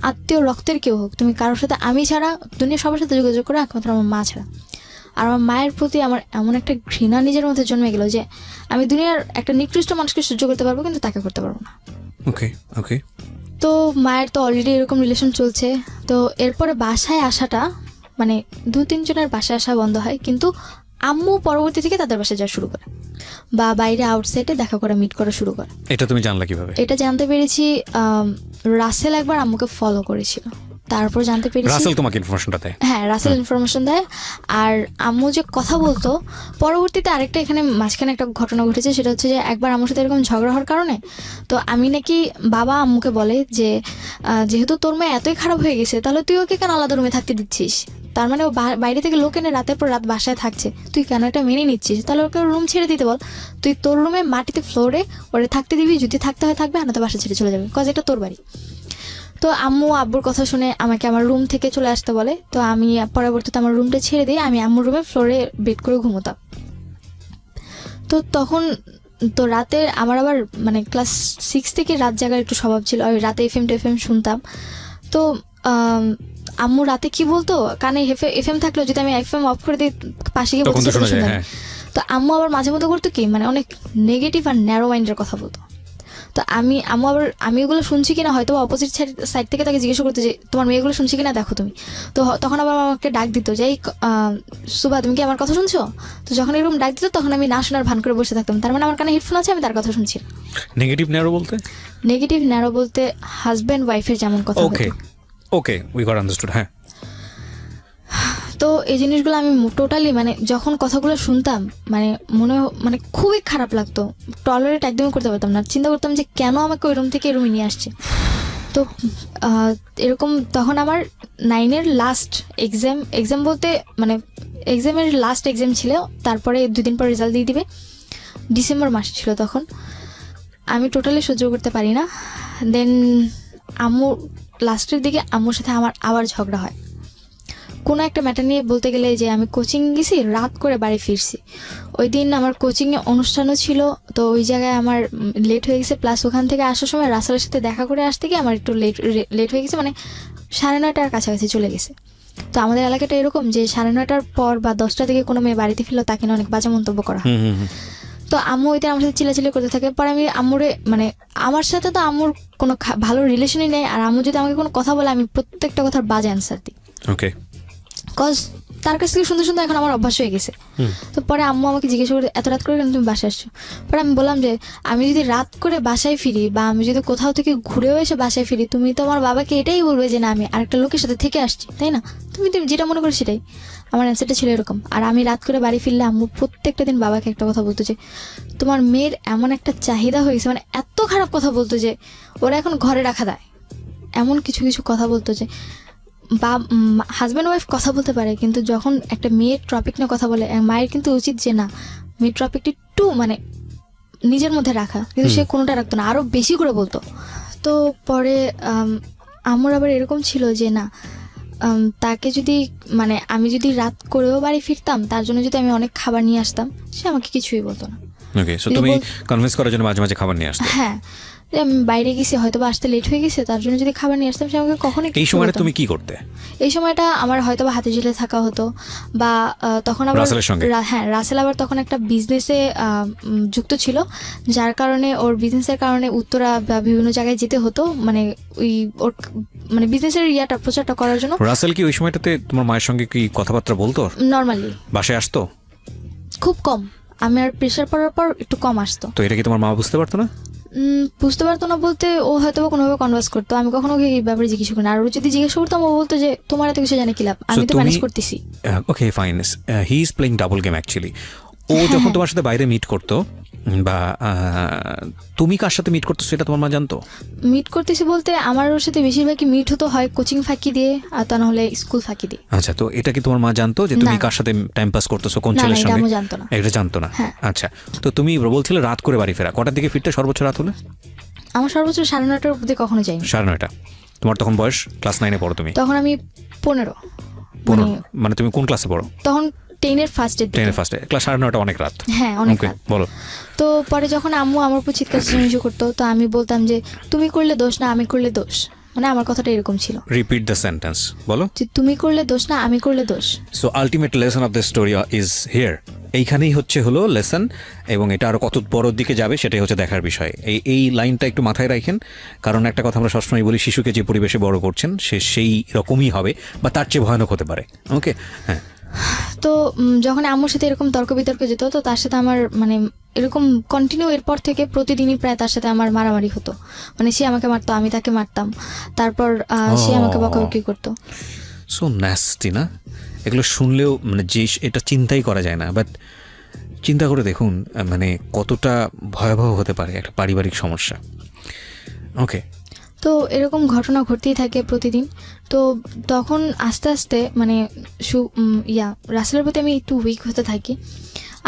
আত্মীয় রক্তের কেউ হোক, তুমি কারোর সাথে, আমি ছাড়া দুনিয়া সবার সাথে যোগাযোগ করে একমাত্র আমার মা ছাড়া। আর আমার মায়ের প্রতি আমার এমন একটা ঘৃণা নিজের মধ্যে জন্মে গেল যে আমি দুনিয়ার একটা নিকৃষ্ট মানুষকে সহ্য করতে পারবো, কিন্তু তাকে করতে পারবো না। ওকে ওকে। তো মায়ের তো অলরেডি এরকম রিলেশন চলছে, তো এরপরে বাসায় আসাটা মানে 2-3 জনের বাসায় আসা বন্ধ হয়, কিন্তু আম্মু পরবর্তী থেকে তাদের বাসায় যাওয়া শুরু করে, বা বাইরে আউটসাইডে দেখা করা, মিট করা শুরু করে। এটা তুমি জানলা কিভাবে? এটা জানতে পেরেছি রাসেল একবার আম্মুকে ফলো করেছিল, তারপর জানতে পেরেছি রাসেল তোমাকে ইনফরমেশনটা দেয়। হ্যাঁ, রাসেল ইনফরমেশন দেয়। আর আম্মু যে কথা বলতো, পরবর্তীতে আরেকটা এখানে মাঝখানে একটা ঘটনা ঘটেছে, সেটা হচ্ছে যে একবার আম্মুর সাথে এরকম ঝগড়া হওয়ার কারণে তো আমি নাকি, বাবা আম্মুকে বলে যে যেহেতু তোর মেয়ে এতই খারাপ হয়ে গেছে, তাহলে তুই ওকে কেন আলাদা রুমে থাকতে দিচ্ছিস, তার মানে ও বাইরে থেকে লোক এনে রাতের পর রাত বাসায় থাকছে, তুই কেন এটা মেনে নিচ্ছিস, তাহলে ওকে রুম ছেড়ে দিতে বল, তুই তোর রুমে মাটিতে ফ্লোরে ওরে থাকতে দিবি, যদি থাকতে হয় থাকবে, আর না তো বাসা ছেড়ে চলে যাবে, কজ এটা তোর বাড়ি। তো আম্মু আব্বুর কথা শুনে আমাকে আমার রুম থেকে চলে আসতে বলে, তো আমি পরবর্তীতে আমার রুমটা ছেড়ে দিই, আমি আম্মুর রুমে ফ্লোরে বেড করে ঘুমোতাম। তো তখন তো রাতে আমার আবার মানে ক্লাস 6 থেকে রাত জাগার একটু স্বভাব ছিল, আর রাতে এফএম শুনতাম। তো আম্মু রাতে কি বলতো, কানে এফএম থাকলেও যদি আমি এফএম অফ করে দিই পাশে গিয়ে বলতে শুনতাম। তো আম্মু আবার মাঝে মধ্যে করতো কি, মানে অনেক নেগেটিভ আর ন্যারো মাইন্ডের কথা বলতো। তো আমি ওগুলো শুনছি কিনা, হয়তো অপোজিট সাইড থেকে তাকে জিজ্ঞেস করতে যে তোমার মেয়েগুলো শুনছি কিনা দেখো তুমি। তো তখন আবার আমাকে ডাক দিত যে সুবা তুমি কি আমার কথা শুনছো। তো যখন এরকম ডাক দিত তখন আমি না শোনার ভান করে বসে থাকতাম, তার মানে আমার কানে হেডফোন আছে, আমি তার কথা শুনছি। নেগেটিভ ন্যারো বলতে হাজব্যান্ড ওয়াইফের যেমন কথা। Okay we got understood. হ্যাঁ, তো এই জিনিসগুলো আমি টোটালি মানে যখন কথাগুলো শুনতাম মানে খুবই খারাপ লাগতো, টলারেট একদমই করতে পারতাম না। চিন্তা করতাম যে কেন আমাকে ওই রুম থেকে এই রুমে নিয়ে আসছে। তো এরকম তখন আমার 9-এর লাস্ট এক্সাম বলতে মানে এক্সামের লাস্ট এক্সাম ছিল, তারপরে 2 দিন পর রেজাল্ট দিয়ে দিবে, ডিসেম্বর মাস ছিল তখন। আমি টোটালি সহ্য করতে পারি না। দেন আম্মু লাস্টের দিকে আম্মুর সাথে আমার আবার ঝগড়া হয়। কোনো একটা ম্যাটার নিয়ে বলতে গেলে যে আমি কোচিং গেছি, রাত করে বাড়ি ফিরছি। ওই দিন আমার কোচিংয়ে অনুষ্ঠানও ছিল, তো ওই জায়গায় আমার লেট হয়ে গেছে। প্লাস ওখান থেকে আসার সময় রাসেলের সাথে দেখা করে আসতে গিয়ে আমার একটু লেট হয়ে গেছে, মানে 9:30টার কাছাকাছি চলে গেছে। তো আমাদের এলাকাটা এরকম যে 9:30টার পর বা 10টা থেকে কোনো মেয়ে বাড়িতে ফিরলো তাকে নিয়ে অনেক বাজে মন্তব্য করা হয়। তো আম্মু ওইটা আমার সাথে চিল্লাচিল্লি করতে থাকে। পরে আমি আম্মুরে, মানে আমার সাথে তো আম্মুর কোনো ভালো রিলেশনই নেই, আর আম্মু যদি আমাকে কোনো কথা বলে আমি প্রত্যেকটা কথার বাজে অ্যান্সার দিই। ওকে, কজ তার কাছ থেকে সুন্দর সুন্দর এখন আমার অভ্যাস হয়ে গেছে। তো পরে আম্মু আমাকে জিজ্ঞেস করে এত রাত করে কেন তুমি বাসায় আসছো? পরে আমি বললাম যে আমি যদি রাত করে বাসায় ফিরি বা আমি যদি কোথাও থেকে ঘুরেও এসে বাসায় ফিরি, তুমি তো আমার বাবাকে এটাই বলবে যে না আমি আরেকটা লোকের সাথে থেকে আসছি, তাই না? তুমি যেটা মনে করো সেটাই। আমার অ্যান্সারটা ছিল এরকম। আর আমি রাত করে বাড়ি ফিরলে আম্মু প্রত্যেকটা দিন বাবাকে একটা কথা বলতো যে তোমার মেয়ের এমন একটা চাহিদা হয়ে গেছে, মানে এত খারাপ কথা বলতো যে ওরা এখন ঘরে রাখা দেয়, এমন কিছু কিছু কথা বলতো যে বা হাজব্যান্ড ওয়াইফ কথা বলতে পারে, কিন্তু যখন একটা মেয়ের টপিক নিয়ে কথা বলে মায়ের কিন্তু উচিত যে না মেয়ের টপিকটি একটু মানে নিজের মধ্যে রাখা, কিন্তু সে কোনোটা রাখতো না, আরও বেশি করে বলতো। তো পরে আমার আবার এরকম ছিল যে না তাকে যদি মানে আমি যদি রাত করেও বাড়ি ফিরতাম, তার জন্য যদি আমি অনেক খাবার নিয়ে আসতাম, সে আমাকে কিছুই বলতো না। ওকে, সো তুমি কনভিন্স করার জন্য মাঝে মাঝে খাবার নিয়ে আসতে? হ্যাঁ, আমি বাইরে গেছি, হয়তো বা আসতে লেট হয়ে গেছে, তার জন্য যদি খাবার নিয়ে আসতাম সে আমাকে কখনোই। এই সময়টা তুমি কি করতে? এই সময়টা আমার হয়তো বা হাতিঝিলে থাকা হতো, বা তখন আবার হ্যাঁ রাসেল আবার তখন একটা বিজনেসে যুক্ত ছিল, যার কারণে ওর বিজনেসের কারণে উত্তরা বা বিভিন্ন জায়গায় যেতে হতো, মানে ওই ওর মানে বিজনেসের ইয়াটা প্রচারটা করার জন্য। রাসেল কি ওই সময়টাতে তোমার মায়ের সঙ্গে কি কথাবার্তা বলতো? নর্মালি বাসায় আসতো খুব কম, আমি আর প্রেশার পড়ার পর একটু কম আসতো। তো এটা কি তোমার মা বুঝতে পারতো না? বুঝতে পারতো না বলতে ও হয়তো কোনোভাবে কনভার্স করতো, আমি কখনো এই ব্যাপারে জিজ্ঞেস করি না। আর ও যদি জিজ্ঞেস করতাম ও বলতো যে তোমার এত কিছু জানে কি লাভ, আমি তো ম্যানেজ করতেছি। Okay fine, he is playing double game actually. ও যখন তোমার সাথে বাইরে মিট করতো বা তুমি কার সাথে মিট করতেছো এটা তোমার মা জানতো? মিট করতেছি বলতে আমার ওর সাথে বেশিরভাগই মিট হতো হয় কোচিং ফাঁকি দিয়ে, আর তা না হলে স্কুল ফাঁকি দিয়ে। আচ্ছা, তো এটা কি তোমার মা জানতো যে তুমি কার সাথে টাইম পাস করতেছো, কোন ছেলের সঙ্গে? না, জানতো না। এটা জানতো না। আচ্ছা, তো তুমি বলছিলে রাত করে বাড়ি ফেরা, কটার দিকে ফিরতে সর্বোচ্চ রাত হলে? আমার সর্বোচ্চ 9:30টার অবধি কখনো যাইনি। 9:30? তোমার তখন বয়স ক্লাস 9-এ পড়ো তুমি? তখন আমি 15। মানে তুমি কোন ক্লাসে পড়ো তখন? 10-এর ফার্স্টে। ক্লাস 9:30 অনেক রাত। হ্যাঁ, অনেক রাত। বলো। তো পরে যখন আম্মু আমার উপর চিৎকার চেঁচামেচি করতো, তো আমি বলতাম যে তুমি করলে দোষ না আমি করলে দোষ, মানে আমার কথাটা এরকম ছিল। রিপিট দ্য সেন্টেন্স, বলো। যে তুমি করলে দোষ না আমি করলে দোষ। So ultimate lesson of the story is here. এইখানেই হলো লেসন, এবং এটা আরো কত বড় দিকে যাবে সেটাই হচ্ছে দেখার বিষয়। এই লাইনটা একটু মাথায় রাখেন, কারণ একটা কথা আমরা সবসময় বলি, শিশুকে যে পরিবেশে বড় করছেন সে সেই রকমই হবে বা তার চেয়ে ভয়ানক হতে পারে। ওকে, হ্যাঁ। তো যখন আম্মুর সাথে এরকম তর্ক বিতর্ক যেত, তো তার সাথে আমার মানে এরকম কন্টিনিউ এরপর থেকে প্রতিদিনই প্রায় তার সাথে আমার মারামারি হতো। মানে সে আমাকে মারতো, আমি তাকে মারতাম, তারপর সে আমাকে বকাবকি করতো। সো ন্যাস্টি না? এগুলো শুনলেও মানে যে এটা চিন্তাই করা যায় না, বাট চিন্তা করে দেখুন মানে কতটা ভয়াবহ হতে পারে একটা পারিবারিক সমস্যা। ওকে, তো এরকম ঘটনা ঘটতেই থাকে প্রতিদিন। তো তখন আস্তে আস্তে মানে রাসেলের প্রতি আমি একটু উইক হতে থাকি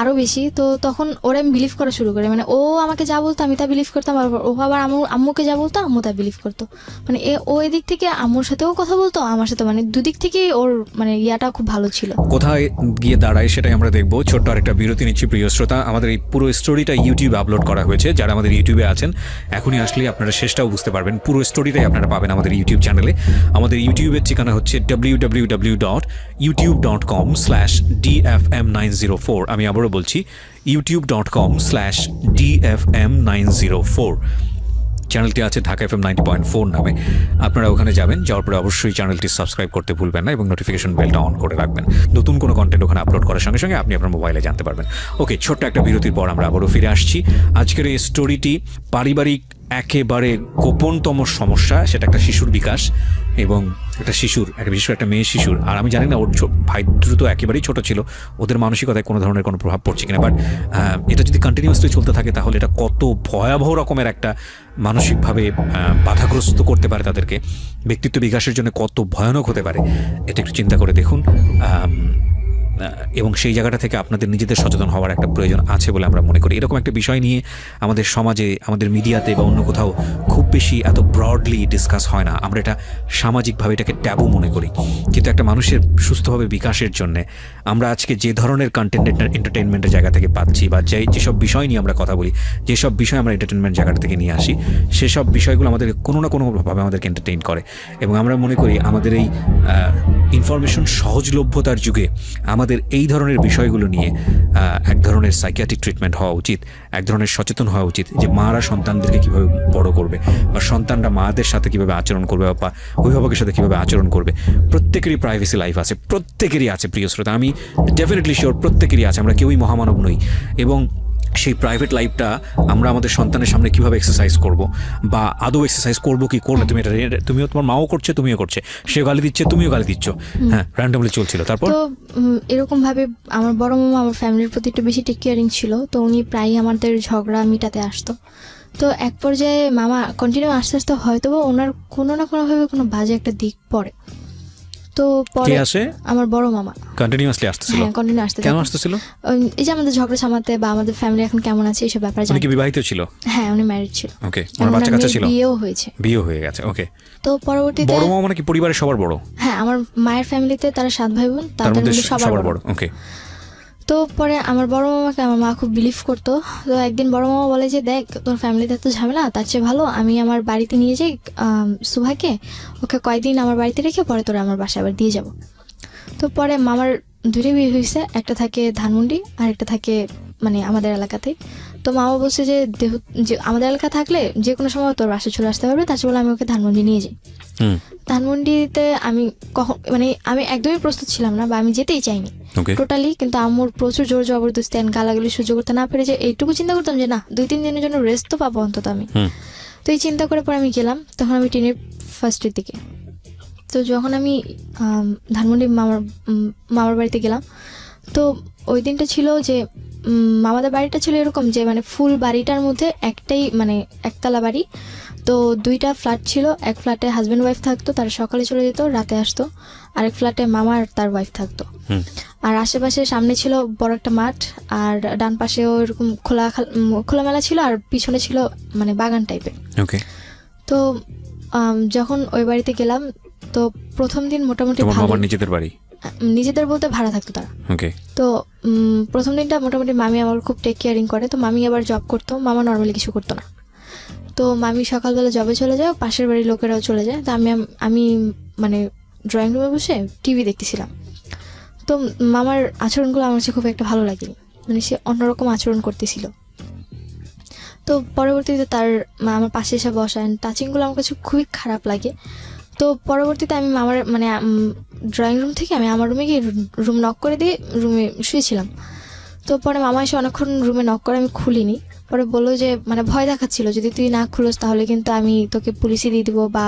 আরও বেশি। তো তখন ওরা আমি বিলিভ করা শুরু করে, মানে ও আমাকে যা বলতো আমি তা বিলিভ করতাম, ও আবার আম্মুকে যা বলতো আম্মু তা বিলিভ করতো। মানে ও এদিক থেকে আম্মুর সাথেও কথা বলতো, আমার সাথে, মানে দুদিক থেকেই ওর মানে ইয়াটা খুব ভালো ছিল। কোথায় গিয়ে দাঁড়ায় সেটাই আমরা দেখবো। ছোট্ট আরেকটা বিরতি নিচ্ছি প্রিয় শ্রোতা। আমাদের এই পুরো স্টোরিটা ইউটিউবে আপলোড করা হয়েছে, যারা আমাদের ইউটিউবে আছেন এখনই আসলে আপনারা শেষটাও বুঝতে পারবেন। পুরো স্টোরিটাই আপনারা পাবেন আমাদের ইউটিউব চ্যানেলে। আমাদের ইউটিউবের ঠিকানা হচ্ছে www.youtube.com/dfm904। আমি আবারও বলছি youtube.com/dfm904। চ্যানেলটি আছে ঢাকা FM 90.4 নামে। আপনারা ওখানে যাবেন, যাওয়ার পরে অবশ্যই চ্যানেলটি সাবস্ক্রাইব করতে ভুলবেন না এবং নোটিফিকেশন বেলটা অন করে রাখবেন। নতুন কোনো কন্টেন্ট ওখানে আপলোড করার সঙ্গে সঙ্গে আপনি আপনার মোবাইলে জানতে পারবেন। ওকে, ছোট্ট একটা বিরতির পর আমরা আবারও ফিরে আসছি। আজকের এই স্টোরিটি পারিবারিক একেবারে গোপনতম সমস্যা, সেটা একটা শিশুর বিকাশ, এবং একটা শিশুর, বিশেষ করে একটা মেয়ে শিশুর। আর আমি জানি না ওর ভাই দ্রুত একেবারেই ছোট ছিল, ওদের মানসিকতায় কোনো ধরনের কোনো প্রভাব পড়ছে কিনা, বাট এটা যদি কন্টিনিউয়াসলি চলতে থাকে তাহলে এটা কত ভয়াবহ রকমের একটা মানসিকভাবে বাধাগ্রস্ত করতে পারে তাদেরকে, ব্যক্তিত্ব বিকাশের জন্য কত ভয়ানক হতে পারে এটা একটু চিন্তা করে দেখুন। এবং সেই জায়গাটা থেকে আপনাদের নিজেদের সচেতন হওয়ার একটা প্রয়োজন আছে বলে আমরা মনে করি। এরকম একটা বিষয় নিয়ে আমাদের সমাজে, আমাদের মিডিয়াতে বা অন্য কোথাও খুব বেশি এত ব্রডলি ডিসকাস হয় না। আমরা এটা সামাজিকভাবে এটাকে ট্যাবু মনে করি, কিন্তু একটা মানুষের সুস্থভাবে বিকাশের জন্যে আমরা আজকে যে ধরনের কন্টেন্ট এন্টারটেনমেন্টের জায়গা থেকে পাচ্ছি, বা যেসব বিষয় নিয়ে আমরা কথা বলি, যেসব বিষয় আমরা এন্টারটেনমেন্ট জায়গাটা থেকে নিয়ে আসি, সেসব বিষয়গুলো আমাদের কোনো না কোনোভাবে আমাদেরকে এন্টারটেইন করে। এবং আমরা মনে করি আমাদের এই ইনফরমেশন সহজলভ্যতার যুগে আমাদের এই ধরনের বিষয়গুলো নিয়ে এক ধরনের সাইকিয়াট্রিক ট্রিটমেন্ট হওয়া উচিত, এক ধরনের সচেতন হওয়া উচিত যে মারা সন্তানদেরকে কীভাবে বড় করবে, বা সন্তানরা মাদের সাথে কীভাবে আচরণ করবে, বা অভিভাবকের সাথে কীভাবে আচরণ করবে। প্রত্যেকেরই প্রাইভেসি লাইফ আছে, প্রত্যেকেরই আছে প্রিয় শ্রোতা, আমি ডেফিনেটলি শিওর প্রত্যেকেরই আছে, আমরা কেউই মহামানব নই। এবং সেই প্রাইভেট লাইফটা আমরা আমাদের সন্তানের সামনে কীভাবে এক্সারসাইজ করব, বা আদৌ এক্সারসাইজ করবো কি করলে, তুমিও তোমার মাও করছে, তুমিও করছে, সে গালি দিচ্ছে, তুমিও গালি দিচ্ছ, হ্যাঁ, র্যান্ডমলি চলছিল। তারপর তো এরকমভাবে আমার বড় মামা আমার ফ্যামিলির প্রতি একটু বেশি টেক কেয়ারিং ছিল, তো উনি প্রায়ই আমাদের ঝগড়া মিটাতে আসতো। তো এক পর্যায়ে মামা কন্টিনিউ আস্তে আস্তে হয়তো ওনার কোনো না কোনোভাবে কোনো বাজে একটা দিক পড়ে। তো পরে আমার বড় মামা কন্টিনিউয়াসলি আসতেছিল। হ্যাঁ, কন্টিনিউ আসতে। কেন আসতেছিল? এই যে আমাদের ঝগড়া সামাতে বা আমাদের ফ্যামিলি এখন কেমন আছে এইসব ব্যাপারে জানতে। উনি কি বিবাহিত ছিল? হ্যাঁ, উনি ম্যারিড ছিল। ওকে, ওনার বাচ্চা কাচ্চা ছিল? বিয়েও হয়েছে। বিয়ে হয়ে গেছে, ওকে। তো পরবর্তীতে বড় মামা মানে কি পরিবারের সবার বড়? হ্যাঁ, আমার মায়ের ফ্যামিলিতে তারা 7 ভাই বোন, তাদের মধ্যে সবার বড়। ওকে। তো পরে আমার বড় মামাকে আমার মা খুব বিলিভ করতো। তো একদিন বড় মামা বলে যে, দেখ তোর ফ্যামিলিতে এত ঝামেলা, তার চেয়ে ভালো আমি আমার বাড়িতে নিয়ে যাই সুভাকে, ওকে কয়েকদিন আমার বাড়িতে রেখে পরে তোরা আমার বাসায় আবার দিয়ে যাবো। তো পরে মামার 2টা বিয়ে হয়েছে, একটা থাকে ধানমন্ডি আর একটা থাকে মানে আমাদের এলাকাতেই। তো মামা বলছে যে আমাদের এলাকা থাকলে যে কোনো সময় তোর বাসায় চলে আসতে পারবে, তার চেয়ে বলে আমি ওকে ধানমন্ডি নিয়ে যাই। ধানমন্ডিতে আমি মানে আমি একদমই প্রস্তুত ছিলাম না, বা আমি যেতেই চাইনি টোটালি। কিন্তু আম্মুর প্রচুর জোর জবরদস্তি অ্যান্ড গালাগালি সহ্য করতে না পেরে যে এইটুকু চিন্তা করতাম যে না, 2-3 দিনের জন্য রেস্ট তো পাবো অন্তত আমি। তো এই চিন্তা করে পরে আমি গেলাম, তখন আমি টিনের ফার্স্টের দিকে। তো যখন আমি ধানমন্ডি মামার বাড়িতে গেলাম, তো ওই দিনটা ছিল যে মামাদের বাড়িটা ছিল এরকম যে মানে ফুল বাড়িটার মধ্যে একটাই মানে একতলা বাড়ি। তো 2টা ফ্ল্যাট ছিল, এক ফ্ল্যাটে হাজব্যান্ড ওয়াইফ থাকতো, তারা সকালে চলে যেত, রাতে আসতো। আরেক ফ্ল্যাটে মামা আর তার ওয়াইফ থাকতো। আর আশেপাশে সামনে ছিল বড় একটা মাঠ, আর ডান পাশেও এরকম খোলামেলা ছিল, আর পিছনে ছিল মানে বাগান টাইপের। তো যখন ওই বাড়িতে গেলাম, তো প্রথম দিন মোটামুটি নিজেদের বলতে ভাড়া থাকতো তারা। তো প্রথম দিনটা মোটামুটি মামি আমার খুব টেক কেয়ারিং করে। তো মামি আবার জব করতো, মামা নর্মালি কিছু করতো না। তো মামি সকালবেলা জবে চলে যায়, পাশের বাড়ির লোকেরাও চলে যায়। তো আমি মানে ড্রয়িং রুমে বসে টিভি দেখতেছিলাম। তো মামার আচরণগুলো আমার কাছে খুব একটা ভালো লাগেনি, মানে সে অন্যরকম আচরণ করতেছিল। তো পরবর্তীতে তার আমার পাশে এসে বসা টাচিংগুলো আমার কাছে খুবই খারাপ লাগে। তো পরবর্তীতে আমি মামার মানে ড্রয়িং রুম থেকে আমি আমার রুমে গিয়ে রুম নক করে দিয়ে রুমে শুয়েছিলাম। তো পরে মামা এসে অনেকক্ষণ রুমে নক করে, আমি খুলিনি। পরে বললো যে মানে ভয় দেখাচ্ছিল, যদি তুই না খুলোস তাহলে কিন্তু আমি তোকে পুলিশে দিয়ে দিব, বা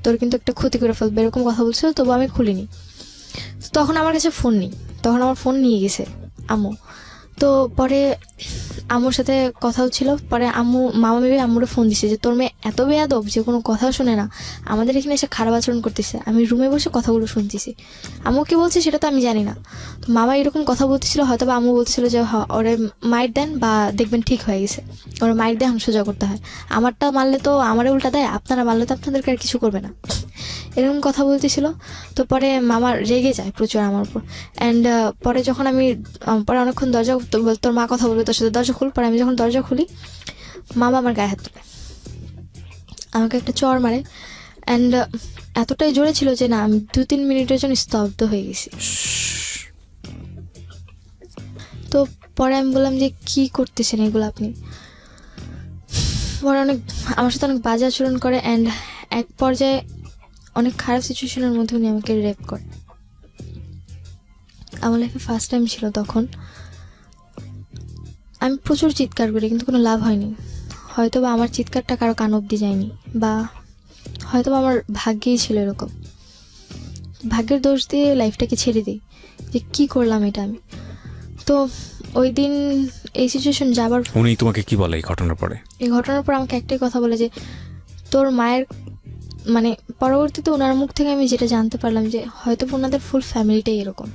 তোর কিন্তু একটা ক্ষতি করে ফেলবে, এরকম কথা বলছিল। তবু আমি খুলিনি। তখন আমার কাছে ফোন নেই, তখন আমার ফোন নিয়ে গেছে আম্মু। তো পরে আম্মুর সাথে কথাও ছিল। পরে মামা ভেবে আম্মুরে ফোন দিছে যে তোর মেয়ে এত বেয়াদব যে কোনো কথাও শুনে না, আমাদের এখানে এসে খারাপ আচরণ করতেছে। আমি রুমে বসে কথাগুলো শুনতেছি, আম্মু কি বলছে সেটা তো আমি জানি না। তো মামা এরকম কথা বলতেছিল, হয়তো বা আম্মু বলতেছিল যে ওরে মাইর দেন বা দেখবেন ঠিক হয়ে গেছে, ওরা মাইর দিয়ে এখন সোজা করতে হয়, আমারটা মারলে তো আমারে উল্টা দেয়, আপনারা মারলে তো আপনাদেরকে আর কিছু করবে না, এরকম কথা বলতেছিল। তো পরে মামা রেগে যায় প্রচুর আমার উপর। অ্যান্ড পরে যখন আমি পরে অনেকক্ষণ দরজা, তোর মা কথা বলবে তোর সাথে, দরজা খুল। পরে আমি যখন দরজা খুলি, মামা আমার গায়ে হাত তোলে, আমাকে একটা চর মারে। অ্যান্ড এতটাই জোরে ছিল যে না, আমি 2-3 মিনিটের জন্য স্তব্ধ হয়ে গেছি। তো পরে আমি বললাম যে কি করতেছেন এগুলো আপনি। পরে আমার সাথে অনেক বাজে আচরণ করে। অ্যান্ড এক পর্যায়ে অনেক খারাপ সিচুয়েশনের মধ্যে উনি আমাকে রেপ করে। আমার লাইফে ফার্স্ট টাইম ছিল তখন। আমি প্রচুর চিৎকার করি, কিন্তু কোনো লাভ হয়নি। হয়তো বা আমার চিৎকারটা কারো কান অবধি যায়নি, বা হয়তো বা আমার ভাগ্যেই ছিল এরকম। ভাগ্যের দোষ দিয়ে লাইফটাকে ছেড়ে দিই যে কি করলাম এটা আমি। তো ওই দিন এই সিচুয়েশন যাবার, উনি তোমাকে কি বলে এই ঘটনার পরে? এই ঘটনার পর আমাকে একটাই কথা বলে যে তোর মায়ের, মানে পরবর্তীতে ওনার মুখ থেকে আমি যেটা জানতে পারলাম যে হয়তো ওনাদের ফুল ফ্যামিলিটাই এরকম।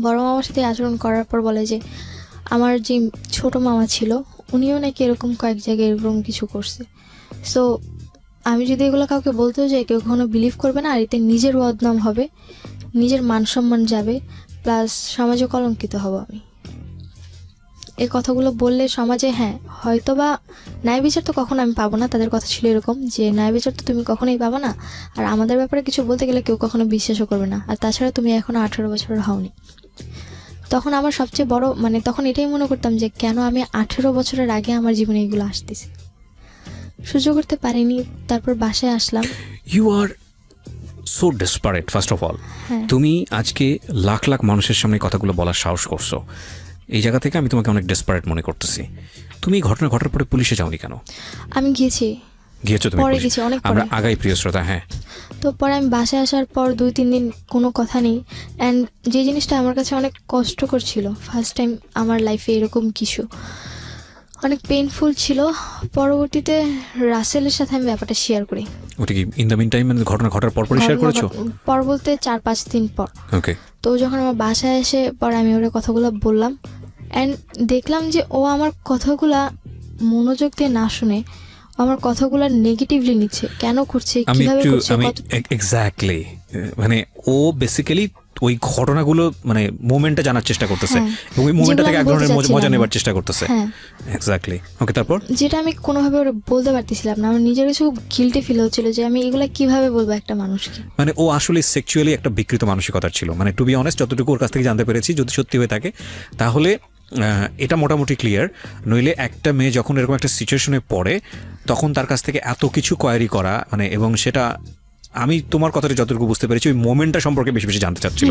বড় মামার সাথে আচরণ করার পর বলে যে আমার যে ছোট মামা ছিল উনিও নাকি এরকম কয়েক জায়গায় এরকম কিছু করছে। সো আমি যদি এগুলো কাউকে বলতেও যাই কেউ কখনো বিলিভ করবে না, আর এতে নিজের বদনাম হবে, নিজের মান সম্মান যাবে, প্লাস সমাজে কলঙ্কিত হব আমি। এই কথাগুলো বললে সমাজে হয়তো বা ন্যায় বিচার তো কখনো আমি পাবো না। তাদের কথা ছিল এরকম যে ন্যায় বিচার তো তুমি কখনোই পাবো না, আর আমাদের ব্যাপারে কিছু বলতে গেলে কেউ কখনো বিশ্বাসও করবে না, আর তাছাড়া তুমি এখনো 18 বছরের হওনি। তখন আমার সবচেয়ে বড় তখন এটাই মনে করতাম যে কেন আমি 18 বছরের আগে আমার জীবনে এগুলো আসতেছে, সহ্য করতে পারিনি। তারপর বাসায় আসলাম। You are so desperate first of all. তুমি আজকে লাখ লাখ মানুষের সামনে কথাগুলো বলার সাহস করছো, এই জায়গা থেকে আমি তোমাকে অনেক ডেসপারেট মনে করতেছি। তুমি ঘটনা ঘটার পরে পুলিশে যাওনি কেন? আমি গিয়েছো তুমি? পরে গেছি, অনেক আমরা আগাই প্রিয় শ্রোতা। তো পরে আমি বাসায় আসার পর 2-3 দিন কোনো কথা নেই, অ্যান্ড যে জিনিসটা আমার কাছে অনেক কষ্টকর ছিল, ফার্স্ট টাইম আমার লাইফে এরকম কিছু অনেক পেইনফুল ছিল। পরবর্তীতে রাসেলের সাথে আমি ব্যাপারটা শেয়ার করি। ওটা কি ইন দ্য মিন টাইম ঘটনা ঘটার পর শেয়ার করেছো? পর বলতে 4-5 দিন পর। ওকে। তো যখন আমার বাসায় এসে পরে আমি ওর কথাগুলো বললাম, অ্যান্ড দেখলাম যে ও আমার কথাগুলা মনোযোগ দিয়ে না শুনে আমার কথাগুলো নেগেটিভলি নিচ্ছে। কেন করছে, কিভাবে করছে? এক্স্যাক্টলি, ও বেসিক্যালি ওই ঘটনাগুলো মোমেন্টটা জানার চেষ্টা করতেছে এবং ওই মোমেন্টটা থেকে এক ধরনের মজা নেবার চেষ্টা করতেছে। এক্স্যাক্টলি। ওকে, তারপর যেটা আমি কোনোভাবে ওরা বলতে পারতেছিলাম না, আমার নিজের কাছে খুব গিল্টি ফিল হচ্ছিল যে আমি এগুলা কিভাবে বলবো একটা মানুষকে। ও আসলে সেক্সুয়ালি একটা বিকৃত মানসিকতার ছিল। টু বি অনেস্ট, যতটুকু ওর কাছ থেকে জানতে পেরেছি, যদি সত্যি হয়ে থাকে তাহলে এটা মোটামুটি ক্লিয়ার। নইলে একটা মেয়ে যখন এরকম একটা সিচুয়েশনে পড়ে তখন তার কাছ থেকে এত কিছু কোয়ারি করা এবং সেটা আমি তোমার কথাটা যতটুকু বুঝতে পেরেছি ওই মোমেন্টটা সম্পর্কে বেশি বেশি জানতে চাচ্ছিল।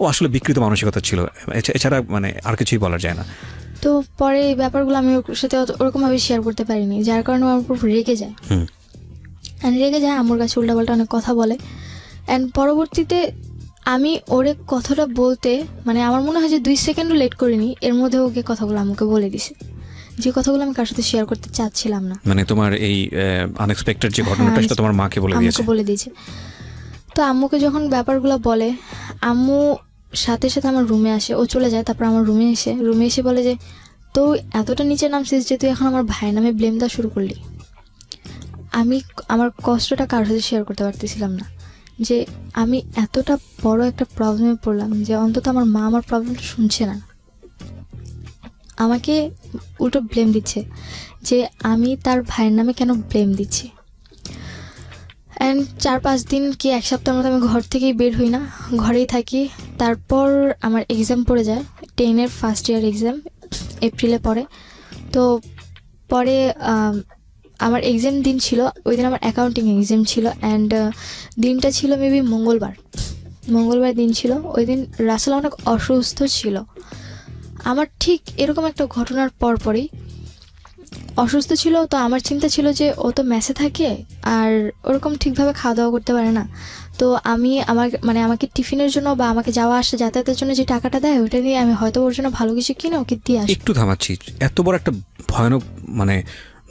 ও আসলে বিকৃত মানসিকতা ছিল, এছাড়া আর কিছুই বলা যায় না। তো পরে এই ব্যাপারগুলো আমি ওর সাথে ওরকমভাবে শেয়ার করতে পারিনি, যার কারণে আমার উপর রেগে যায়। আমার কাছে উল্টাপাল্টা অনেক কথা বলে। অ্যান্ড পরবর্তীতে আমি ওরে কথাটা বলতে আমার মনে হয় যে 2 সেকেন্ডও লেট করিনি, এর মধ্যে ওকে কথাগুলো আমাকে বলে দিছে, যে কথাগুলো আমি কার সাথে শেয়ার করতে চাচ্ছিলাম না। তোমার এই আনএক্সপেক্টেড যে ঘটনাটা সেটা তোমার মাকে বলে দিয়েছে। তো আম্মুকে যখন ব্যাপারগুলো বলে, আম্মু সাথে সাথে আমার রুমে আসে। ও চলে যায়, তারপর আমার রুমে এসে বলে যে তো এতটা নিচে নামছিস যে তুই এখন আমার ভাইয়ের নামে ব্লেম দেওয়া শুরু করলি। আমি আমার কষ্টটা কার সাথে শেয়ার করতে পারতেছিলাম না, যে আমি এতটা বড় একটা প্রবলেমে পড়লাম যে অন্তত আমার মা আমার প্রবলেমটা শুনছে না, আমাকে উল্টো ব্লেম দিচ্ছে যে আমি তার ভাইয়ের নামে কেন ব্লেম দিচ্ছি। অ্যান্ড 4-5 দিন কি 1 সপ্তাহের মতো আমি ঘর থেকেই বের হই না, ঘরেই থাকি। তারপর আমার এক্সাম পড়ে যায়, 10-এর ফার্স্ট ইয়ার এক্সাম এপ্রিলে পড়ে। তো পরে আমার এক্সাম দিন ছিল, ওই দিন আমার অ্যাকাউন্টিং এক্সাম ছিল, অ্যান্ড দিনটা ছিল মেবি মঙ্গলবার দিন ছিল। ওই দিন রাসেল অনেক অসুস্থ ছিল। আমার ঠিক এরকম একটা ঘটনার পরপরই অসুস্থ ছিল। তো আমার চিন্তা ছিল যে ও তো মেসে থাকে আর ওরকম ঠিকভাবে খাওয়া দাওয়া করতে পারে না, তো আমি আমাকে টিফিনের জন্য বা আমাকে যাওয়া আসা যাতায়াতের জন্য যে টাকাটা দেয় ওটা দিয়ে আমি হয়তো ওর জন্য ভালো কিছু কিনে ওকে দিয়ে আসি। একটু থামাচ্ছি, এত বড় একটা ভয়ানক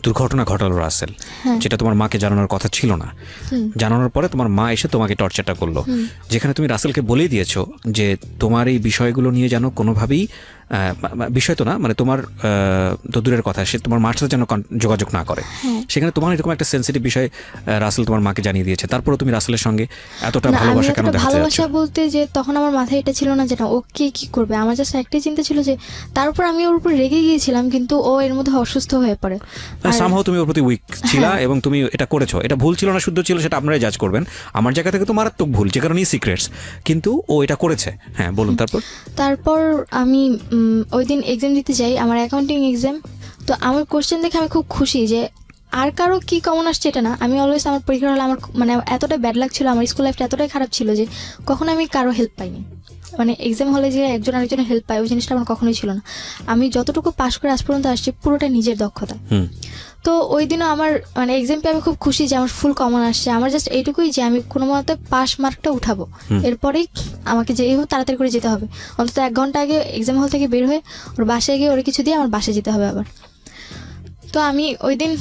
দুর্ঘটনা ঘটালো রাসেল, যেটা তোমার মাকে জানানোর কথা ছিল না। জানানোর পরে তোমার মা এসে তোমাকে টর্চারটা করলো, যেখানে তুমি রাসেলকে বলেই দিয়েছো যে তোমার এই বিষয়গুলো নিয়ে যেন কোনোভাবেই বিষয় তো না তোমার তো দূরের কথা, সে তোমার মার সাথে যেন যোগাযোগ না করে। সেখানে তোমার এরকম একটা সেন্সিটিভ বিষয় রাসেল তোমার মাকে জানিয়ে দিয়েছে, তারপরে তুমি রাসেলের সঙ্গে এতটা ভালোবাসা কেন দেখাতে যাচ্ছ? ভালোবাসা বলতে যে তখন আমার মাথায় এটা ছিল না যে না ওকে কি করবে, আমার জাস্ট একটাই চিন্তা ছিল যে তার উপর আমি ওর উপর রেগে গিয়েছিলাম, কিন্তু ও এর মধ্যে অসুস্থ হয়ে পড়ে। সামহাও তুমি ওর প্রতি উইক ছিলা এবং তুমি এটা করেছো, এটা ভুল ছিল না শুদ্ধ ছিল সেটা আপনারাই জাজ করবেন। আমার জায়গা থেকে তো মারাত্মক ভুল, যে কারণেই সিক্রেটস, কিন্তু ও এটা করেছে। বলুন। তারপর আমি ওই দিন এক্সাম দিতে যাই, আমার অ্যাকাউন্টিং এক্সাম। তো আমার কোশ্চেন দেখে আমি খুব খুশি যে আর কারো কি কমন আসছে এটা না, আমি অলওয়েজ আমার পরীক্ষা হলে আমার এতটা ব্যাড লাগছিল, আমার স্কুল লাইফটা এতটাই খারাপ ছিল যে কখনো আমি কারো হেল্প পাইনি। এক্সাম হলে যে একজন আরেকজনের হেল্প পায় ওই জিনিসটা আমার কখনোই ছিল না। আমি যতটুকু পাস করে আজ পর্যন্ত আসছি পুরোটা নিজের দক্ষতা। তো ওই দিনও আমার এক্সাম পেয়ে আমি খুব খুশি যে আমার ফুল কমন আসছে। আমার জাস্ট এইটুকুই যে আমি কোনো মতে পাস মার্কটা উঠাবো, এরপরেই আমাকে যেই হোক তাড়াতাড়ি করে যেতে হবে, অন্তত 1 ঘন্টা আগে এক্সাম হল থেকে বের হয়ে ওর বাসায় গিয়ে ওর কিছু দিয়ে আমার বাসায় যেতে হবে আবার। তো আমি ওই দিন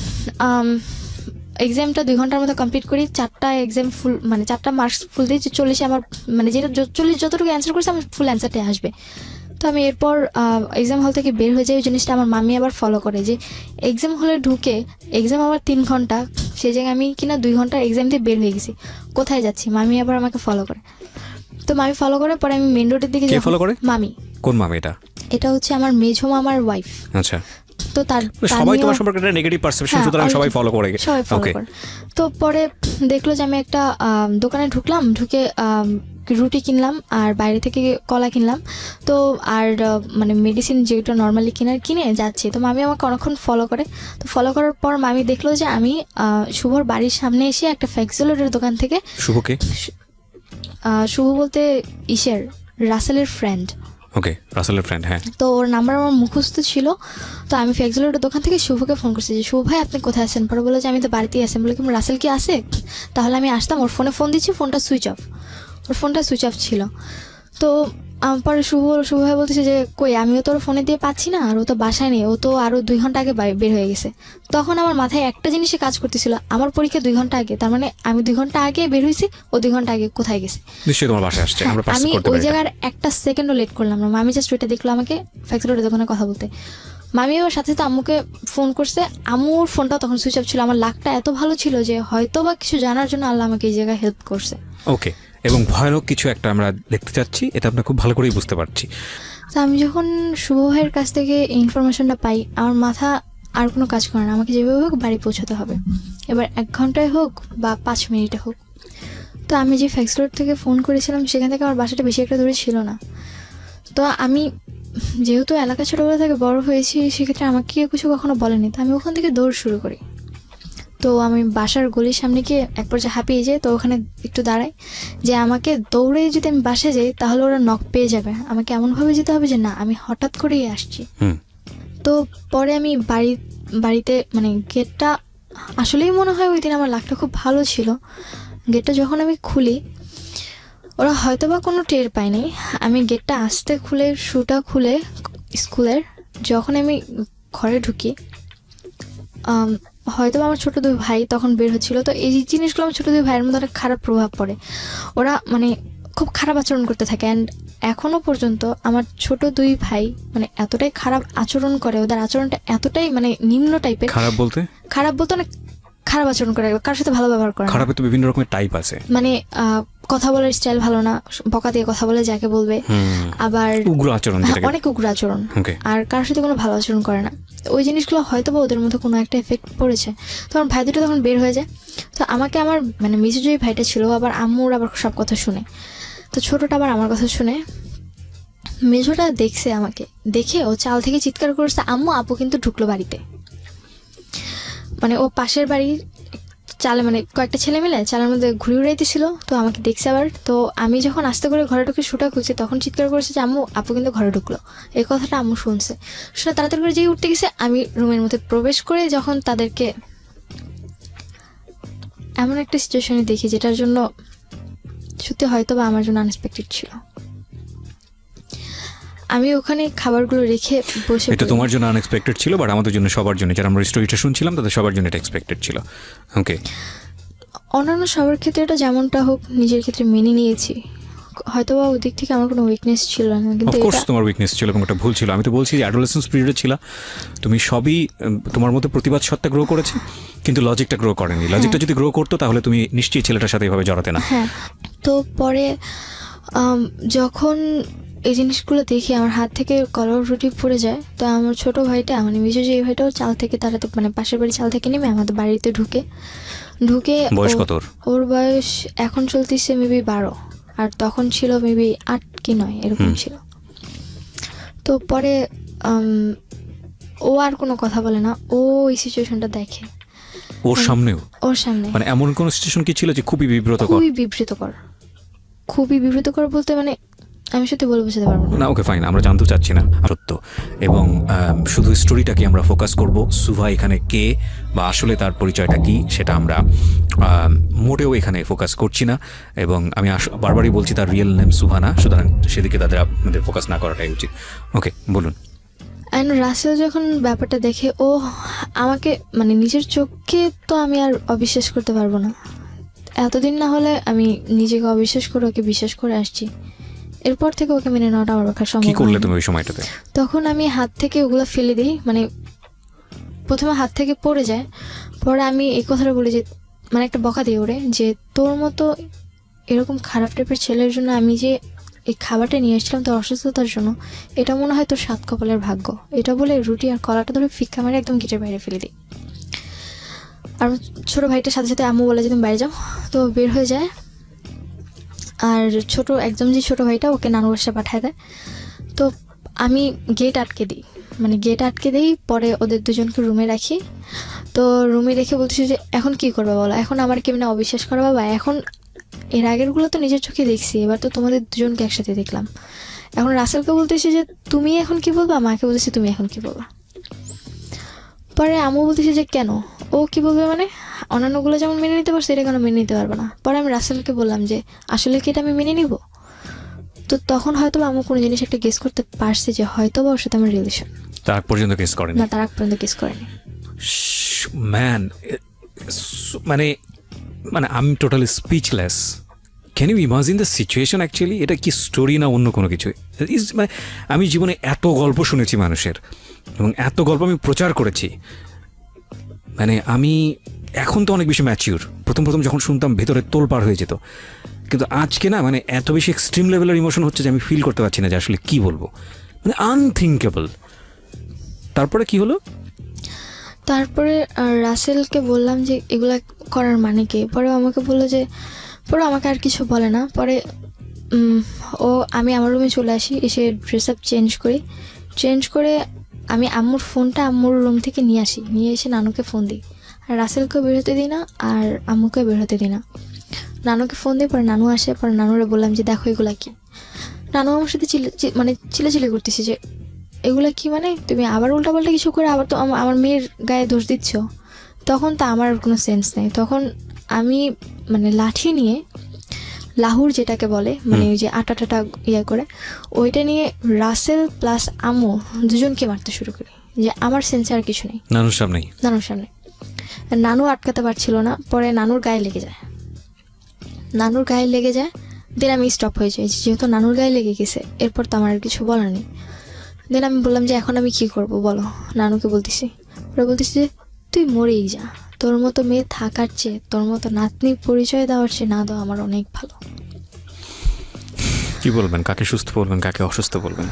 এক্সামটা 2 ঘন্টার মধ্যে কমপ্লিট করি, 4টা এক্সাম ফুল মানে 4টা মার্কস ফুল দিয়ে 40 আমার মানে যেটা 40 যতটুকু অ্যান্সার করছে আমার ফুল অ্যান্সারটাই আসবে। তো আমি এরপর এক্সাম হল থেকে বের হয়ে যাই। ওই জিনিসটা আমার মামি আবার ফলো করে যে এক্সাম হলে ঢুকে এক্সাম আমার 3 ঘন্টা, সেই জায়গায় আমি কিনা 2 ঘন্টার এক্সাম দিয়ে বের হয়ে গেছি, কোথায় যাচ্ছি, মামি আবার আমাকে ফলো করে। তো মামি ফলো করে পরে আমি মেন রোডের দিকে ফলো করে। মামি। কোন মামি এটা? এটা হচ্ছে আমার মেঝো মামার ওয়াইফ। আচ্ছা। তো তার সবাই তোমার সম্পর্কে একটা নেগেটিভ পারসেপশন, সুতরাং সবাই ফলো করে। ওকে। তো পরে দেখলো যে আমি একটা দোকানে ঢুকলাম, ঢুকে রুটি কিনলাম আর বাইরে থেকে কলা কিনলাম। তো আর মানে মেডিসিন যেটা নর্মালি কিনে যাচ্ছি। তো মামি আমাকে অনেকক্ষণ ফলো করে। তো ফলো করার পর মামি দেখলো যে আমি শুভর বাড়ির সামনে এসে একটা ফ্যাক্সিলোডের দোকান থেকে। শুভকে? শুভ বলতে রাসেলের ফ্রেন্ড। ওকে, রাসেলের ফ্রেন্ড। হ্যাঁ। তো ওর নাম্বার আমার মুখস্থ ছিল। তো আমি ফ্যাক্সিলোডের দোকান থেকে শুভকে ফোন করছি যে শুভ ভাই আপনি কোথায় আছেন? পরে বলে যে আমি তো বাড়িতেই আছেন। বলে কি রাসেল কি আসে? তাহলে আমি আসতাম। ওর ফোনে ফোন দিচ্ছি, ফোনটা সুইচ অফ, ওর ফোনটা সুইচ অফ ছিল। তো পরে শুভ ভাই বলতেছে যে কই আমিও তো ওর ফোনে দিয়ে পাচ্ছি না, আর ও তো বাসায় নেই, ও তো আরও 2 ঘন্টা আগে বের হয়ে গেছে। তখন আমার মাথায় একটা জিনিসে কাজ করতেছিল, আমার পরীক্ষা 2 ঘন্টা আগে, তার মানে আমি 2 ঘন্টা আগে বের হয়েছি, ও 2 ঘন্টা আগে কোথায় গেছে? নিশ্চয়ই তোমার বাসায় আসছে। আমি ওই জায়গার একটা সেকেন্ডও লেট করলাম না। মামি জাস্ট ওইটা দেখলো আমাকে ফ্যাক্টরির দোকানে কথা বলতে। মামি ওর সাথে তো আম্মুকে ফোন করছে, আম্মুর ফোনটা তখন সুইচ অফ ছিল। আমার লাকটা এত ভালো ছিল যে হয়তো বা কিছু জানার জন্য আল্লাহ আমাকে এই জায়গায় হেল্প করছে। ওকে, এবং ভয়ানক কিছু একটা আমরা দেখতে চাচ্ছি, এটা আমরা খুব ভালো করেই বুঝতে পারছি। তো আমি যখন শুভ ভাইয়ের কাছ থেকে ইনফরমেশনটা পাই, আমার মাথা আর কোনো কাজ করে না। আমাকে যেভাবে হোক বাড়ি পৌঁছাতে হবে, এবার 1 ঘন্টায় হোক বা 5 মিনিটে হোক। তো আমি যে ফ্যাক্সলোড থেকে ফোন করেছিলাম সেখান থেকে আমার বাসাটা বেশি একটা দূরে ছিল না। তো আমি যেহেতু এলাকা ছোটোবেলা থেকে বড় হয়েছি, সেক্ষেত্রে আমাকে কেউ কিছু কখনো বলেনি। তো আমি ওখান থেকে দৌড় শুরু করি। তো আমি বাসার গলির সামনে গিয়ে এক পর্যায়ে হাঁপিয়ে যাই। তো ওখানে একটু দাঁড়াই যে আমাকে দৌড়ে যদি আমি বাসে যাই তাহলে ওরা নক পেয়ে যাবে, আমাকে এমনভাবে যেতে হবে যে না আমি হঠাৎ করেই আসছি। তো পরে আমি বাড়িতে মানে গেটটা আসলেই মনে হয় ওই দিন আমার লাকটা খুব ভালো ছিল। গেটটা যখন আমি খুলি ওরা হয়তো বা কোনো টের পায়নি। আমি গেটটা আস্তে খুলে শুটা খুলে স্কুলের যখন আমি ঘরে ঢুকি, হয়তো আমার ছোটো 2 ভাই তখন বের হচ্ছিলো। তো এই জিনিসগুলো আমার ছোটো 2 ভাইয়ের মধ্যে অনেক খারাপ প্রভাব পড়ে। ওরা মানে খুব খারাপ আচরণ করতে থাকে। অ্যান্ড এখনও পর্যন্ত আমার ছোট 2 ভাই মানে এতটাই খারাপ আচরণ করে, ওদের আচরণটা এতটাই মানে নিম্ন টাইপের। খারাপ বলতে অনেক খারাপ আচরণ করে, কারোর সাথে ভালো ব্যবহার করে। খারাপের তো বিভিন্ন রকমের টাইপ আছে। মানে কথা বলার স্টাইল ভালো না, বকা দিয়ে কথা বলে যাকে বলবে, আবার উগ্র আচরণ, অনেক উগ্র আচরণ, আর কারোর সাথে কোনো ভালো আচরণ করে না। ওই জিনিসগুলো হয়তো বা ওদের মধ্যে কোনো একটা এফেক্ট পড়েছে। তো আমার ভাই দুটো তখন বের হয়ে যায়। তো আমাকে আমার মানে মেজো যে ভাইটা ছিল আবার আম্মুর আবার সব কথা শুনে, তো ছোটোটা আবার আমার কথা শুনে। মেজোটা দেখছে আমাকে, দেখে ও চাল থেকে চিৎকার করছে আম্মু আপু কিন্তু ঢুকলো বাড়িতে। মানে ও পাশের বাড়ির চালে মানে কয়েকটা ছেলে মিলে চালের মধ্যে ঘুরে উড়াইতেছিল। তো আমাকে দেখছে আবার। তো আমি যখন আস্তে করে ঘরে ঢুকে শুটা খুলছি তখন চিৎকার করেছে যে আম্মু আপু কিন্তু ঘরে ঢুকলো। এই কথাটা আম্মু শুনছে। শুনে তাড়াতাড়ি করে যেই উঠতে গেছে আমি রুমের মধ্যে প্রবেশ করে যখন তাদেরকে এমন একটা সিচুয়েশনে দেখি যেটার জন্য সত্যি হয়তো বা আমার জন্য আনএক্সপেক্টেড ছিল। আমি ওখানে খাবারগুলো রেখে বসে, এটা তোমার জন্য আনএক্সপেক্টেড ছিল, বাট আমাদের জন্য সবার জন্য, যারা আমরা স্টোরিটা শুনছিলাম তাদের সবার জন্য এটা এক্সপেক্টেড ছিল। ওকে, অন্যান্য সবার ক্ষেত্রে এটা যেমনটা হোক নিজের ক্ষেত্রে মেনে নিয়েছি। হয়তো বা ওই দিক থেকে আমার কোনো উইকনেস ছিল না, কিন্তু অফকোর্স তোমার উইকনেস ছিল এবং একটা ভুল ছিল। আমি তো বলছি যে অ্যাডোলেসেন্স পিরিয়ডে ছিল, তুমি সবই তোমার মধ্যে প্রতিবাদ সত্তা গ্রো করেছে, কিন্তু লজিকটা গ্রো করেনি। লজিকটা যদি গ্রো করতো তাহলে তুমি নিশ্চয়ই ছেলেটার সাথে এভাবে জড়াতে না। হ্যাঁ। তো পরে যখন এই জিনিসগুলো দেখি আমার হাত থেকে কলার রুটি পড়ে যায়। তো আমার ছোটো ভাইটা মানে মেজো যে ভাইটাও চাল থেকে তারা তো মানে পাশের বাড়ি চাল থেকে নেমে আমাদের বাড়িতে ঢুকে বয়স কত ওর বয়স এখন চলতেছে মেবি 12, আর তখন ছিল মেবি 8 কি 9 এরকম ছিল। তো পরে ও আর কোনো কথা বলে না, ও এই সিচুয়েশনটা দেখে ওর সামনে মানে এমন কোন সিচুয়েশন কি ছিল যে খুবই বিব্রতকর বলতে মানে আমি সত্যি বলে বোঝাতে পারবো না। ওকে ফাইন, আমরা জানতে চাচ্ছি না সত্য, এবং শুধু স্টোরিটাকে আমরা ফোকাস করব। সুভা এখানে কে বা আসলে তার পরিচয়টা কি সেটা আমরা মোটেও এখানে ফোকাস করছি না, এবং আমি বারবারই বলছি তার রিয়েল নেম সুভা না, সুতরাং সেদিকে আমাদের ফোকাস না করাটাই উচিত। ওকে বলুন। অ্যান্ড রাসেল যখন ব্যাপারটা দেখে, ও আমাকে মানে নিজের চোখকে তো আমি আর অবিশ্বাস করতে পারবো না। এতদিন না হলে আমি নিজেকে অবিশ্বাস করে ওকে বিশ্বাস করে আসছি, এরপর থেকে ওকে মেনে নেওয়াটা আমার পক্ষে সম্ভব। কি করলে তুমি ওই সময়টাতে? তখন আমি হাত থেকে ওগুলো ফেলে দিই, মানে প্রথমে হাত থেকে পড়ে যায়, পরে আমি এই কথাটা বলি যে মানে একটা বকা দিই ওরে, যে তোর মতো এরকম খারাপ টাইপের ছেলের জন্য আমি যে এই খাবারটা নিয়ে এসেছিলাম তোর অসুস্থতার জন্য, এটা মনে হয় তোর সাত কপালের ভাগ্য। এটা বলে রুটি আর কলাটা ধরে ফিক্কা মারে একদম গেটের বাইরে ফেলে দিই। আর ছোটো ভাইটার সাথে সাথে আম্মু বলে যে তুমি বাইরে যাও, তো বের হয়ে যায়। আর একদম যে ছোটো ভাইটা ওকে নানু বাসায় পাঠায় দেয়। তো আমি গেট আটকে দিই, মানে গেট আটকে দিই, পরে ওদের দুজনকে রুমে রাখি। তো রুমে রেখে বলতেছি যে এখন কি করবে বলো, এখন আমার কেমনে অবিশ্বাস করা বাবা, এখন এর আগেরগুলো তো নিজের চোখে দেখছি, এবার তো তোমাদের দুজনকে একসাথে দেখলাম। এখন রাসেলকে বলতেছি যে তুমি এখন কি বলবা, মাকে বলতেছি তুমি এখন কি বলবা। পরে আম্মু বলতেছি যে কেন, ও কি বলবে, মানে অন্যান্যগুলো যেমন মেনে নিতে পারছে এটা কেন মেনে নিতে পারবে না। পরে আমি রাসেলকে বললাম যে আসলে কি এটা আমি মেনে নিব। তো তখন হয়তো আম্মু কোনো জিনিস একটা গেস করতে পারছে যে হয়তো বা ওর সাথে আমার রিলেশন। তার পর্যন্ত গেস করেনি? না, তার আগ পর্যন্ত গেস করেনি। ম্যান, মানে মানে আমি totally speechless. Can you imagine the situation actually? এটা কি স্টোরি না অন্য কোনো কিছু? মানে আমি জীবনে এত গল্প শুনেছি মানুষের, এবং এত গল্প আমি প্রচার করেছি, মানে আমি এখন তো অনেক বেশি ম্যাচিউর। প্রথম যখন শুনতাম ভেতরে তোলপাড় হয়ে যেত, কিন্তু আজকে না মানে এত বেশি এক্সট্রিম লেভেলের ইমোশন হচ্ছে যে আমি ফিল করতে পারছি না যে আসলে কি বলবো, মানে আনথিঙ্কেবল। তারপরে কি হলো? তারপরে রাসেলকে বললাম যে এগুলা করার মানে কি। পরে আমাকে বললো যে, পরে আমাকে আর কিছু বলে না। পরে আমি আমার রুমে চলে আসি, এসে ড্রেস আপ চেঞ্জ করে আমি আম্মুর ফোনটা আম্মুর রুম থেকে নিয়ে এসে নানুকে ফোন দিই। আর রাসেলকেও বেরোতে দিই না, আর আম্মুকেও বেরোতে দিই না। নানুকে ফোন দিই, পরে নানু আসে। পরে নানুরে বললাম যে দেখো এগুলা কি। নানু আমার সাথে চিল্লাচিল্লি করতেছে যে এগুলা কি, মানে তুমি আবার উল্টাপাল্টা কিছু করে আবার তো আমার মেয়ের গায়ে দোষ দিচ্ছ। তখন তো আমার কোনো সেন্স নেই। তখন আমি মানে লাঠি নিয়ে, লাহুর যেটাকে বলে, মানে ওই যে আটা টাটা করে, ওইটা নিয়ে রাসেল প্লাস আম্মু দুজনকে মারতে শুরু করি, যে আমার সেন্সে আর কিছু নেই। নানুর সামনে নানু আটকাতে পারছিল না। পরে নানুর গায়ে লেগে যায়। দেন আমি স্টপ হয়ে যাই, যেহেতু নানুর গায়ে লেগে গেছে এরপর তো আমার আর কিছু বলার নেই। দেন আমি বললাম যে এখন আমি কি করব বলো। নানুকে বলতেছি, ওরা বলতেছি যে তুই মরেই যা, তোর মতো মেয়ে থাকার চেয়ে, তোর মতো নাতনি পরিচয় দেওয়ার চেয়ে না দেওয়া আমার অনেক ভালো। কি বলবেন, কাকে সুস্থ বলবেন, কাকে অসুস্থ বলবেন?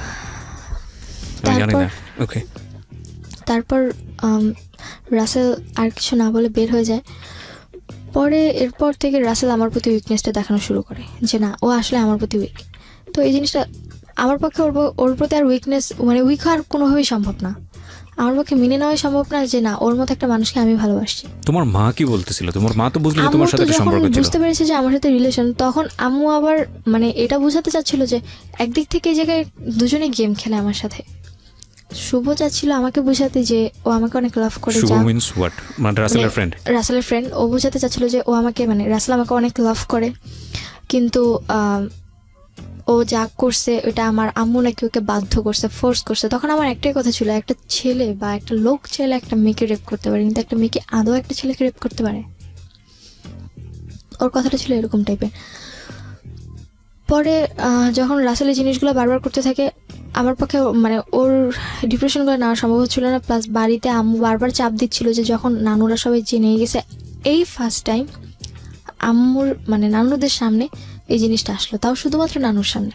তারপর রাসেল আর কিছু না বলে বের হয়ে যায়। পরে এরপর থেকে রাসেল আমার প্রতি উইকনেসটা দেখানো শুরু করে, যে না ও আসলে আমার প্রতি উইক। তো এই জিনিসটা আমার পক্ষে ওর প্রতি আর উইক হওয়ার কোনোভাবেই সম্ভব না। আমার পক্ষে মেনে নেওয়াই সম্ভব না যে না, ওর মতো একটা মানুষকে আমি ভালোবাসছি। তোমার মা কি বলতেছিল? তোমার মা তো বুঝলো তোমার সাথে সম্পর্ক ছিল, বুঝতে পেরেছে যে আমার সাথে রিলেশন। তখন আম্মু আবার মানে এটা বোঝাতে চাচ্ছিল যে একদিক থেকে এই জায়গায় দুজনে গেম খেলে আমার সাথে। শুভ চাচ্ছিল আমাকে বোঝাতে যে ও আমাকে অনেক লাভ করে। রাসেলের ফ্রেন্ড। ও বোঝাতে চাচ্ছিল যে ও আমাকে, মানে রাসেল আমাকে অনেক লাভ করে, কিন্তু ও যা করছে ওটা আমার আম্মু নাকি ওকে বাধ্য করছে, ফোর্স করছে। তখন আমার একটাই কথা ছিল, একটা ছেলে বা একটা লোক ছেলে একটা মেয়েকে রেপ করতে পারে, কিন্তু একটা মেয়েকে আদৌ একটা ছেলেকে রেপ করতে পারে? ওর কথাটা ছিল এরকম টাইপের। পরে যখন রাসেল এই জিনিসগুলো বারবার করতে থাকে, আমার পক্ষে মানে ওর ডিপ্রেশনগুলো নেওয়া সম্ভব হচ্ছিল না। প্লাস বাড়িতে আম্মু বারবার চাপ দিচ্ছিল যে যখন নানুরা সবাই জেনে গেছে, এই ফার্স্ট টাইম আম্মুর মানে নানুদের সামনে এই জিনিসটা আসলো, তাও শুধুমাত্র নানুর সামনে।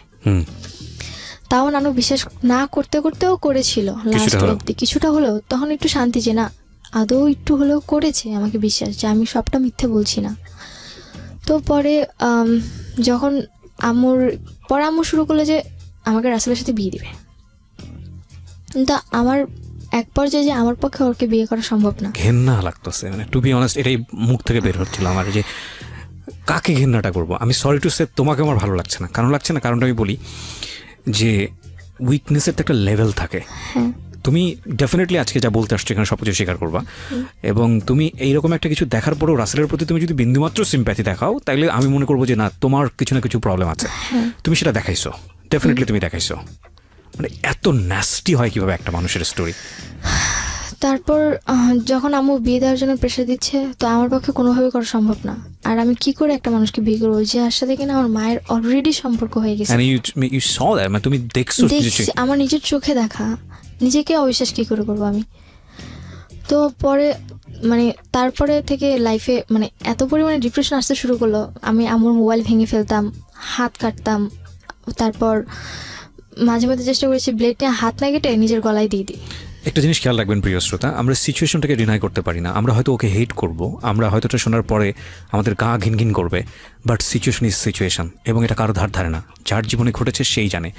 তাও নানু বিশ্বাস না করতেও করেছিল লাস্ট অব্দি, কিছুটা হলেও। তখন একটু শান্তি যে না, আদৌ একটু হলেও করেছে, আমাকে বিশ্বাস যে আমি সবটা মিথ্যে বলছি না। তো পরে যখন আম্মু শুরু করলো যে আমাকে রাসেলের সাথে বিয়ে দিবে, কিন্তু আমার এক পর্যায়ে যে আমার পক্ষে ওকে বিয়ে করা সম্ভব না। ঘেন্না লাগতেছে, মানে টু বি অনেস্ট এটাই মুখ থেকে বের হচ্ছিল আমার, যে কাকে ঘেন্নাটা করবো। আমি সরি টু সে তোমাকে আমার ভালো লাগছে না। কারণটা আমি বলি যে উইকনেসের তো একটা লেভেল থাকে। তুমি ডেফিনেটলি আজকে যা বলতে আসছো এখানে সব কিছু স্বীকার করবা, এবং তুমি এইরকম একটা কিছু দেখার পরেও রাসেলের প্রতি তুমি যদি বিন্দুমাত্র সিম্প্যাথি দেখাও, তাহলে আমি মনে করবো যে না, তোমার কিছু না কিছু প্রবলেম আছে। তুমি সেটা দেখাইছো, ডেফিনেটলি তুমি দেখাইছো, মানে এত ন্যাস্টি হয় কিভাবে একটা মানুষের স্টোরি? তারপর যখন আম্মু বিয়ে দেওয়ার জন্য প্রেশার দিচ্ছে, তো আমার পক্ষে কোনোভাবে করা সম্ভব না। আর আমি কি করে একটা মানুষকে বিয়ে করবো যার সাথে কিনা আমার মায়ের অলরেডি সম্পর্ক হয়ে গেছে? you saw that, মানে তুমি দেখছো? দেখছি, আমার নিজের চোখে দেখা, নিজেকে অবিশ্বাস কি করে করবো আমি? তো পরে মানে তারপরে থেকে লাইফে মানে এত পরিমাণে ডিপ্রেশন আসতে শুরু করলো, আমি আমার মোবাইল ভেঙে ফেলতাম, হাত কাটতাম, তারপর মাঝে মাঝে চেষ্টা করেছি ব্লেড নিয়ে হাত না কেটে নিজের গলায় দিয়ে দিই। একটা জিনিস খেয়াল রাখবেন প্রিয় শ্রোতা, আমরা সিচুয়েশনটাকে ডিনাই করতে পারি না। আমরা হয়তো ওকে হেট করব, আমরা হয়তো এটা শোনার পরে আমাদের গা ঘিন ঘিন করবে, বাট সিচুয়েশন ইজ সিচুয়েশন, এবং এটা কারো ধার ধারে না। যার জীবনে ঘটেছে সেই জানে।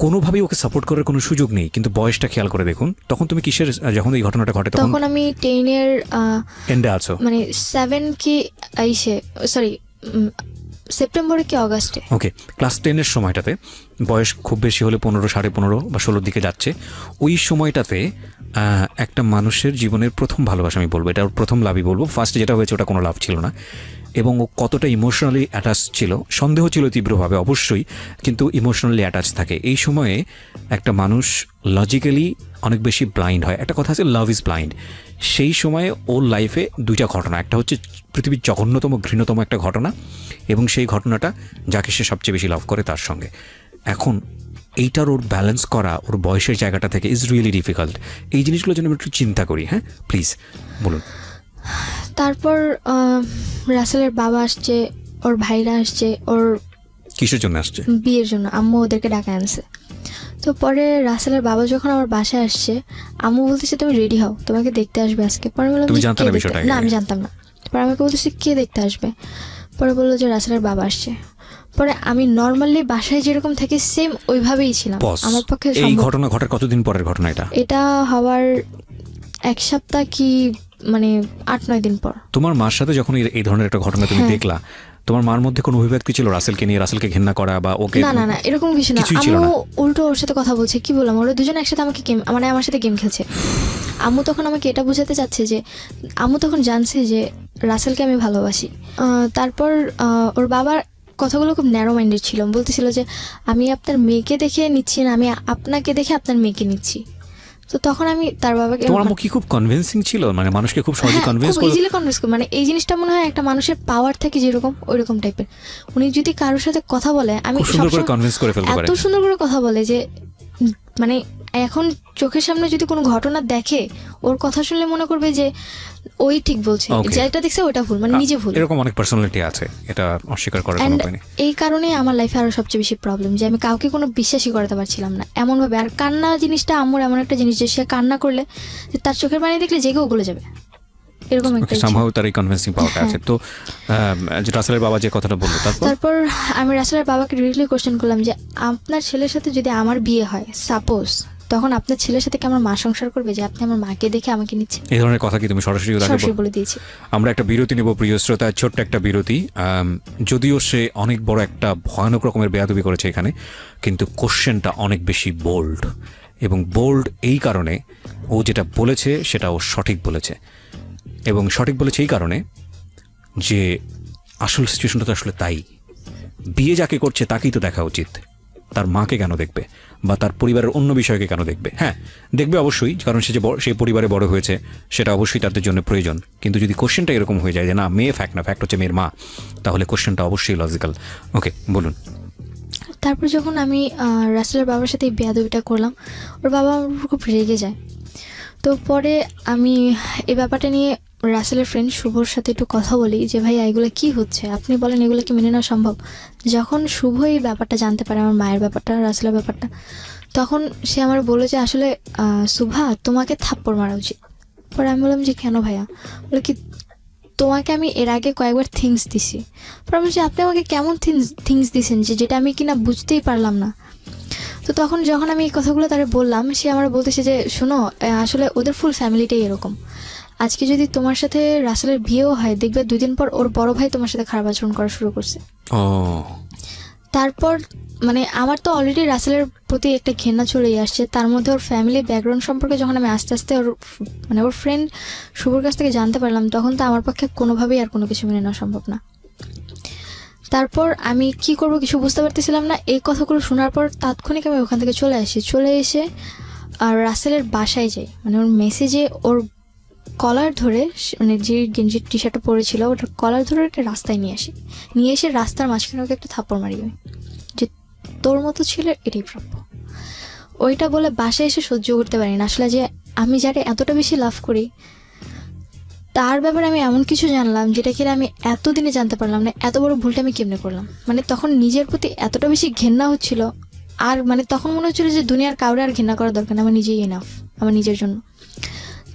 কোনোভাবেই ওকে সাপোর্ট করার কোনো সুযোগ নেই। কিন্তু বয়সটা খেয়াল করে দেখুন, তখন তুমি কিসের, যখন এই ঘটনাটা ঘটে তখন আমি 10-এর এন্ডে আছো, মানে 7 কি সরি সেপ্টেম্বরে কি অগাস্টে, ওকে, ক্লাস 10-এর সময়টাতে, বয়স খুব বেশি হলে 15, 15.5 বা 16 দিকে যাচ্ছে। ওই সময়টাতে একটা মানুষের জীবনের প্রথম ভালোবাসা আমি বলবো, এটা ওর প্রথম লাভই বলবো। ফার্স্টে যেটা হয়েছে ওটা কোনো লাভ ছিল না, এবং ও কতটা ইমোশনালি অ্যাটাচ ছিল, সন্দেহ ছিল তীব্রভাবে অবশ্যই, কিন্তু ইমোশনালি অ্যাটাচ থাকে। এই সময়ে একটা মানুষ লজিক্যালি অনেক বেশি ব্লাইন্ড হয়। একটা কথা আছে, লাভ ইজ ব্লাইন্ড। সেই সময়ে ওর লাইফে দুইটা ঘটনা, একটা হচ্ছে পৃথিবীর জঘন্যতম ঘৃণ্যতম একটা ঘটনা, এবং সেই ঘটনাটা যাকে সে সবচেয়ে বেশি লাভ করে তার সঙ্গে। এখন এইটার ওর ব্যালেন্স করা ওর বয়সের জায়গাটা থেকে ইজ রিয়েলি ডিফিকাল্ট। এই জিনিসগুলো যেন আমি একটু চিন্তা করি। হ্যাঁ, প্লিজ বলুন। তারপর রাসেলের বাবা আসছে, ওর ভাইরা আসছে, ওর কিসের জন্য আসছে? বিয়ের জন্য। আম্মু ওদেরকে ডাকা আনছে। তো পরে রাসেলের বাবা যখন আমার বাসায় আসছে, আম্মু বলতেছে তুমি রেডি হও, তোমাকে দেখতে আসবে আজকে। পরে বললাম তুমি জানতে না বিষয়টা? না, আমি জানতাম না। পরে আমাকে বলতেছে কে দেখতে আসবে? পরে বললো যে রাসেলের বাবা আসছে। পরে আমি নর্মালি বাসায় যেরকম থাকি সেম ওইভাবেই ছিলাম। আমার পক্ষে এই ঘটনা ঘটার কতদিন পরের ঘটনা এটা? এটা হওয়ার 1 সপ্তাহ কি মানে 8-9 দিন পর। তোমার মার সাথে যখন এই ধরনের একটা ঘটনা তুমি দেখলা, তোমার মার মধ্যে কোনো অভিব্যক্তি ছিল রাসেলকে নিয়ে, রাসেলকে ঘৃণা করা বা ওকে? না না না, এরকম কিছু না। আম্মু উল্টো ওর সাথে কথা বলছে। কি বললাম, ওরা দুজন একসাথে আমাকে গেম, মানে আমার সাথে গেম খেলছে। আম্মু তখন আমাকে এটা বোঝাতে চাচ্ছে যে, আম্মু তখন জানছে যে রাসেলকে আমি ভালোবাসি। তারপর ওর বাবার কথাগুলো খুব ন্যারো মাইন্ডেড ছিল। বলতেছিল যে আমি আপনার মেয়েকে দেখে নিচ্ছি না, আমি আপনাকে দেখে আপনার মেয়েকে নিচ্ছি। তো তখন আমি তার বাবাকে, তোমার আম্মু কি খুব কনভিন্সিং ছিল? মানে মানুষকে খুব সহজে কনভিন্স করে, ইজিলি কনভিন্স করে। মানে এই জিনিসটা মনে হয় একটা মানুষের পাওয়ার থাকে যেরকম, ওইরকম টাইপের। উনি যদি কারোর সাথে কথা বলে, আমি সুন্দর করে কনভিন্স করে ফেলতে পারে, এত সুন্দর করে কথা বলে যে মানে এখন চোখের সামনে যদি কোনো ঘটনা দেখে, ওর কথা শুনলে মনে করবে যে ওই ঠিক বলছে, যেটা দেখছে ওটা ভুল, মানে নিজে ভুল। এরকম অনেক পার্সোনালিটি আছে, এটা অস্বীকার করার কোনো উপায় নেই। এই কারণে আমার লাইফে আরো সবচেয়ে বেশি প্রবলেম যে আমি কাউকে কোনো বিশ্বাসই করাতে পারছিলাম না এমন ভাবে। আর কান্না জিনিসটা আম্মুর এমন একটা জিনিস যে সে কান্না করলে যে তার চোখের পানি দেখলে জেগেও গলে যাবে, এরকম একটা সামহাউ তার এই কনভিন্সিং পাওয়ারটা আছে। তো রাসেলের বাবা যে কথাটা বললো, তারপর আমি রাসেলের বাবাকে ডিরেক্টলি কোশ্চেন করলাম যে আপনার ছেলের সাথে যদি আমার বিয়ে হয়, সাপোজ, তখন আপনার ছেলের সাথে কি আমার মা সংসার করবে যে আপনি আমার মাকে দেখে আমাকে নিচ্ছেন? এই ধরনের কথা কি তুমি সরাসরি বলে দিয়েছি? আমরা একটা বিরতি নেব প্রিয় শ্রোতা, ছোট্ট একটা বিরতি। যদিও সে অনেক বড় একটা ভয়ানক রকমের বেয়াদবি করেছে এখানে, কিন্তু কোশ্চেনটা অনেক বেশি বোল্ড, এবং বোল্ড এই কারণে ও যেটা বলেছে সেটা ও সঠিক বলেছে, এবং সঠিক বলেছে এই কারণে যে আসল সিচুয়েশনটা তো আসলে তাই। বিয়ে যাকে করছে তাকেই তো দেখা উচিত, তার মাকে কেন দেখবে বা তার পরিবারের অন্য বিষয়কে কেন দেখবে? হ্যাঁ, দেখবে অবশ্যই, কারণ সে যে সেই পরিবারে বড় হয়েছে সেটা অবশ্যই তাদের জন্য প্রয়োজন। কিন্তু যদি কোশ্চেনটা এরকম হয়ে যায় যে না, মেয়ে ফ্যাক্ট না, ফ্যাক্ট হচ্ছে মেয়ের মা, তাহলে কোশ্চেনটা অবশ্যই লজিক্যাল। ওকে, বলুন। তারপর যখন আমি রাসেলের বাবার সাথে এই বেয়াদবিটা করলাম, ওর বাবা খুব রেগে যায়। তো পরে আমি এই ব্যাপারটা নিয়ে রাসেলের ফ্রেন্ড শুভর সাথে একটু কথা বলি যে ভাই এগুলো কি হচ্ছে, আপনি বলেন এগুলো কি মেনে নেওয়া সম্ভব? যখন শুভ এই ব্যাপারটা জানতে পারে, আমার মায়ের ব্যাপারটা, রাসেলের ব্যাপারটা, তখন সে আমার বললো যে আসলে শুভা, তোমাকে থাপ্পড় মারা উচিত। পরে আমি বললাম যে কেন ভাইয়া? বলে কি তোমাকে আমি এর আগে কয়েকবার থিংস দিছি। পরে আমি বলছি আপনি আমাকে কেমন থিংস দিছেন যেটা আমি কিনা বুঝতেই পারলাম না। তো তখন যখন আমি এই কথাগুলো তারা বললাম, সে আমার বলতেছে যে শোনো, আসলে ওদের ফুল ফ্যামিলিটাই এরকম। আজকে যদি তোমার সাথে রাসেলের বিয়েও হয়, দেখবে 2 দিন পর ওর বড় ভাই তোমার সাথে খারাপ আচরণ করা শুরু করছে। তারপর মানে আমার তো অলরেডি রাসেলের প্রতি একটা ঘৃণা চলেই আসছে, তার মধ্যে ওর ফ্যামিলি ব্যাকগ্রাউন্ড সম্পর্কে যখন আমি আস্তে আস্তে ওর ফ্রেন্ড শুভর কাছ থেকে জানতে পারলাম, তখন তো আমার পক্ষে কোনোভাবেই আর কোনো কিছু মেনে নেওয়া সম্ভব না। তারপর আমি কি করব কিছু বুঝতে পারতেছিলাম না। এই কথাগুলো শোনার পর তাৎক্ষণিক আমি ওখান থেকে চলে এসে আর রাসেলের বাসায় যাই, মানে ওর মেসেজে ওর কলার ধরে, মানে যে গেঞ্জির টি শার্টটা পরেছিল ওটার কলার ধরে ওকে রাস্তায় নিয়ে এসে রাস্তার মাঝখানে ওকে একটা থাপ্পড় মারি আমি, যে তোর মতো ছিল এটাই প্রাপ্য। ওইটা বলে বাসায় এসে সহ্য করতে পারি না আসলে, যে আমি যারা এতটা বেশি লাভ করি তার ব্যাপারে আমি এমন কিছু জানলাম যেটা কিনা আমি এতদিনে জানতে পারলাম না। এত বড় ভুলটা আমি কেমনে করলাম, মানে তখন নিজের প্রতি এতটা বেশি ঘেন্না হচ্ছিল, আর মানে তখন মনে হচ্ছিল যে দুনিয়ার কাউরে আর ঘেন্না করার দরকার না, আমার নিজেই এনাফ আমার নিজের জন্য।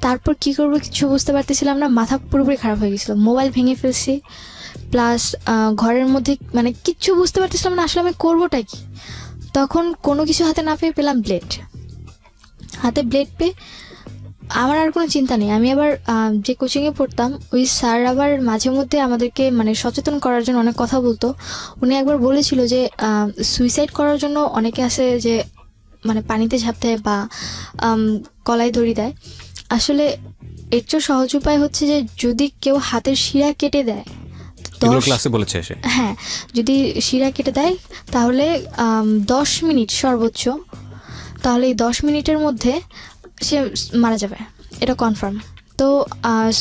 তারপর কি করবো কিছু বুঝতে পারতেছিলাম না, মাথা পুরোপুরি খারাপ হয়ে গেছিলো, মোবাইল ভেঙে ফেলছি, প্লাস ঘরের মধ্যে মানে কিচ্ছু বুঝতে পারতেছিলাম না আসলে আমি করবোটা কি। তখন কোনো কিছু হাতে না পেয়ে পেলাম ব্লেড, হাতে ব্লেড পেয়ে আমার আর কোনো চিন্তা নেই। আমি আবার যে কোচিংয়ে পড়তাম ওই স্যার আবার মাঝে মধ্যে আমাদেরকে মানে সচেতন করার জন্য অনেক কথা বলতো। উনি একবার বলেছিল যে সুইসাইড করার জন্য অনেকে আছে যে মানে পানিতে ঝাঁপ দেয় বা কলাই দড়ি দেয়। আসলে এর চেয়ে সহজ উপায় হচ্ছে যে যদি কেউ হাতের শিরা কেটে দেয়, ক্লাসে বলেছে সে, হ্যাঁ যদি শিরা কেটে দেয় তাহলে 10 মিনিট সর্বোচ্চ, তাহলে এই 10 মিনিটের মধ্যে সে মারা যাবে, এটা কনফার্ম। তো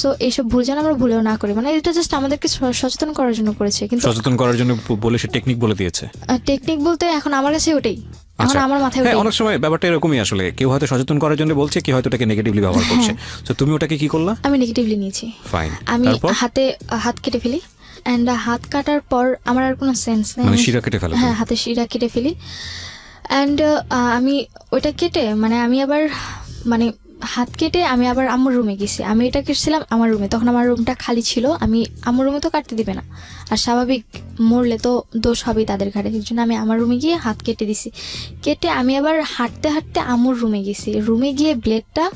সো এইসব ভুল যেন আমরা ভুলেও না করি, মানে এটা জাস্ট আমাদেরকে সচেতন করার জন্য করেছে, কিন্তু সচেতন করার জন্য বলে সে টেকনিক বলে দিয়েছে। টেকনিক বলতে এখন আমার কাছে ওটাই, এখন আমার মাথায় ওটাই। অনেক সময় ব্যাপারটা এরকমই আসলে, কেউ হয়তো সচেতন করার জন্য বলছে, কেউ হয়তো এটাকে নেগেটিভলি ব্যবহার করছে। তো তুমি ওটাকে কি করলা? আমি নেগেটিভলি নিয়েছি। ফাইন। আমি হাত কেটে ফেলি, অ্যান্ড হাত কাটার পর আমার আর কোনো সেন্স নেই, মানে শিরা কেটে ফেলে? হ্যাঁ, হাতে শিরা কেটে ফেলি। অ্যান্ড আমি ওইটা কেটে মানে আমি আবার মানে হাত কেটে আমি আবার আম্মুর রুমে গেছি। আমি এটা কেটেছিলাম আমার রুমে, তখন আমার রুমটা খালি ছিল। আমি আম্মুর রুমে তো কাটতে দিবে না, আর স্বাভাবিক মরলে তো দোষ হবেই তাদের ঘাড়ে, এই জন্য আমি আমার রুমে গিয়ে হাত কেটে দিছি। কেটে আমি আবার হাঁটতে হাঁটতে আম্মুর রুমে গেছি। রুমে গিয়ে ব্লেডটা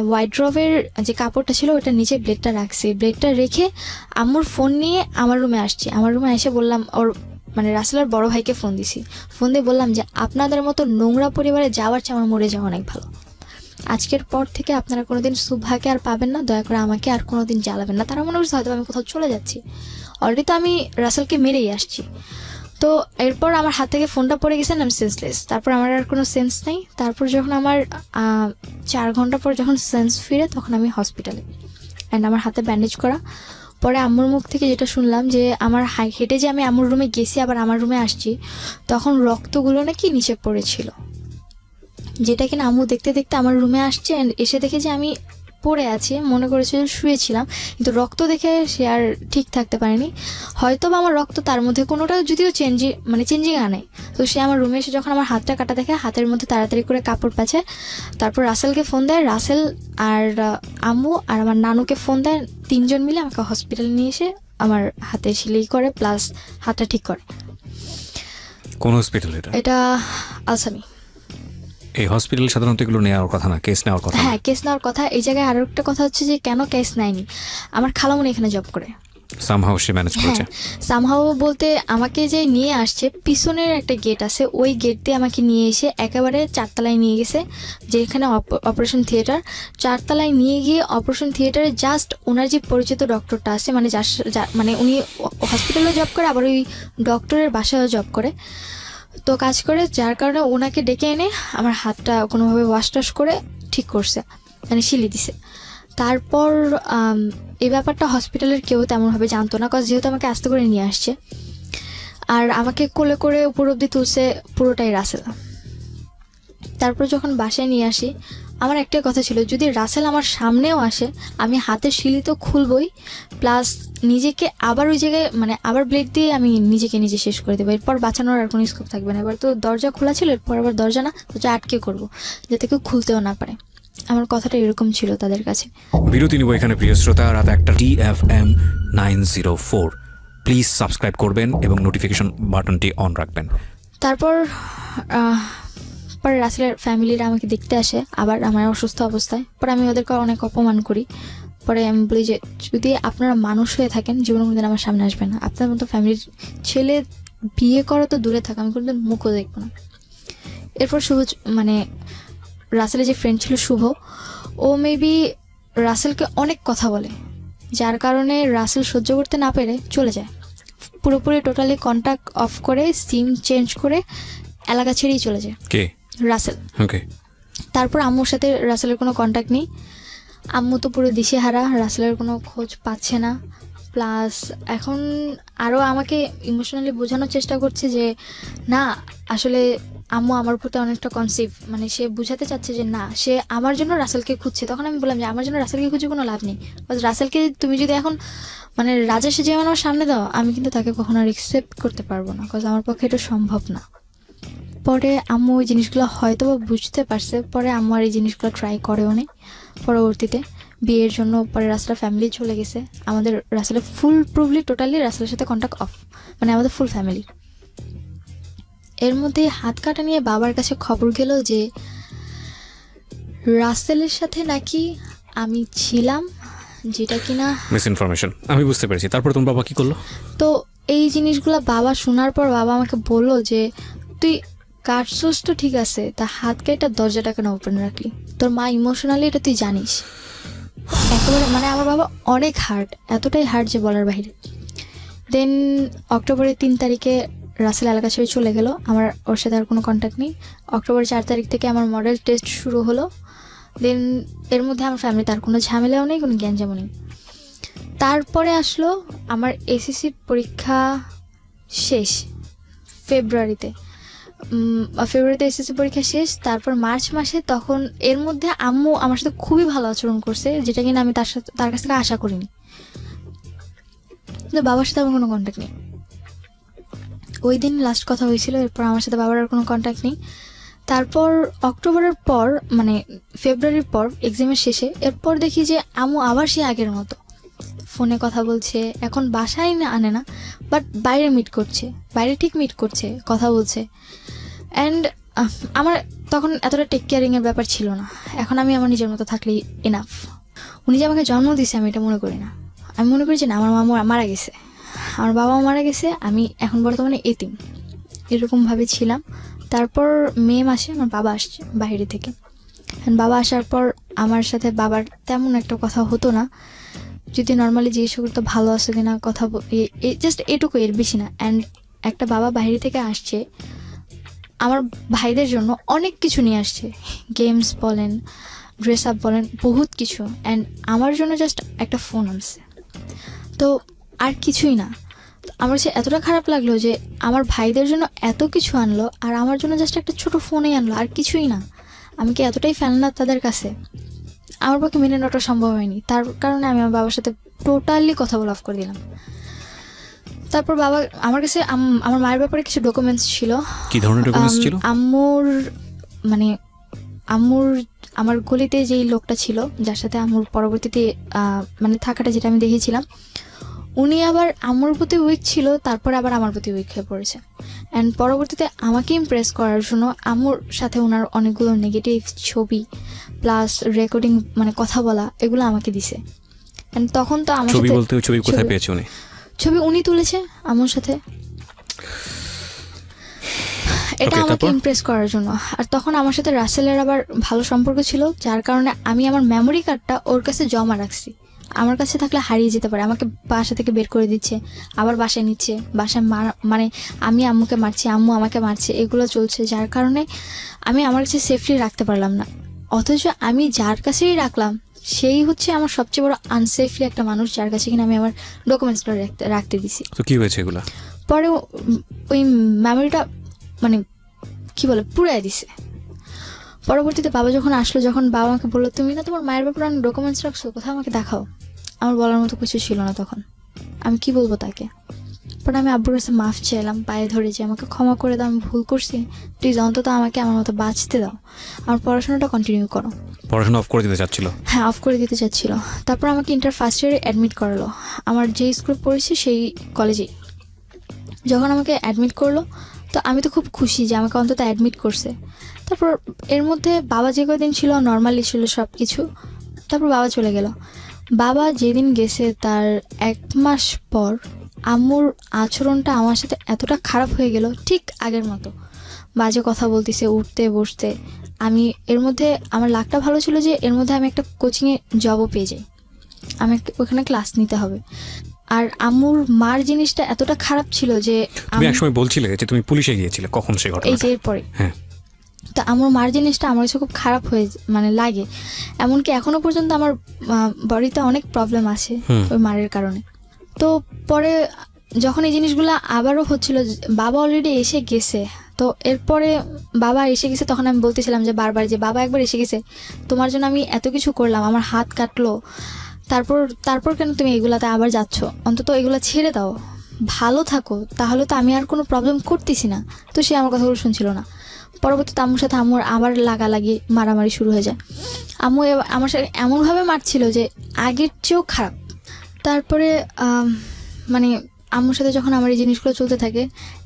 ওয়াইড্রোবের যে কাপড়টা ছিল ওটার নিচে ব্লেডটা রাখছি। ব্লেডটা রেখে আম্মুর ফোন নিয়ে আমার রুমে আসছি। আমার রুমে এসে বললাম, ওর মানে রাসেলের বড় ভাইকে ফোন দিছি। ফোন দিয়ে বললাম যে আপনাদের মতো নোংরা পরিবারে যাওয়ার চেয়ে আমার মরে যাওয়া অনেক ভালো। আজকের পর থেকে আপনারা কোনোদিন সুভাকে আর পাবেন না, দয়া করে আমাকে আর কোনোদিন জ্বালাবেন না। তারা মনে করছে হয়তো আমি কোথাও চলে যাচ্ছি, অলরেডি তো আমি রাসেলকে মেরেই আসছি। তো এরপর আমার হাত থেকে ফোনটা পড়ে গেছে, আমি সেন্সলেস। তারপর আমার আর কোনো সেন্স নেই। তারপর যখন আমার 4 ঘন্টা পর যখন সেন্স ফিরে, তখন আমি হসপিটালে, অ্যান্ড আমার হাতে ব্যান্ডেজ করা। পরে আম্মুর মুখ থেকে যেটা শুনলাম যে আমার হেঁটে যে আমি আম্মুর রুমে গেছি আবার আমার রুমে আসছি, তখন রক্তগুলো নাকি নিচে পড়েছিল, যেটা কিনা আম্মু দেখতে দেখতে আমার রুমে আসছে। অ্যান্ড এসে দেখে যে আমি পড়ে আছি, মনে করেছে শুয়েছিলাম, কিন্তু রক্ত দেখে সে আর ঠিক থাকতে পারেনি। হয়তো বা আমার রক্ত তার মধ্যে কোনোটা যদিও চেঞ্জিং আনে। তো সে আমার রুমে এসে যখন আমার হাতটা কাটা দেখে, হাতের মধ্যে তাড়াতাড়ি করে কাপড় পাচ্ছে। তারপর রাসেলকে ফোন দেয়, রাসেল আর আম্মু আর আমার নানুকে ফোন দেয়। 3 জন মিলে আমাকে হসপিটালে নিয়ে এসে আমার হাতে সেলাই করে প্লাস হাতটা ঠিক করে। কোন হসপিটাল এটা? আলসামি। এই হসপিটাল সাধারণত এগুলো নেওয়ার কথা না, কেস নেওয়ার কথা। হ্যাঁ, কেস নেওয়ার কথা। এই জায়গায় আরো একটা কথা হচ্ছে যে কেন কেস নেয়নি, আমার খালামুনি এখানে জব করে, সামহাউ সে ম্যানেজ করেছে। সামহাউ বলতে আমাকে যে নিয়ে আসছে, পিছনের একটা গেট আছে, ওই গেট দিয়ে আমাকে নিয়ে এসে একেবারে 4 তলায় নিয়ে গেছে, যেখানে অপারেশন থিয়েটার। 4 তলায় নিয়ে গিয়ে অপারেশন থিয়েটারে জাস্ট ওনার যে পরিচিত ডক্টরটা আছে, মানে মানে উনি হসপিটালেও জব করে, আবার ওই ডক্টরের বাসায়ও জব করে, তো কাজ করে, যার কারণে ওনাকে ডেকে এনে আমার হাতটা কোনোভাবে ওয়াশ করে ঠিক করছে, মানে শিলি দিছে। তারপর এই ব্যাপারটা হসপিটালের কেউ তেমনভাবে জানতো না, কারণ যেহেতু আমাকে আস্তে করে নিয়ে আসছে, আর আমাকে কোলে করে উপর অব্দি তুলছে পুরোটাই রাসেল। তারপর যখন বাসায় নিয়ে আসি, আমার একটাই কথা ছিল, যদি রাসেল আমার সামনেও আসে আমি হাতের শিলি তো খুলবই, প্লাস নিজেকে আবার ওই জায়গায় মানে আবার ব্লেড দিয়ে আমি নিজে শেষ করে দেবো। এরপর বাঁচানোর আর কোনো স্কোপ থাকবে না। এবার তো দরজা খোলা ছিল, এরপর আবার দরজা না, দরজা আটকে করবো, যাতে কেউ খুলতেও না পারে। আমার কথাটা এরকম ছিল তাদের কাছে। বিরতি নিব এখানে প্রিয় শ্রোতা। রাত 1টা, TFM 904 প্লিজ সাবস্ক্রাইব করবেন এবং নোটিফিকেশন বাটনটি অন রাখবেন। তারপর পরে রাসেলের ফ্যামিলিরা আমাকে দেখতে আসে আবার আমার অসুস্থ অবস্থায়। পরে আমি ওদেরকে অনেক অপমান করি। পরে আমি বলি যে যদি আপনারা মানুষ হয়ে থাকেন, জীবনে কোনোদিন আমার সামনে আসবেন না। আপনার মতো ফ্যামিলির ছেলে বিয়ে করা তো দূরে থাকা, আমি কোনোদিন মুখও দেখবো না। এরপর শুভ মানে রাসেলের যে ফ্রেন্ড ছিল শুভ, ও মেবি রাসেলকে অনেক কথা বলে, যার কারণে রাসেল সহ্য করতে না পেরে চলে যায়। পুরোপুরি টোটালি কন্ট্যাক্ট অফ করে সিম চেঞ্জ করে এলাকা ছেড়েই চলে যায়। কে? রাসেল। ওকে। তারপর আম্মুর সাথে রাসেলের কোনো কন্ট্যাক্ট নেই। আম্মু তো পুরো দিশেহারা, রাসেলের কোনো খোঁজ পাচ্ছে না। প্লাস এখন আরও আমাকে ইমোশনালি বোঝানোর চেষ্টা করছে যে না আসলে আম্মু আমার প্রতি অনেকটা কনসিভ, মানে সে বুঝাতে চাচ্ছে যে না সে আমার জন্য রাসেলকে খুঁজছে। তখন আমি বললাম যে আমার জন্য রাসেলকে খুঁজে কোনো লাভ নেই, রাসেলকে তুমি যদি এখন মানে রাজা সে যেমন আমার সামনে দাও, আমি কিন্তু তাকে কখনো আর অ্যাকসেপ্ট করতে পারবো না, বিকজ আমার পক্ষে এটা সম্ভব না। পরে আম্মু ওই জিনিসগুলো হয়তো বুঝতে পারছে, পরে আম্মু আর এই জিনিসগুলো ট্রাই করেও নি। পরবর্তীতে বিয়ের জন্য পরে রাসেলের ফ্যামিলি চলে গেছে, আমাদের রাসেলের ফুল প্রুভলি টোটালি রাসেলের সাথে কন্ট্যাক্ট অফ, মানে আমাদের ফুল ফ্যামিলি। এর মধ্যে হাত কাটা নিয়ে বাবার কাছে খবর গেল যে রাসেলের সাথে নাকি আমি ছিলাম, যেটা কিনা মিস ইনফরমেশন। আমি বুঝতে পেরেছি। তারপর তোমার বাবা কি করলো? তো এই জিনিসগুলো বাবা শোনার পর বাবা আমাকে বললো যে তুই কাটছোস তো ঠিক আছে, তা হাত কেটে দরজাটা কেন ওপেন রাখলি? তোর মা ইমোশনালি এটা তুই জানিস। একেবারে মানে আমার বাবা অনেক হার্ট, এতটাই হার্ট যে বলার বাইরে। দেন অক্টোবরের 3 তারিখে রাসেল এলাকা ছেড়ে চলে গেল, আমার ওর সাথে আর কোনো কন্ট্যাক্ট নেই। অক্টোবর 4 তারিখ থেকে আমার মডেল টেস্ট শুরু হলো। দেন এর মধ্যে আমার ফ্যামিলি তার কোনো ঝামেলাও নেই, কোনো গ্যাঞ্জামও নেই। তারপরে আসলো আমার এসএসসি পরীক্ষা শেষ ফেব্রুয়ারিতে এসএসসি পরীক্ষা শেষ। তারপর মার্চ মাসে, তখন এর মধ্যে আম্মু আমার সাথে খুবই ভালো আচরণ করছে, যেটা কিনা আমি তার কাছ থেকে আশা করিনি। কিন্তু বাবার সাথে আমার কোনো কন্ট্যাক্ট নেই। ওই দিন লাস্ট কথা হয়েছিল, এরপর আমার সাথে বাবার আর কোনো কন্ট্যাক্ট নেই। তারপর অক্টোবরের পর মানে ফেব্রুয়ারির পর এক্সামের শেষে এরপর দেখি যে আম্মু আবার সে আগের মতো ফোনে কথা বলছে। এখন বাসায় আনে না, বাট বাইরে ঠিক মিট করছে, কথা বলছে। অ্যান্ড আমার তখন এতটা টেক কেয়ারিংয়ের ব্যাপার ছিল না। এখন আমি আমার নিজের মতো থাকলেই এনাফ। উনি যে আমাকে জন্ম দিয়েছে আমি এটা মনে করি না। আমি মনে করি যে না, আমার মামু মারা গেছে, আমার বাবাও মারা গেছে, আমি এখন বর্তমানে এতিম, এরকমভাবে ছিলাম। তারপর মে মাসে আমার বাবা আসছে বাইরে থেকে। বাবা আসার পর আমার সাথে বাবার তেমন একটা কথা হতো না, যদি নর্মালি জিজ্ঞেস করতো ভালো আছে কিনা, কথা জাস্ট এটুকু, এর বেশি না। অ্যান্ড একটা বাবা বাইরে থেকে আসছে আমার ভাইদের জন্য অনেক কিছু নিয়ে আসছে, গেমস বলেন, ড্রেস আপ বলেন, বহুত কিছু। অ্যান্ড আমার জন্য জাস্ট একটা ফোন আনছে, তো আর কিছুই না। আমার সে এতটা খারাপ লাগলো যে আমার ভাইদের জন্য এত কিছু আনলো আর আমার জন্য জাস্ট একটা ছোট ফোনেই আনলো, আর কিছুই না। আমি কি এতটাই ফেলনা তাদের কাছে? আমার পক্ষে মেনে নেওয়াটা সম্ভব হয়নি। তার কারণে আমি আমার বাবার সাথে টোটালি কথা বলা অফ করে দিলাম। তারপর বাবা আমার কাছে আমার মায়ের ব্যাপারে কিছু ডকুমেন্টস ছিল। কি ধরনের ডকুমেন্টস ছিল? আম্মুর আমার গলিতে যেই লোকটা ছিল, যার সাথে আম্মুর পরবর্তীতে মানে থাকাটা, যেটা আমি দেখেছিলাম, উনি আবার আম্মুর প্রতি উইক ছিল, তারপরে আবার আমার প্রতি উইক হয়ে পড়েছে। অ্যান্ড পরবর্তীতে আমাকে ইমপ্রেস করার জন্য আম্মুর সাথে ওনার অনেকগুলো নেগেটিভ ছবি প্লাস রেকর্ডিং, মানে কথা বলা, এগুলো আমাকে দিছে। অ্যান্ড তখন তো আমার ছবি বলতে ছবি কোথায় পেয়েছে উনি? ছবি উনি তুলেছে আম্মুর সাথে, এটা আমাকে ইমপ্রেস করার জন্য। আর তখন আমার সাথে রাসেলের আবার ভালো সম্পর্ক ছিল, যার কারণে আমি আমার মেমোরি কার্ডটা ওর কাছে জমা রাখছি। আমার কাছে থাকলে হারিয়ে যেতে পারে, আমাকে বাসা থেকে বের করে দিচ্ছে, আবার বাসায় নিচ্ছে, বাসায় মানে আমি আম্মুকে মারছি, আম্মু আমাকে মারছে, এগুলো চলছে, যার কারণে আমি আমার কাছে সেফলি রাখতে পারলাম না। অথচ আমি যার কাছেই রাখলাম সেই হচ্ছে আমার সবচেয়ে বড় আনসেফলি একটা মানুষ, যার কাছে কিনা আমি আমার ডকুমেন্টসগুলো রাখতে দিছি। তো কি হয়েছে এগুলো? পরে ওই মেমোরিটা মানে কি বলে পুরাই দিছে। পরবর্তীতে বাবা যখন আসলো, যখন বাবা আমাকে বললো তুমি না তোমার মায়ের ব্যাপারে অনেক ডকুমেন্টস রাখছো, কোথাও আমাকে দেখাও, আমার বলার মতো কিছু ছিল না তখন। আমি কি বলবো তাকে? পরে আমি আব্বুর কাছে মাফ চাইলাম, পায়ে ধরে যে আমাকে ক্ষমা করে দাও, আমি ভুল করছি, প্লিজ অন্তত আমাকে আমার মতো বাঁচতে দাও, আমার পড়াশোনাটা কন্টিনিউ করো। পড়াশোনা অফ করে দিতে চাচ্ছিল? হ্যাঁ, অফ করে দিতে চাচ্ছিল। তারপর আমাকে ইন্টার ফার্স্ট ইয়ারে অ্যাডমিট করালো, আমার যেই স্কুল পড়েছি সেই কলেজেই। যখন আমাকে অ্যাডমিট করলো তো আমি তো খুব খুশি যে আমাকে অন্তত অ্যাডমিট করছে। তারপর এর মধ্যে বাবা যে কদিন ছিল নর্মালি ছিল সব কিছু। তারপর বাবা চলে গেল। বাবা যেদিন গেছে তার 1 মাস পর আম্মুর আচরণটা আমার সাথে এতটা খারাপ হয়ে গেল, ঠিক আগের মতো বাজে কথা বলতেছে, উঠতে বসতে। আমি এর মধ্যে আমার লাকটা ভালো ছিল যে এর মধ্যে আমি একটা কোচিংয়ে জবও পেয়ে যাই, আমি ওখানে ক্লাস নিতে হবে। আর আম্মুর মার জিনিসটা এতটা খারাপ ছিল যে তুমি একসময় বলছিলে যে তুমি পুলিশে গিয়েছিলে, কখন সেই এই ঘটনা? যে এরপরে হ্যাঁ, তো আমার মার জিনিসটা আমার কাছে খুব খারাপ হয়ে মানে লাগে, এমনকি এখনো পর্যন্ত আমার বডিতে অনেক প্রবলেম আছে ওই মারের কারণে। তো পরে যখন এই জিনিসগুলো আবারও হচ্ছিল, বাবা অলরেডি এসে গেছে, তো এরপরে বাবা এসে গেছে, তখন আমি বলতেছিলাম যে বারবার যে বাবা একবার এসে গেছে, তোমার জন্য আমি এত কিছু করলাম, আমার হাত কাটলো, তারপর কেন তুমি এগুলাতে আবার যাচ্ছ? অন্তত এগুলো ছেড়ে দাও, ভালো থাকো, তাহলে তো আমি আর কোনো প্রবলেম করতেছি না। তো সে আমার কথাগুলো শুনছিল না। পরবর্তীতে আম্মুর সাথে আম্মুর আবার লাগালাগি মারামারি শুরু হয়ে যায়। আম্মু আমার সাথে এমনভাবে মারছিল যে আগের চেয়েও খারাপ। তারপরে মানে আম্মুর সাথে যখন আমার এই জিনিসগুলো চলতে থাকে,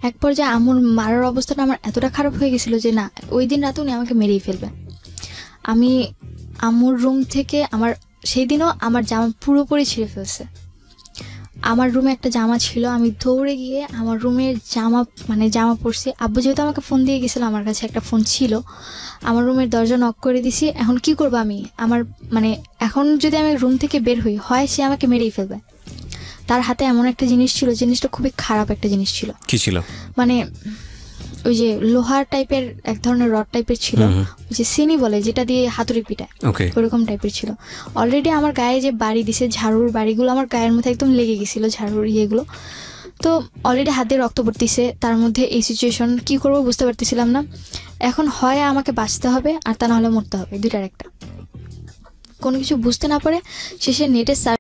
এক পর্যায়ে আম্মুর মারার অবস্থাটা আমার এতটা খারাপ হয়ে গেছিলো যে না, ওই দিন রাতে উনি আমাকে মেরেই ফেলবে। আমি আম্মুর রুম থেকে সেই দিনও আমার জামা পুরোপুরি ছিঁড়ে ফেলছে। আমার রুমে একটা জামা ছিল, আমি দৌড়ে গিয়ে আমার রুমের জামা পরছি। আব্বু যেহেতু আমাকে ফোন দিয়ে গেছিলো, আমার কাছে একটা ফোন ছিল, আমার রুমের দরজা নক করে দিছি। এখন কি করবো আমি? এখন যদি আমি রুম থেকে বের হই, হয় সে আমাকে মেরেই ফেলবে। তার হাতে এমন একটা জিনিস ছিল, জিনিসটা খুবই খারাপ একটা জিনিস ছিল। কি ছিল? ওই যে লোহার টাইপের এক ধরনের রড টাইপের ছিল, ওই যে সিনি বলে, যেটা দিয়ে হাতুড়ি পিটায়, ওরকম টাইপের ছিল। অলরেডি আমার গায়ে যে বাড়ি দিছে, ঝাড়ুর বাড়িগুলো আমার গায়ের মধ্যে একদম লেগে গেছিল, ঝাড়ুর ইয়েগুলো। তো অলরেডি হাত দিয়ে রক্ত পড়তেছে, তার মধ্যে এই সিচুয়েশন, কি করবো বুঝতে পারতেছিলাম না। এখন হয় আমাকে বাঁচতে হবে, আর তা না হলে মরতে হবে, দুইটার একটা। কোনো কিছু বুঝতে না পারে শেষে নেটে